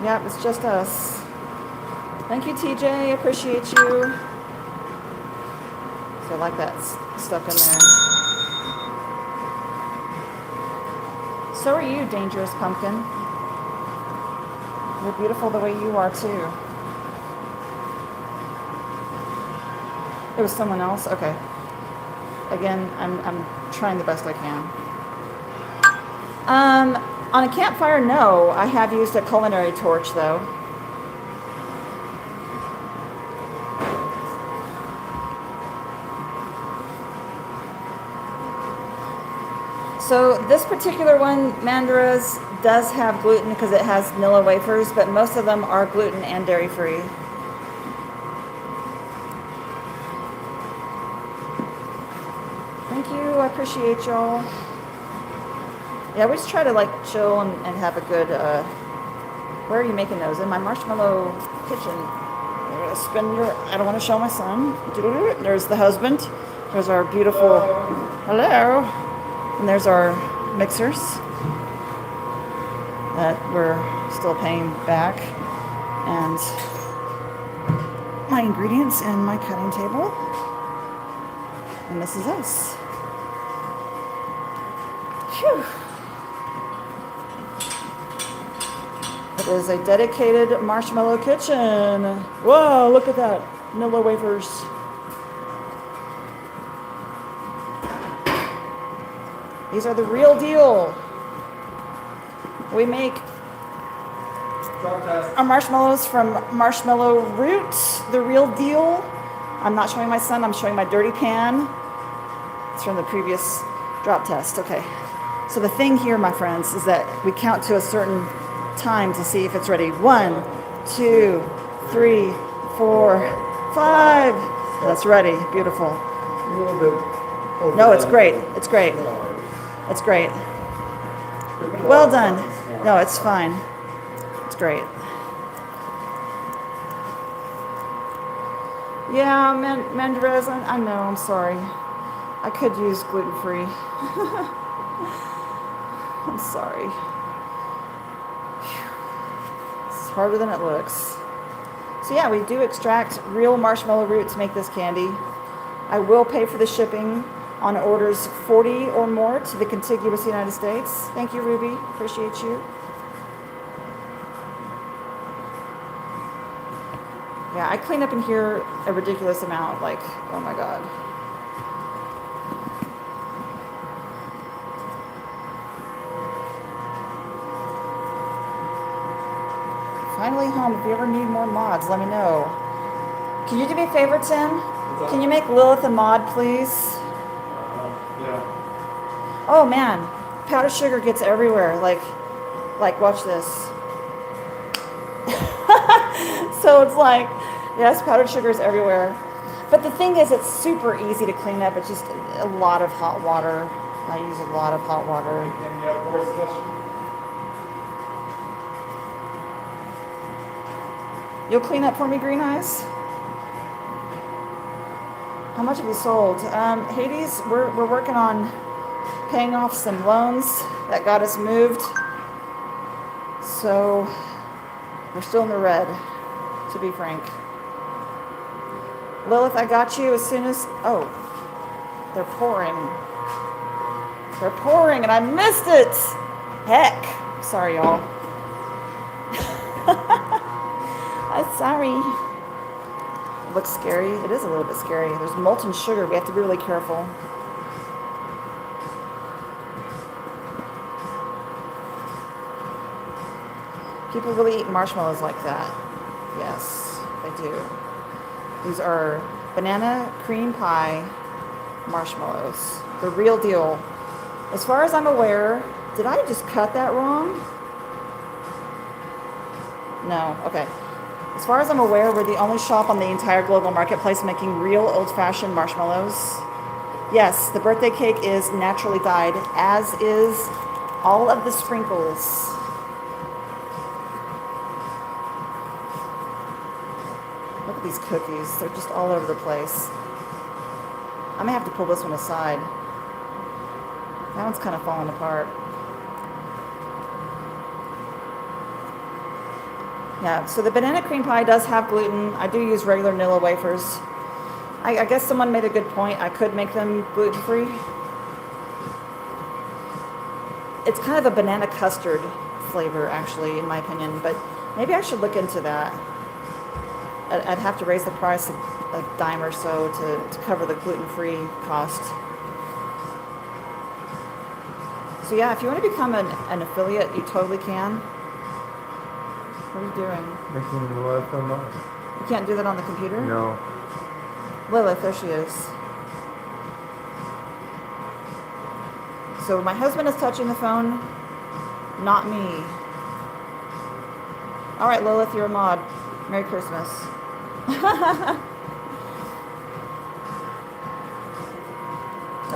A: Yep, it's just us. Thank you, TJ. Appreciate you. So I like that stuck in there. So are you, Dangerous Pumpkin. You're beautiful the way you are, too. It was someone else? Okay. Again, I'm trying the best I can. On a campfire, no. I have used a culinary torch, though. So this particular one, Mandaras, does have gluten because it has Nilla wafers, but most of them are gluten and dairy-free. Thank you. I appreciate y'all. Yeah, we just try to like chill and have a good, where are you making those? In my marshmallow kitchen. You're gonna spin your, I don't want to show my son. There's the husband. There's our beautiful, hello. And there's our mixers that we're still paying back. And my ingredients and my cutting table. And this is us. Phew. It is a dedicated marshmallow kitchen. Whoa, look at that. Nilla wafers. These are the real deal. We make our marshmallows from marshmallow roots, the real deal. I'm not showing my son, I'm showing my dirty pan. It's from the previous drop test. Okay. So the thing here, my friends, is that we count to a certain time to see if it's ready. 1, 2, 3, 4, 5. That's ready. Beautiful.
B: A little bit.
A: No, it's great. It's great. It's great. Well done. No, it's fine. It's great. Yeah, Mandarez, I know, I'm sorry. I could use gluten-free. I'm sorry. It's harder than it looks. So yeah, we do extract real marshmallow root to make this candy. I will pay for the shipping on orders 40 or more to the contiguous United States. Thank you, Ruby. Appreciate you. Yeah, I clean up in here a ridiculous amount. Like, oh my God. Finally home. If you ever need more mods, let me know. Can you do me a favor, Tim? Can you make Lilith a mod, please?
B: Yeah.
A: Oh man, powdered sugar gets everywhere. Like watch this. So it's like, yes, powdered sugar is everywhere. But the thing is, it's super easy to clean up. It's just a lot of hot water. I use a lot of hot water.
B: And yeah, of course,
A: You'll clean up for me, Green Eyes? How much have you sold? Hades, we're working on paying off some loans that got us moved. So we're still in the red, to be frank. Lilith, I got you as soon as, oh, they're pouring. They're pouring and I missed it. Heck, sorry y'all. I'm sorry. It looks scary. It is a little bit scary. There's molten sugar. We have to be really careful. People really eat marshmallows like that. Yes, they do. These are banana cream pie marshmallows. The real deal. As far as I'm aware, did I just cut that wrong? No, okay. As far as I'm aware, we're the only shop on the entire global marketplace making real old-fashioned marshmallows. Yes, the birthday cake is naturally dyed, as is all of the sprinkles. Look at these cookies. They're just all over the place. I may have to pull this one aside. That one's kind of falling apart. Yeah, so the banana cream pie does have gluten. I do use regular Nilla wafers. I guess someone made a good point. I could make them gluten-free. It's kind of a banana custard flavor, actually, in my opinion, but maybe I should look into that. I'd have to raise the price a dime or so to cover the gluten-free cost. So yeah, if you want to become an affiliate, you totally can. What are you doing?
B: Making the live film up.
A: You can't do that on the computer?
B: No.
A: Lilith, there she is. So my husband is touching the phone, not me. All right, Lilith, you're a mod. Merry Christmas. All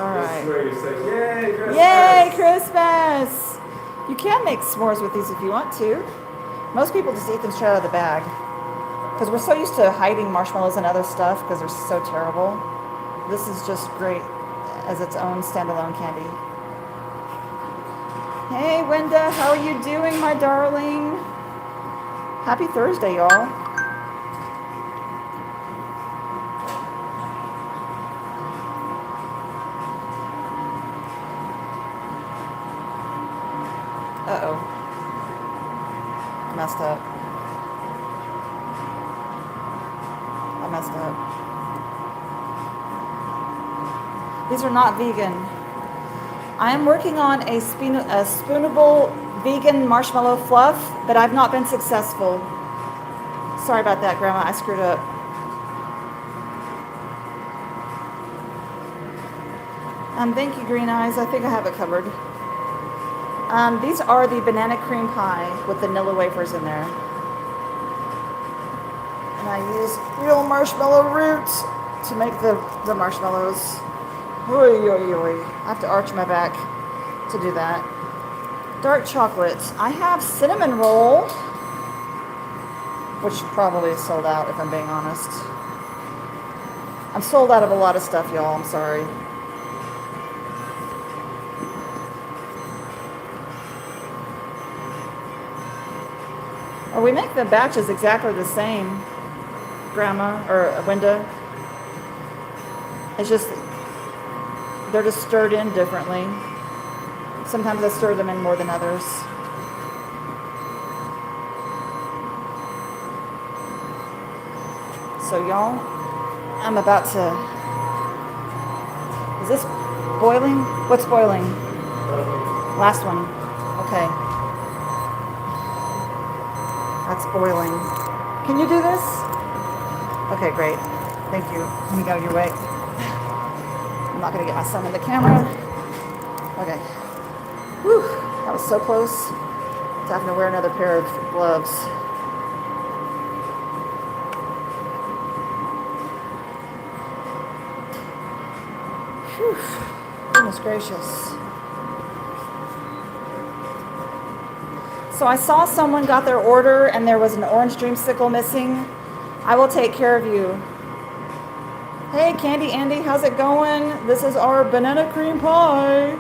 A: right.
B: This is where you say, yay, Christmas!
A: Yay, Christmas! You can make s'mores with these if you want to. Most people just eat them straight out of the bag. Because we're so used to hiding marshmallows and other stuff because they're so terrible. This is just great as its own standalone candy. Hey, Wenda, how are you doing, my darling? Happy Thursday, y'all. Uh-oh. Messed up. I messed up. These are not vegan. I am working on a spoonable vegan marshmallow fluff, but I've not been successful. Sorry about that, Grandma. I screwed up. Thank you, Green Eyes. I think I have it covered. These are the banana cream pie with vanilla wafers in there. And I use real marshmallow roots to make the marshmallows. Oy, oy, oy. I have to arch my back to do that. Dark chocolate. I have cinnamon roll, which probably is sold out if I'm being honest. I'm sold out of a lot of stuff, y'all. I'm sorry. Or we make the batches exactly the same, Grandma or Wenda. It's just, they're just stirred in differently. Sometimes I stir them in more than others. So y'all, I'm about to, is this boiling? What's boiling? Last one, okay. That's boiling. Can you do this? Okay, great. Thank you. Let me go your way. I'm not gonna get my son in the camera. Okay. Whew, that was so close to having to wear another pair of gloves. Whew, goodness gracious. So I saw someone got their order and there was an orange dreamsicle missing. I will take care of you. Hey, Candy Andy, how's it going? This is our banana cream pie.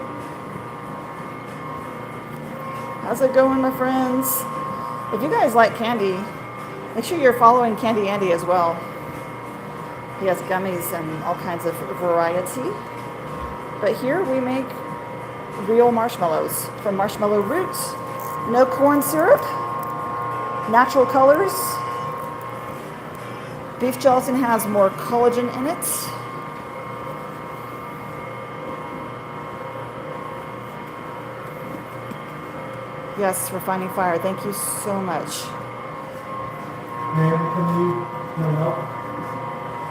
A: How's it going, my friends? If you guys like candy, make sure you're following Candy Andy as well. He has gummies and all kinds of variety. But here we make real marshmallows from marshmallow roots. No corn syrup, natural colors. Beef gelatin has more collagen in it. Yes, we're finding fire. Thank you so much.
B: Ma'am, can you come up?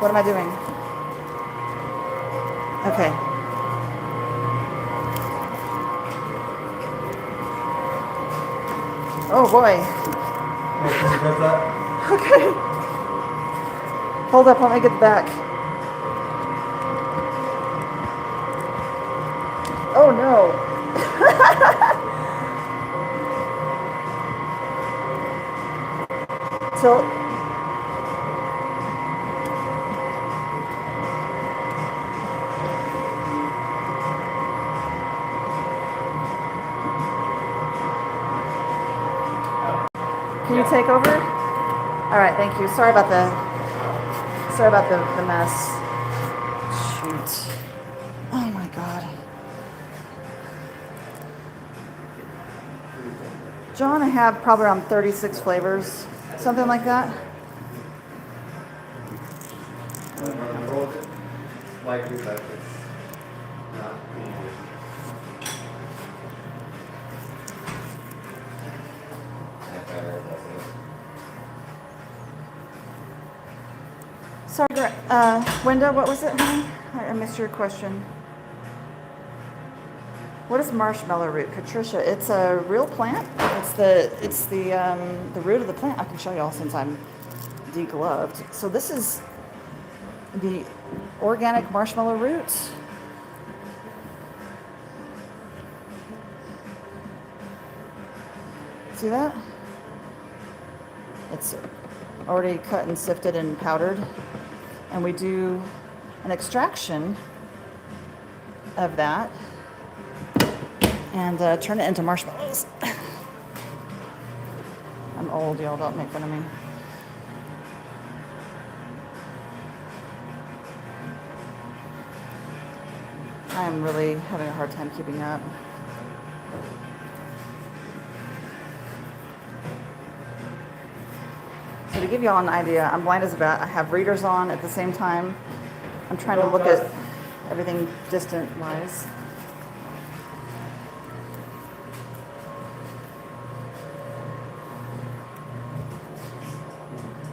A: What am I doing? Okay. Oh boy.
B: Hey, can you get that?
A: Okay. Hold up, let me get back. Oh no. Tilt. Can you take over? All right, thank you. Sorry about the mess. Shoot. Oh my God. John, I have probably around 36 flavors, something like that.
C: Likely that it's not easy.
A: Sorry, Wenda, what was it, honey? I missed your question. What is marshmallow root, Patricia? It's a real plant. It's the root of the plant. I can show y'all since I'm degloved. So this is the organic marshmallow root. See that? It's already cut and sifted and powdered. And we do an extraction of that and turn it into marshmallows. I'm old, y'all, don't make fun of me. I am really having a hard time keeping up. So to give y'all an idea, I'm blind as a bat. I have readers on at the same time. I'm trying to look at everything distant-wise.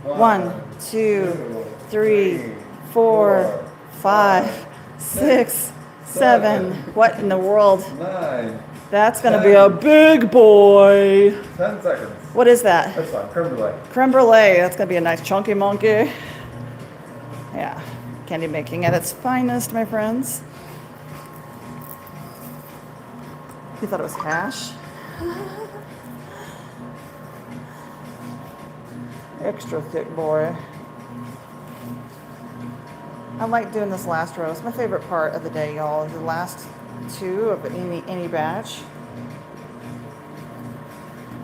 A: One, two, three, 4, 5, 6, 7. What in the world?
B: 9.
A: That's going to be a big boy.
B: 10 seconds.
A: What is that?
B: That's fine. Creme brulee.
A: Creme brulee. That's going to be a nice chunky monkey. Yeah. Candy making at its finest, my friends. You thought it was hash? Extra thick boy. I like doing this last row. It's my favorite part of the day, y'all. The last 2 of any batch.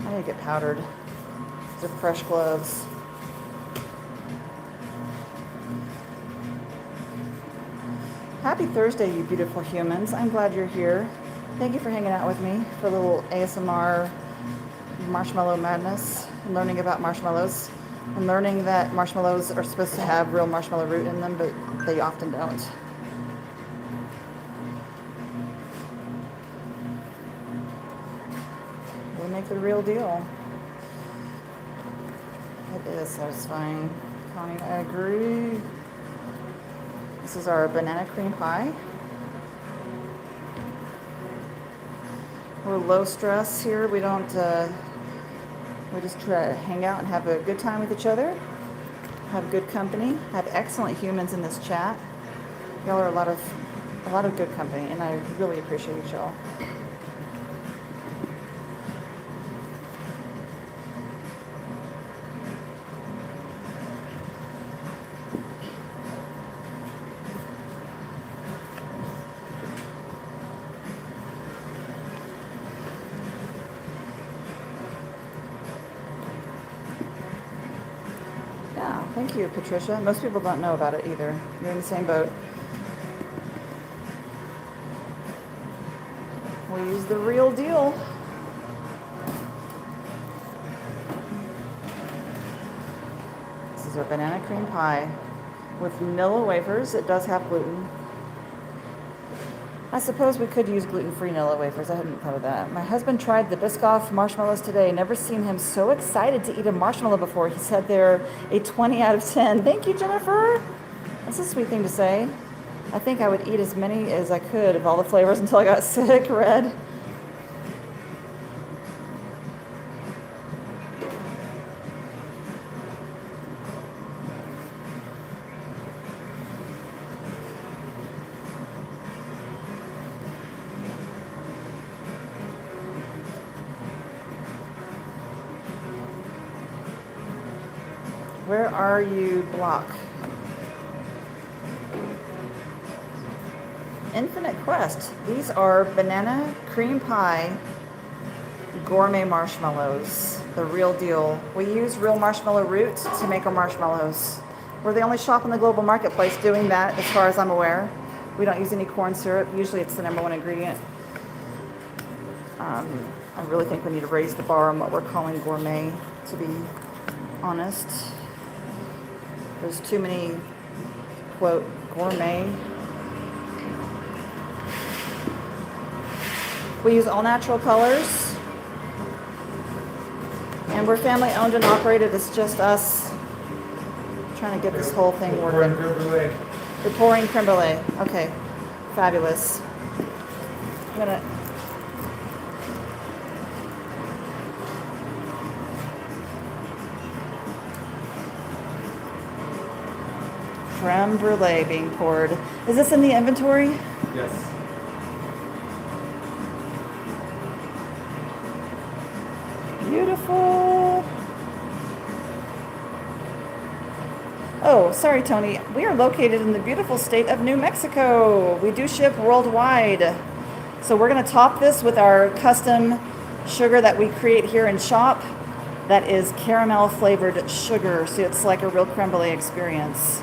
A: I need to get powdered. These are fresh gloves. Happy Thursday, you beautiful humans. I'm glad you're here. Thank you for hanging out with me for a little ASMR marshmallow madness and learning about marshmallows. And learning that marshmallows are supposed to have real marshmallow root in them, but they often don't. They make the real deal. It is satisfying. Connie, I agree. This is our banana cream pie. We're low stress here. We don't, we just try to hang out and have a good time with each other. Have good company. Have excellent humans in this chat. Y'all are a lot of good company, and I really appreciate y'all. Thank you, Patricia. Most people don't know about it either. You're in the same boat. We use the real deal. This is our banana cream pie with vanilla wafers. It does have gluten. I suppose we could use gluten-free Nilla wafers. I hadn't thought of that. My husband tried the Biscoff marshmallows today. Never seen him so excited to eat a marshmallow before. He said they're a 20 out of 10. Thank you, Jennifer. That's a sweet thing to say. I think I would eat as many as I could of all the flavors until I got sick. Red. Where are you, Block? Infinite Quest. These are banana cream pie gourmet marshmallows. The real deal. We use real marshmallow root to make our marshmallows. We're the only shop in the global marketplace doing that, as far as I'm aware. We don't use any corn syrup. Usually it's the #1 ingredient. I really think we need to raise the bar on what we're calling gourmet, to be honest. There's too many, quote, gourmet. We use all natural colors. And we're family owned and operated. It's just us trying to get this whole thing working. We're pouring creme brulee. Okay, fabulous. I'm gonna. Creme brulee being poured. Is this in the inventory?
C: Yes.
A: Beautiful. Oh, sorry, Tony. We are located in the beautiful state of New Mexico. We do ship worldwide. So we're going to top this with our custom sugar that we create here in shop. That is caramel flavored sugar. So it's like a real creme brulee experience.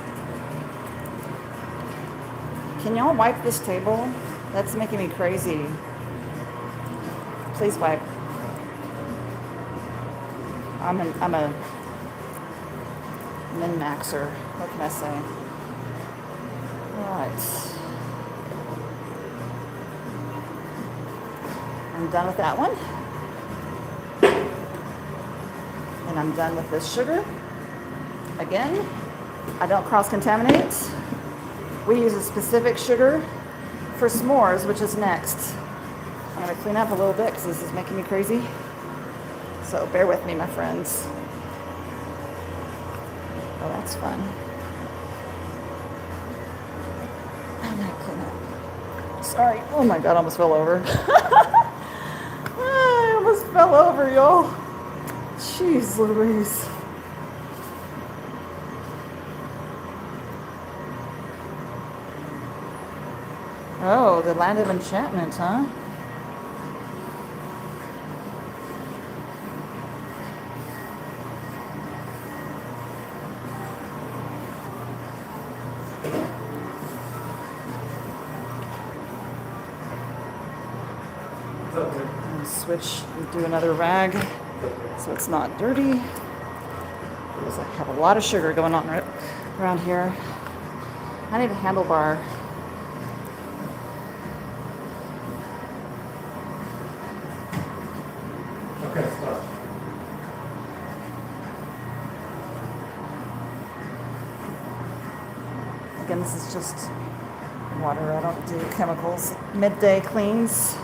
A: Can y'all wipe this table? That's making me crazy. Please wipe. I'm a min-maxer. What can I say? All right. I'm done with that one. And I'm done with this sugar. Again, I don't cross-contaminate. We use a specific sugar for s'mores, which is next. I'm going to clean up a little bit because this is making me crazy. So bear with me, my friends. Oh, that's fun. I'm going to clean up. Sorry. Oh my God, I almost fell over. I almost fell over, y'all. Jeez Louise. Oh, the land of enchantment, huh? And switch and do another rag so it's not dirty. Because I have a lot of sugar going on right around here. I need a handlebar.
C: Okay, stop.
A: Again, this is just water. I don't do chemicals. Midday cleans.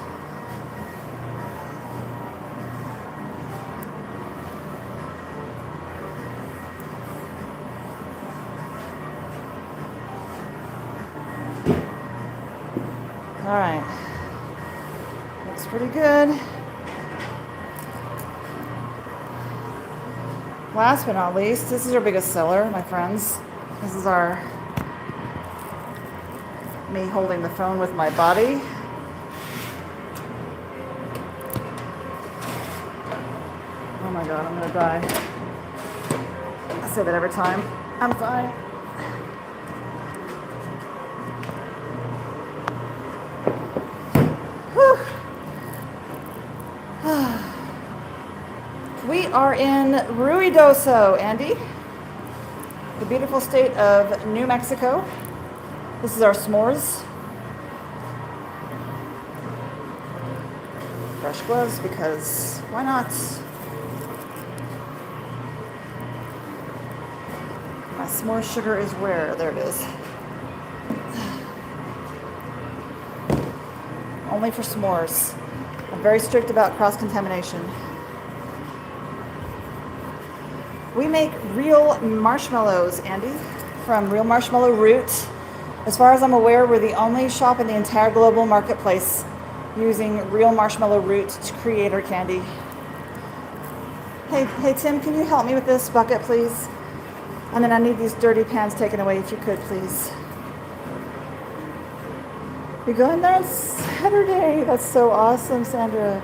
A: All right. Looks pretty good. Last but not least, this is our biggest seller, my friends. This is our me holding the phone with my body. Oh my God, I'm gonna die. I say that every time. I'm fine. Whew. We are in Ruidoso, Andy, the beautiful state of New Mexico. This is our s'mores. fresh gloves because why not? My s'more sugar is where? There it is. Only for s'mores. I'm very strict about cross-contamination. We make real marshmallows, Andy, from real marshmallow root. As far as I'm aware, we're the only shop in the entire global marketplace using real marshmallow root to create our candy. Hey Tim, can you help me with this bucket, please? And then I need these dirty pans taken away if you could, please. You're going there on Saturday. That's so awesome, Sandra.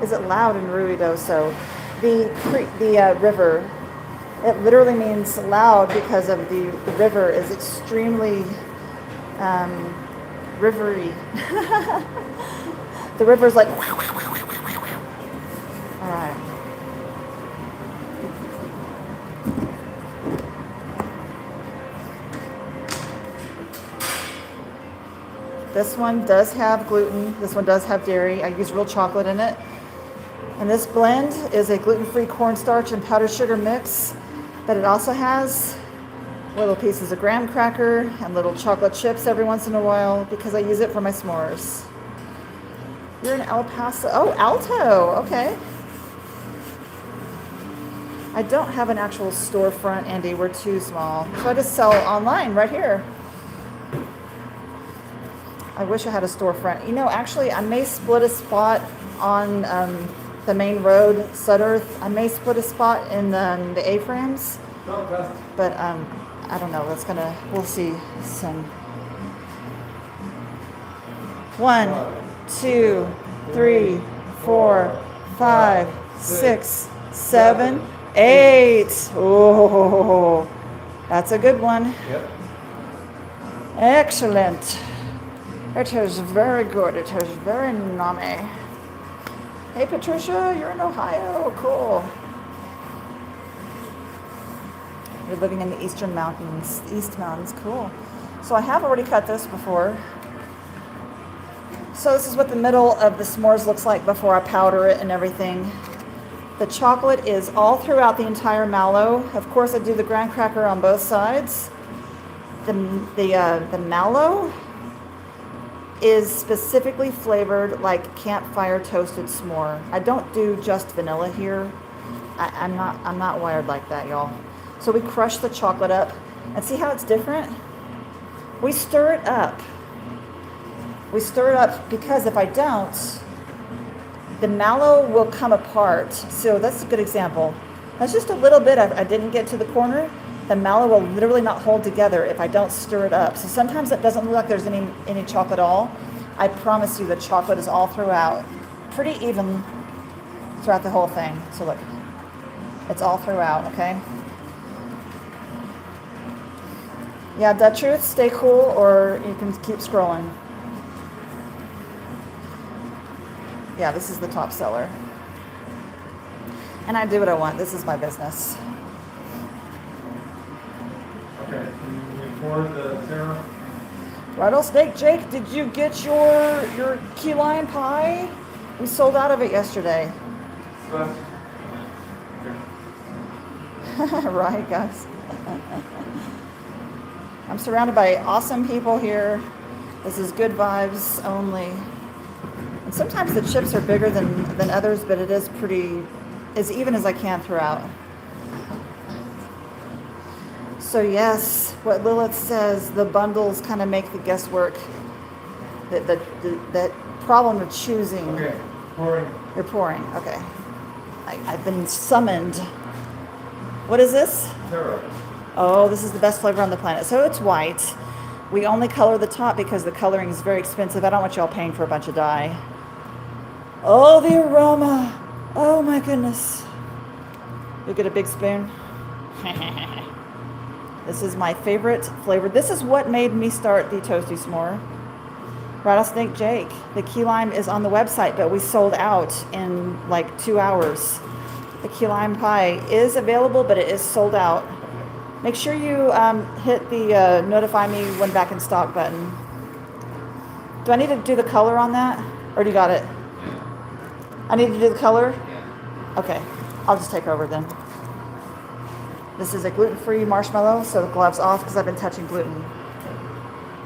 A: Is it loud in Ruidoso? The river, it literally means loud because of the river is extremely rivery. The river's like, all right. This one does have gluten. This one does have dairy. I use real chocolate in it. And this blend is a gluten-free cornstarch and powdered sugar mix, but it also has little pieces of graham cracker and little chocolate chips every once in a while because I use it for my s'mores. You're in El Paso. Oh, Alto. Okay. I don't have an actual storefront, Andy. We're too small. So I just sell online right here. I wish I had a storefront. You know, actually, I may split a spot on the main road, Sudderth. I may split a spot in the A-frames. But I don't know. We'll see soon. 1, 2, 3, 4, 5, 6, 7, 8. Oh, that's a good one.
C: Yep.
A: Excellent. It is very good. It is very nummy. Hey, Patricia, you're in Ohio. Cool. You're living in the East Mountains. Cool. So I have already cut this before. So this is what the middle of the s'mores looks like before I powder it and everything. The chocolate is all throughout the entire mallow. Of course, I do the graham cracker on both sides. The mallow is specifically flavored like campfire toasted s'more. I don't do just vanilla here. I'm not wired like that, y'all. So we crush the chocolate up and see how it's different? We stir it up. We stir it up because if I don't, the mallow will come apart. So that's a good example. That's just a little bit. I didn't get to the corner. The mallow will literally not hold together if I don't stir it up. So sometimes it doesn't look like there's any chocolate at all. I promise you the chocolate is all throughout. Pretty even throughout the whole thing. So look, it's all throughout, okay? Yeah, Dutch Truth, stay cool or you can keep scrolling. Yeah, this is the top seller. And I do what I want. This is my business.
C: Okay, can you forward the Taro?
A: Rattlesnake Jake, did you get your key lime pie? We sold out of it yesterday.
C: Left.
A: Right, guys? I'm surrounded by awesome people here. This is good vibes only. And sometimes the chips are bigger than others, but it is pretty, as even as I can throughout. So yes, what Lilith says, the bundles kind of make the guesswork, that problem of choosing.
C: Okay, pouring.
A: You're pouring, okay. I've been summoned. What is this?
C: Taro.
A: Oh, this is the best flavor on the planet. So it's white. We only color the top because the coloring is very expensive. I don't want y'all paying for a bunch of dye. Oh, the aroma. Oh my goodness. You'll get a big spoon. This is my favorite flavor. This is what made me start the Toasty S'more. Rattlesnake Jake. The key lime is on the website, but we sold out in like 2 hours. The key lime pie is available, but it is sold out. Make sure you hit the notify me when back in stock button. Do I need to do the color on that? Or do you got it? I need to do the color? Okay, I'll just take over then. This is a gluten-free marshmallow, so the gloves off because I've been touching gluten.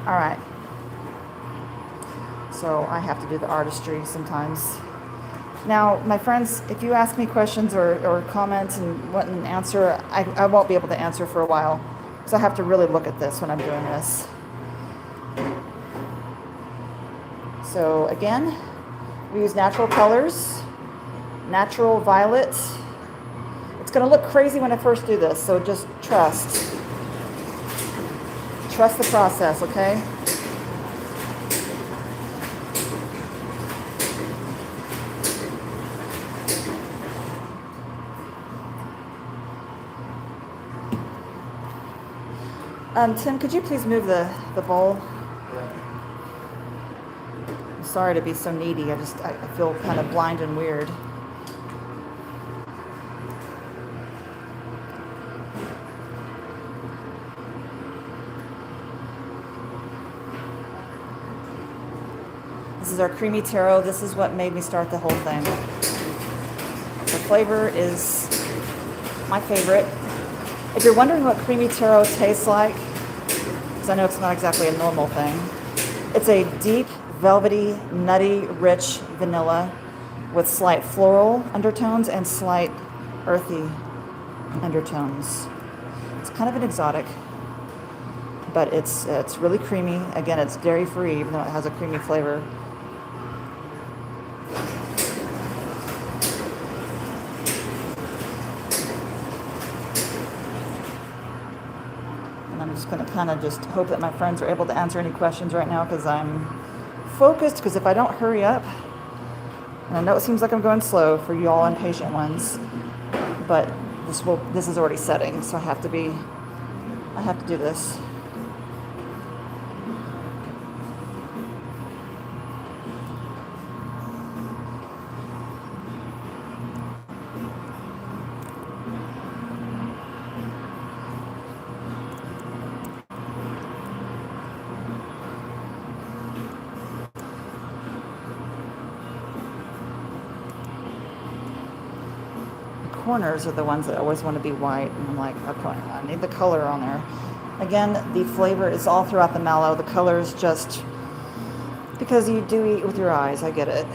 A: All right. So I have to do the artistry sometimes. Now, my friends, if you ask me questions or comments and want an answer, I won't be able to answer for a while because I have to really look at this when I'm doing this. So again, we use natural colors, natural violet. It's going to look crazy when I first do this, so just trust. Trust the process, okay? Tim, could you please move the bowl? I'm sorry to be so needy. I feel kind of blind and weird. This is our creamy taro. This is what made me start the whole thing. The flavor is my favorite. If you're wondering what creamy taro tastes like, because I know it's not exactly a normal thing, it's a deep, velvety, nutty, rich vanilla with slight floral undertones and slight earthy undertones. It's kind of an exotic, but it's really creamy. Again, it's dairy-free, even though it has a creamy flavor. I'm just going to kind of just hope that my friends are able to answer any questions right now because I'm focused, because if I don't hurry up, and I know it seems like I'm going slow for you all impatient ones, but this is already setting, so I have to do this. Corners are the ones that always want to be white, and I'm like, okay, I need the color on there. Again, the flavor is all throughout the mallow. The color is just because you do eat with your eyes. I get it.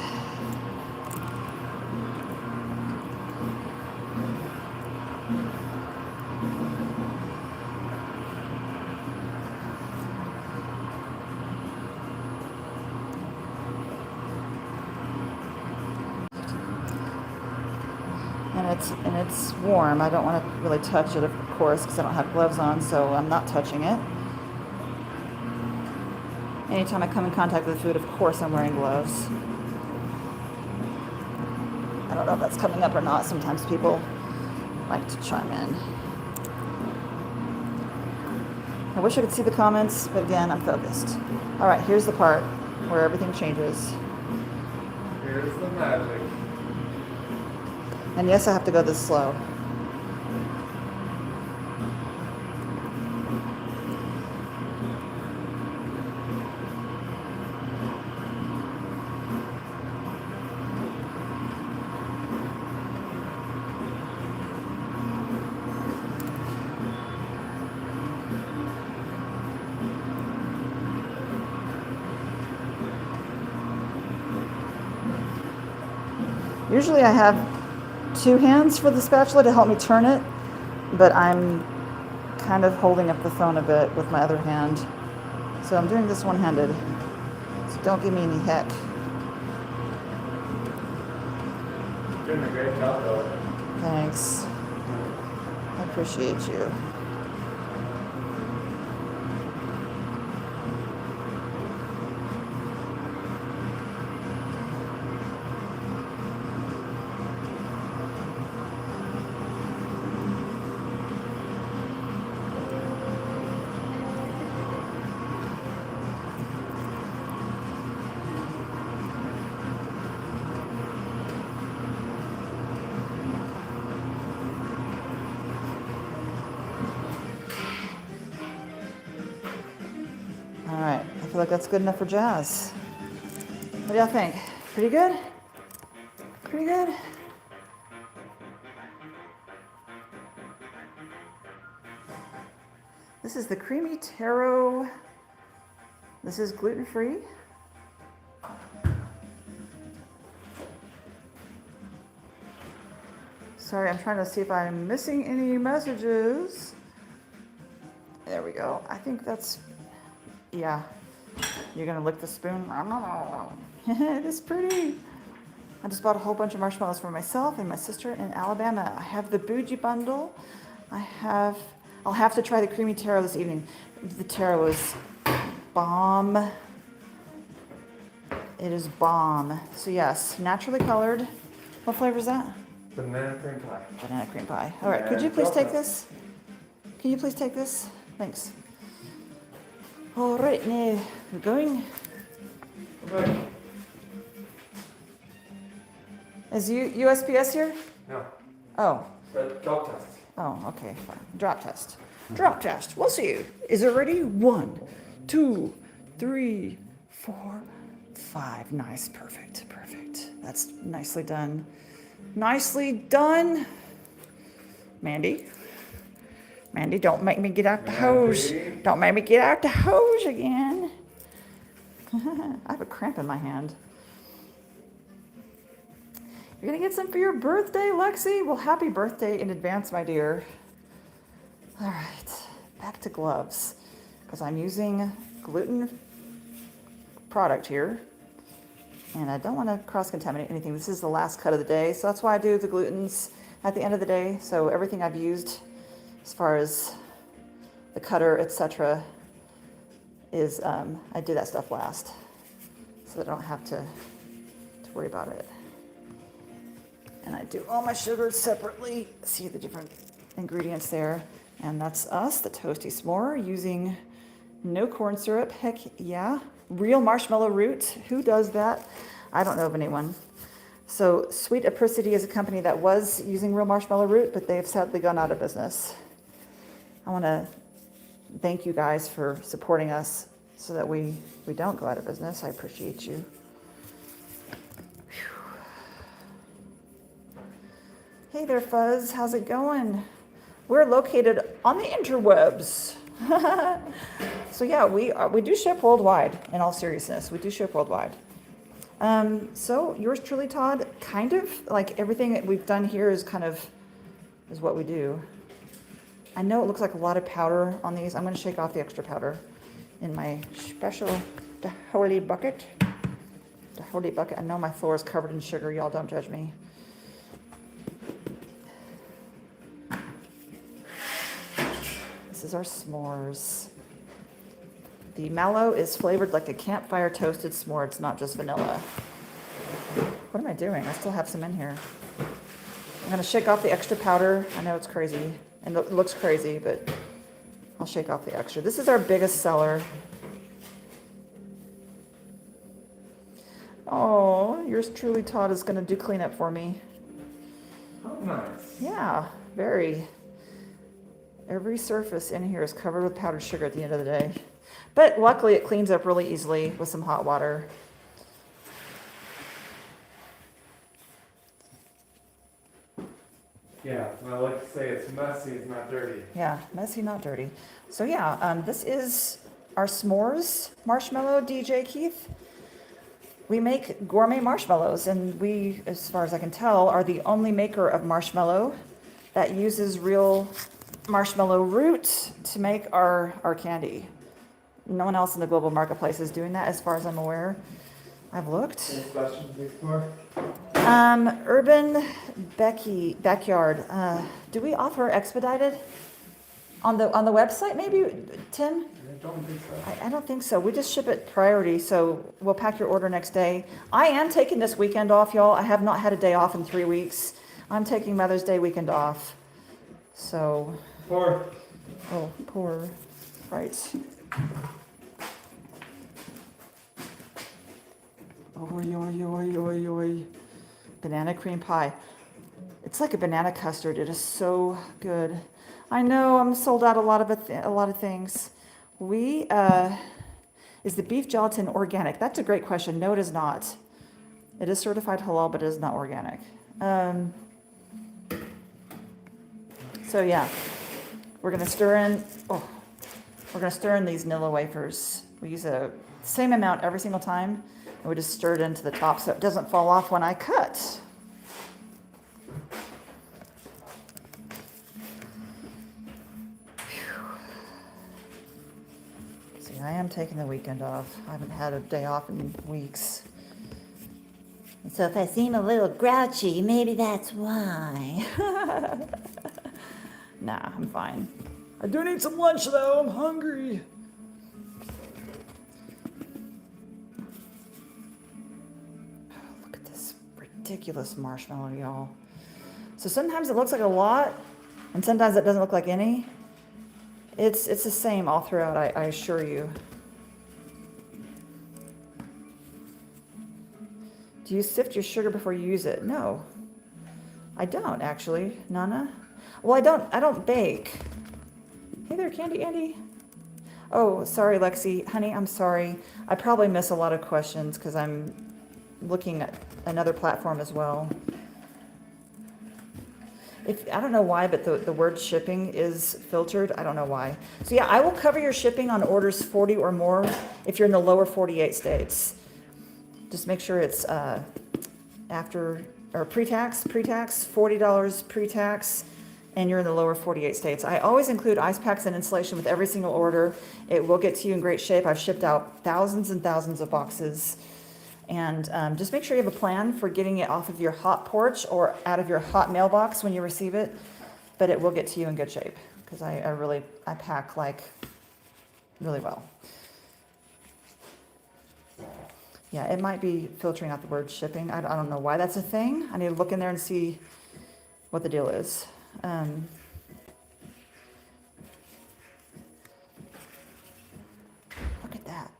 A: And it's warm. I don't want to really touch it, of course, because I don't have gloves on, so I'm not touching it. Anytime I come in contact with food, of course I'm wearing gloves. I don't know if that's coming up or not. Sometimes people like to chime in. I wish I could see the comments, but again, I'm focused. All right, here's the part where everything changes.
C: Here's the magic.
A: And yes, I have to go this slow. Usually I have two hands for the spatula to help me turn it, but I'm kind of holding up the phone a bit with my other hand. So I'm doing this one-handed. So don't give me any heck.
C: You're doing a great job, though.
A: Thanks. I appreciate you. All right, I feel like that's good enough for jazz. do y'all think? Pretty good? Pretty good? This is the creamy taro. This is gluten-free. Sorry, I'm trying to see if I'm missing any messages. There we go. I think that's, yeah. You're gonna lick the spoon? It is pretty. I just bought a whole bunch of marshmallows for myself and my sister in Alabama. I have the bougie bundle. I'll have to try the creamy taro this evening. The taro is bomb. It is bomb. So yes, naturally colored. What flavor is that?
C: Banana cream pie.
A: Banana cream pie. All right, could you please take this? Can you please take this? Thanks. All right, now we're going.
C: Okay.
A: Is USPS here?
C: No.
A: Oh.
C: But dog test.
A: Oh, okay, fine. Drop test. Drop test. We'll see you. Is it ready? 1, 2, 3, 4, 5. Nice. Perfect. Perfect. That's nicely done. Nicely done. Mandy. Mandy, don't make me get out the hose. Don't make me get out the hose again. I have a cramp in my hand. You're gonna get some for your birthday, Lexi? Well, happy birthday in advance, my dear. All right, back to gloves, because I'm using gluten product here, and I don't want to cross-contaminate anything. This is the last cut of the day, so that's why I do the glutens at the end of the day. So everything I've used, as far as the cutter, etc., is I do that stuff last, so I don't have to worry about it. And I do all my sugars separately. See the different ingredients there. And that's us, the Toasty Smore, using no corn syrup. Heck yeah. Real marshmallow root. Who does that? I don't know of anyone. So Sweet Apricity is a company that was using real marshmallow root, but they've sadly gone out of business. I want to thank you guys for supporting us so that we don't go out of business. I appreciate you. Hey there, Fuzz. How's it going? We're located on the interwebs. So yeah, we do ship worldwide. In all seriousness, we do ship worldwide. So yours truly, Todd, kind of like everything that we've done here is what we do. I know it looks like a lot of powder on these. I'm going to shake off the extra powder in my special holy bucket. The holy bucket. I know my floor is covered in sugar. Y'all don't judge me. This is our s'mores. The mallow is flavored like a campfire toasted s'more. It's not just vanilla. What am I doing? I still have some in here. I'm gonna shake off the extra powder. I know it's crazy, and it looks crazy, but I'll shake off the extra. This is our biggest seller. Oh, yours truly, Todd, is gonna do cleanup for me.
C: Oh, nice.
A: Yeah, very. Every surface in here is covered with powdered sugar at the end of the day. But luckily it cleans up really easily with some hot water.
C: Yeah, I like to say it's messy, it's not dirty.
A: Yeah, messy, not dirty. So yeah, this is our s'mores marshmallow, DJ Keith. We make gourmet marshmallows, and we, as far as I can tell, are the only maker of marshmallow that uses real marshmallow root to make our candy. No one else in the global marketplace is doing that, as far as I'm aware. I've looked.
C: Any questions, Explore?
A: Urban Backyard. Do we offer expedited on the website? Maybe, Tim?
C: I don't think so.
A: I don't think so. We just ship it priority, so we'll pack your order next day. I am taking this weekend off, y'all. I have not had a day off in 3 weeks. I'm taking Mother's Day weekend off. So.
C: Poor.
A: Oh, poor. Right. Oi, oi, oi, oi, oi. Banana cream pie. It's like a banana custard. It is so good. I know I'm sold out a lot of things. Is the beef gelatin organic? That's a great question. No, it is not. It is certified halal, but it is not organic. So yeah, we're gonna stir in. Oh, we're gonna stir in these Nilla wafers. We use the same amount every single time, and we just stir it into the top so it doesn't fall off when I cut. See, I am taking the weekend off. I haven't had a day off in weeks. So if I seem a little grouchy, maybe that's why. Nah, I'm fine. I do need some lunch though, I'm hungry. Look at this ridiculous marshmallow, y'all. So sometimes it looks like a lot, and sometimes it doesn't look like any. It's the same all throughout, I assure you. Do you sift your sugar before you use it? No, I don't actually, Nana. Well, I don't bake. Hey there, Candy Andy. Oh, sorry, Lexi. Honey, I'm sorry. I probably miss a lot of questions because I'm looking at another platform as well. I don't know why, but the word shipping is filtered. I don't know why. So yeah, I will cover your shipping on orders 40 or more if you're in the lower 48 states. Just make sure it's after or pre-tax, $40 pre-tax, and you're in the lower 48 states. I always include ice packs and insulation with every single order. It will get to you in great shape. I've shipped out thousands and thousands of boxes. And just make sure you have a plan for getting it off of your hot porch or out of your hot mailbox when you receive it. But it will get to you in good shape because I pack like really well. Yeah, it might be filtering out the word shipping. I don't know why that's a thing. I need to look in there and see what the deal is. Look at that.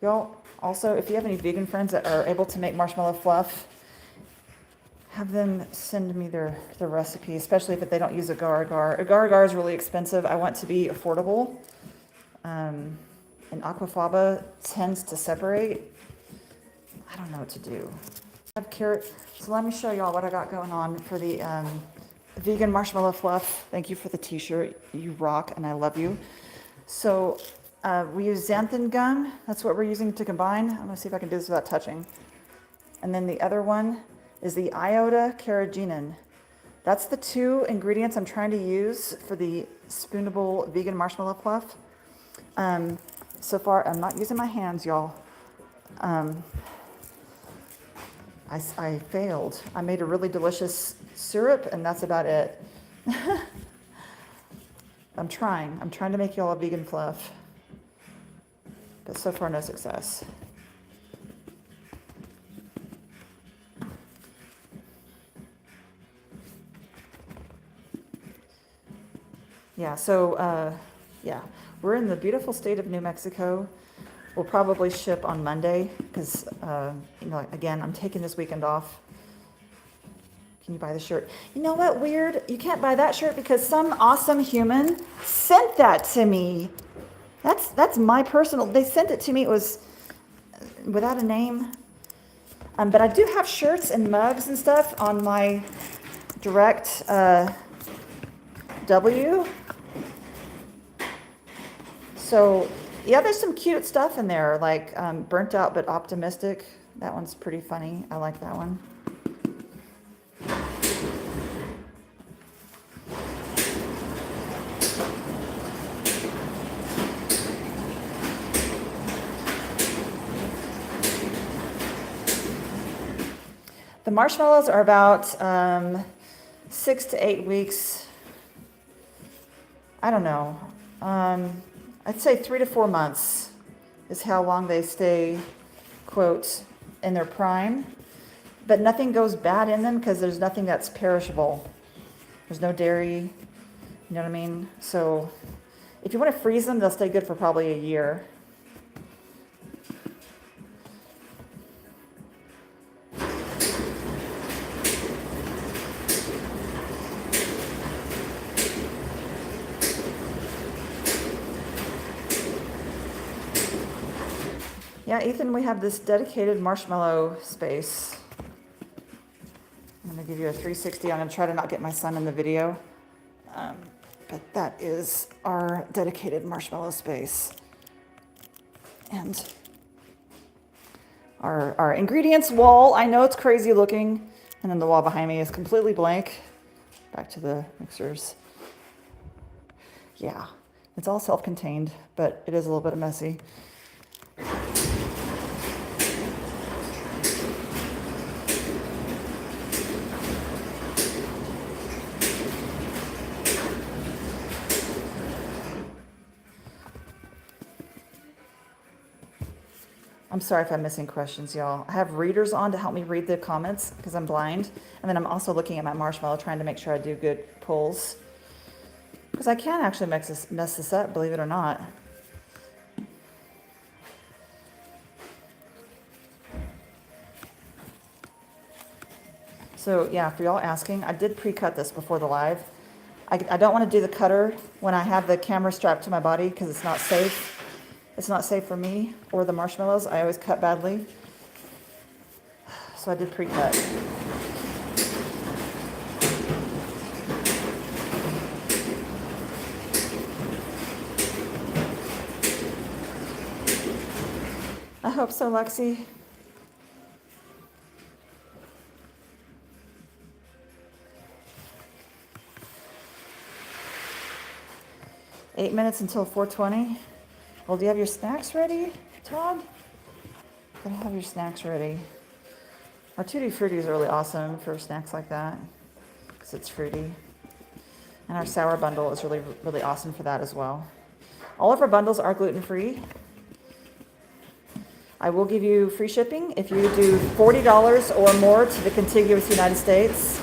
A: Y'all, also, if you have any vegan friends that are able to make marshmallow fluff, have them send me their recipe, especially if they don't use agar-agar. Agar-agar is really expensive. I want to be affordable. And aquafaba tends to separate. I don't know what to do. I have carrot. So let me show y'all what I got going on for the vegan marshmallow fluff. Thank you for the t-shirt. You rock and I love you. So we use xanthan gum. That's what we're using to combine. I'm gonna see if I can do this without touching. And then the other one is the iota carrageenan. That's the two ingredients I'm trying to use for the spoonable vegan marshmallow fluff. So far, I'm not using my hands, y'all. I failed. I made a really delicious syrup, and that's about it. I'm trying to make y'all a vegan fluff, but so far no success. Yeah, so yeah, we're in the beautiful state of New Mexico. We'll probably ship on Monday because, you know, again, I'm taking this weekend off. Can you buy the shirt? You know what, weird? You can't buy that shirt because some awesome human sent that to me. That's my personal, they sent it to me. It was without a name. But I do have shirts and mugs and stuff on my direct W. So yeah, there's some cute stuff in there, like burnt out but optimistic. That one's pretty funny. I like that one. The marshmallows are about 6 to 8 weeks. I don't know. I'd say 3 to 4 months is how long they stay, quote, in their prime. But nothing goes bad in them because there's nothing that's perishable. There's no dairy, you know what I mean? So if you want to freeze them, they'll stay good for probably a year. Yeah, Ethan, we have this dedicated marshmallow space. I'm gonna give you a 360. I'm gonna try to not get my son in the video. But that is our dedicated marshmallow space. And our ingredients wall, I know it's crazy looking. And then the wall behind me is completely blank. Back to the mixers. Yeah, it's all self-contained, but it is a little bit messy. I'm sorry if I'm missing questions, y'all. I have readers on to help me read the comments because I'm blind. And then I'm also looking at my marshmallow, trying to make sure I do good pulls. Because I can actually mess this up, believe it or not. So yeah, for y'all asking, I did pre-cut this before the live. I don't want to do the cutter when I have the camera strapped to my body because it's not safe. It's not safe for me or the marshmallows. I always cut badly. So I did pre-cut. I hope so, Lexi. Eight minutes until 4:20. Well, do you have your snacks ready, Todd? Gotta have your snacks ready. Our Tutti Frutti is really awesome for snacks like that because it's fruity. And our sour bundle is really, really awesome for that as well. All of our bundles are gluten-free. I will give you free shipping if you do $40 or more to the contiguous United States.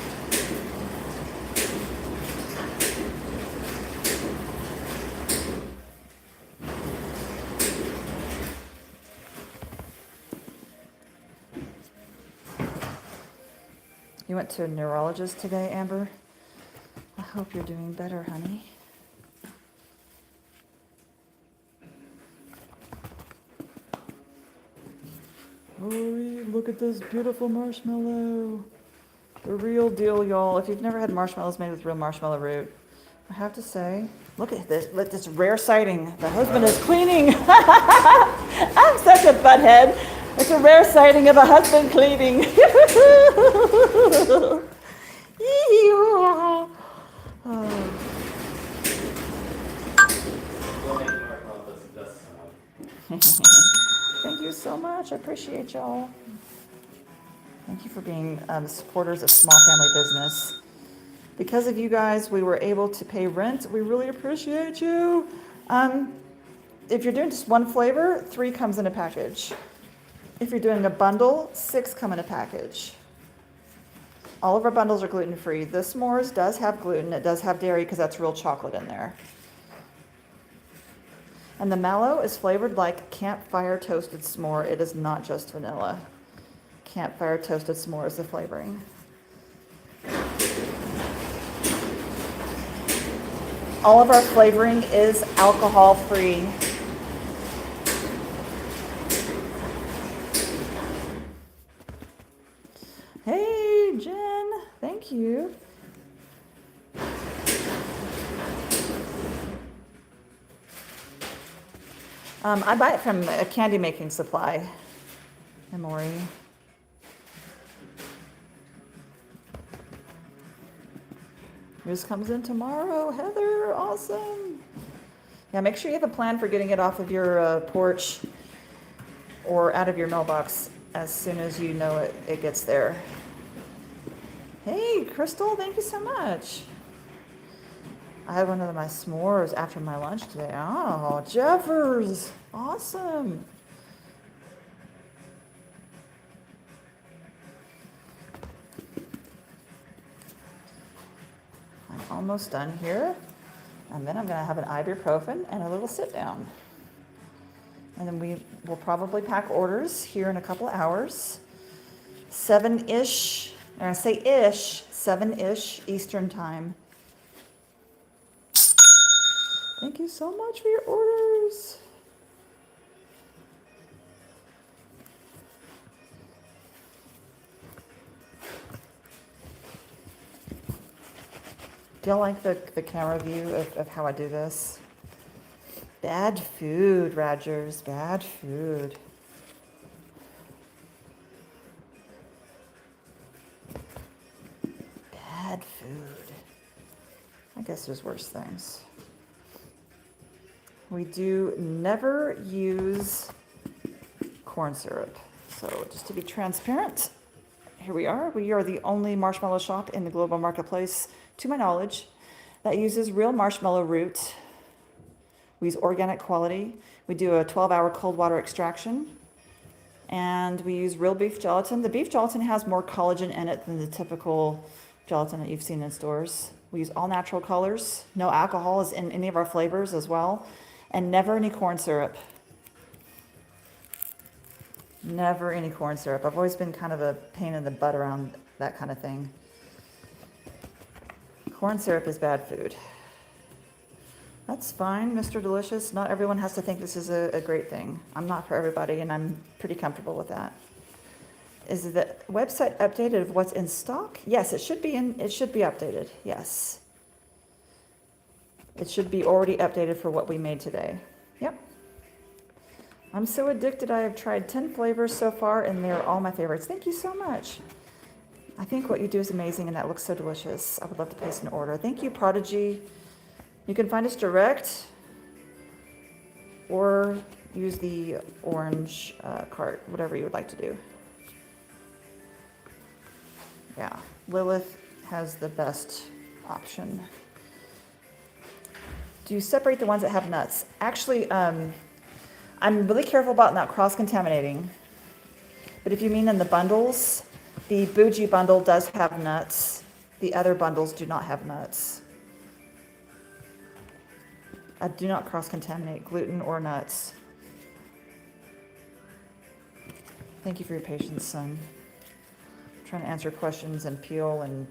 A: You went to a neurologist today, Amber? I hope you're doing better, honey. Lori, look at this beautiful marshmallow. The real deal, y'all. If you've never had marshmallows made with real marshmallow root, I have to say, look at this. Look, this rare sighting. The husband is cleaning. I'm such a butthead. It's a rare sighting of a husband cleaning. Thank you so much. I appreciate y'all. Thank you for being supporters of small family business. Because of you guys, we were able to pay rent. We really appreciate you. If you're doing just one flavor, 3 comes in a package. If you're doing a bundle, 6 come in a package. All of our bundles are gluten-free. The S'mores does have gluten. It does have dairy because that's real chocolate in there. And the mallow is flavored like campfire toasted s'more. It is not just vanilla. Campfire toasted s'more is the flavoring. All of our flavoring is alcohol-free. Hey, Jen, thank you. I buy it from a candy making supply. Emory. Yours comes in tomorrow, Heather. Awesome. Yeah, make sure you have a plan for getting it off of your porch or out of your mailbox as soon as you know it gets there. Hey, Crystal, thank you so much. I had one of my s'mores after my lunch today. Oh, Jeffers. Awesome. I'm almost done here. And then I'm going to have an ibuprofen and a little sit down. And then we will probably pack orders here in a couple of hours. 7-ish, or I say ish, 7-ish Eastern time. Thank you so much for your orders. Do y'all like the camera view of how I do this? Bad food, Rogers, bad food. Bad food. I guess there's worse things. We do never use corn syrup. So just to be transparent, here we are. We are the only marshmallow shop in the global marketplace, to my knowledge, that uses real marshmallow root. We use organic quality. We do a 12-hour cold water extraction. And we use real beef gelatin. The beef gelatin has more collagen in it than the typical gelatin that you've seen in stores. We use all natural colors. No alcohol is in any of our flavors as well. And never any corn syrup. Never any corn syrup. I've always been kind of a pain in the butt around that kind of thing. Corn syrup is bad food. That's fine, Mr. Delicious. Not everyone has to think this is a great thing. I'm not for everybody, and I'm pretty comfortable with that. Is the website updated of what's in stock? Yes, it should be updated. Yes. It should be already updated for what we made today. Yep. I'm so addicted. I have tried 10 flavors so far, and they're all my favorites. Thank you so much. I think what you do is amazing, and that looks so delicious. I would love to place an order. Thank you, Prodigy. You can find us direct or use the orange cart, whatever you would like to do. Yeah, Lilith has the best option. Do you separate the ones that have nuts? Actually, I'm really careful about not cross-contaminating. But if you mean in the bundles, the bougie bundle does have nuts. The other bundles do not have nuts. I do not cross-contaminate gluten or nuts. Thank you for your patience, son. I'm trying to answer questions and peel and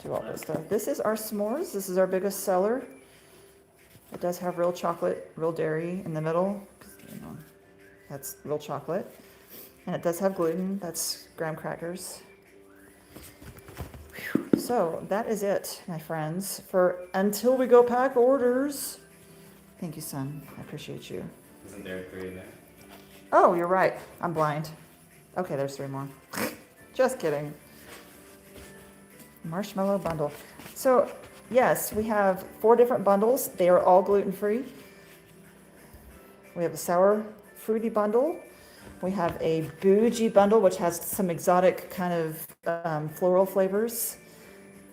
A: do all this stuff. This is our s'mores. This is our biggest seller. It does have real chocolate, real dairy in the middle. You know, that's real chocolate. And it does have gluten. That's graham crackers. So that is it, my friends, for until we go pack orders. Thank you, son. I appreciate you.
C: Isn't there 3 in there?
A: Oh, you're right. I'm blind. Okay, there's 3 more. Just kidding. Marshmallow bundle. So, yes, we have 4 different bundles. They are all gluten-free. We have a sour fruity bundle. We have a bougie bundle, which has some exotic kind of floral flavors.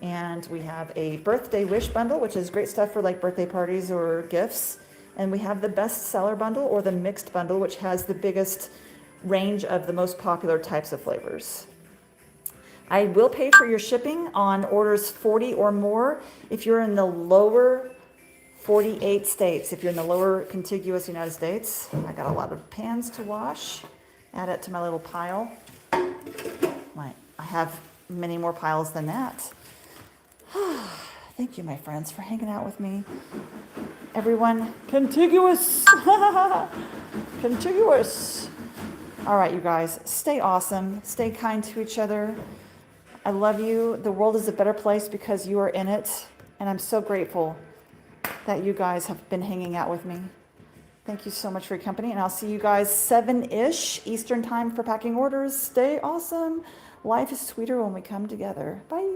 A: And we have a birthday wish bundle, which is great stuff for like birthday parties or gifts. And we have the best seller bundle or the mixed bundle, which has the biggest range of the most popular types of flavors. I will pay for your shipping on orders 40 or more if you're in the lower 48 states. If you're in the lower contiguous United States, I got a lot of pans to wash. Add it to my little pile. I have many more piles than that. Thank you, my friends, for hanging out with me. Everyone, contiguous. Contiguous. All right, you guys, stay awesome. Stay kind to each other. I love you. The world is a better place because you are in it. And I'm so grateful that you guys have been hanging out with me. Thank you so much for your company. And I'll see you guys 7-ish Eastern time for packing orders. Stay awesome. Life is sweeter when we come together. Bye.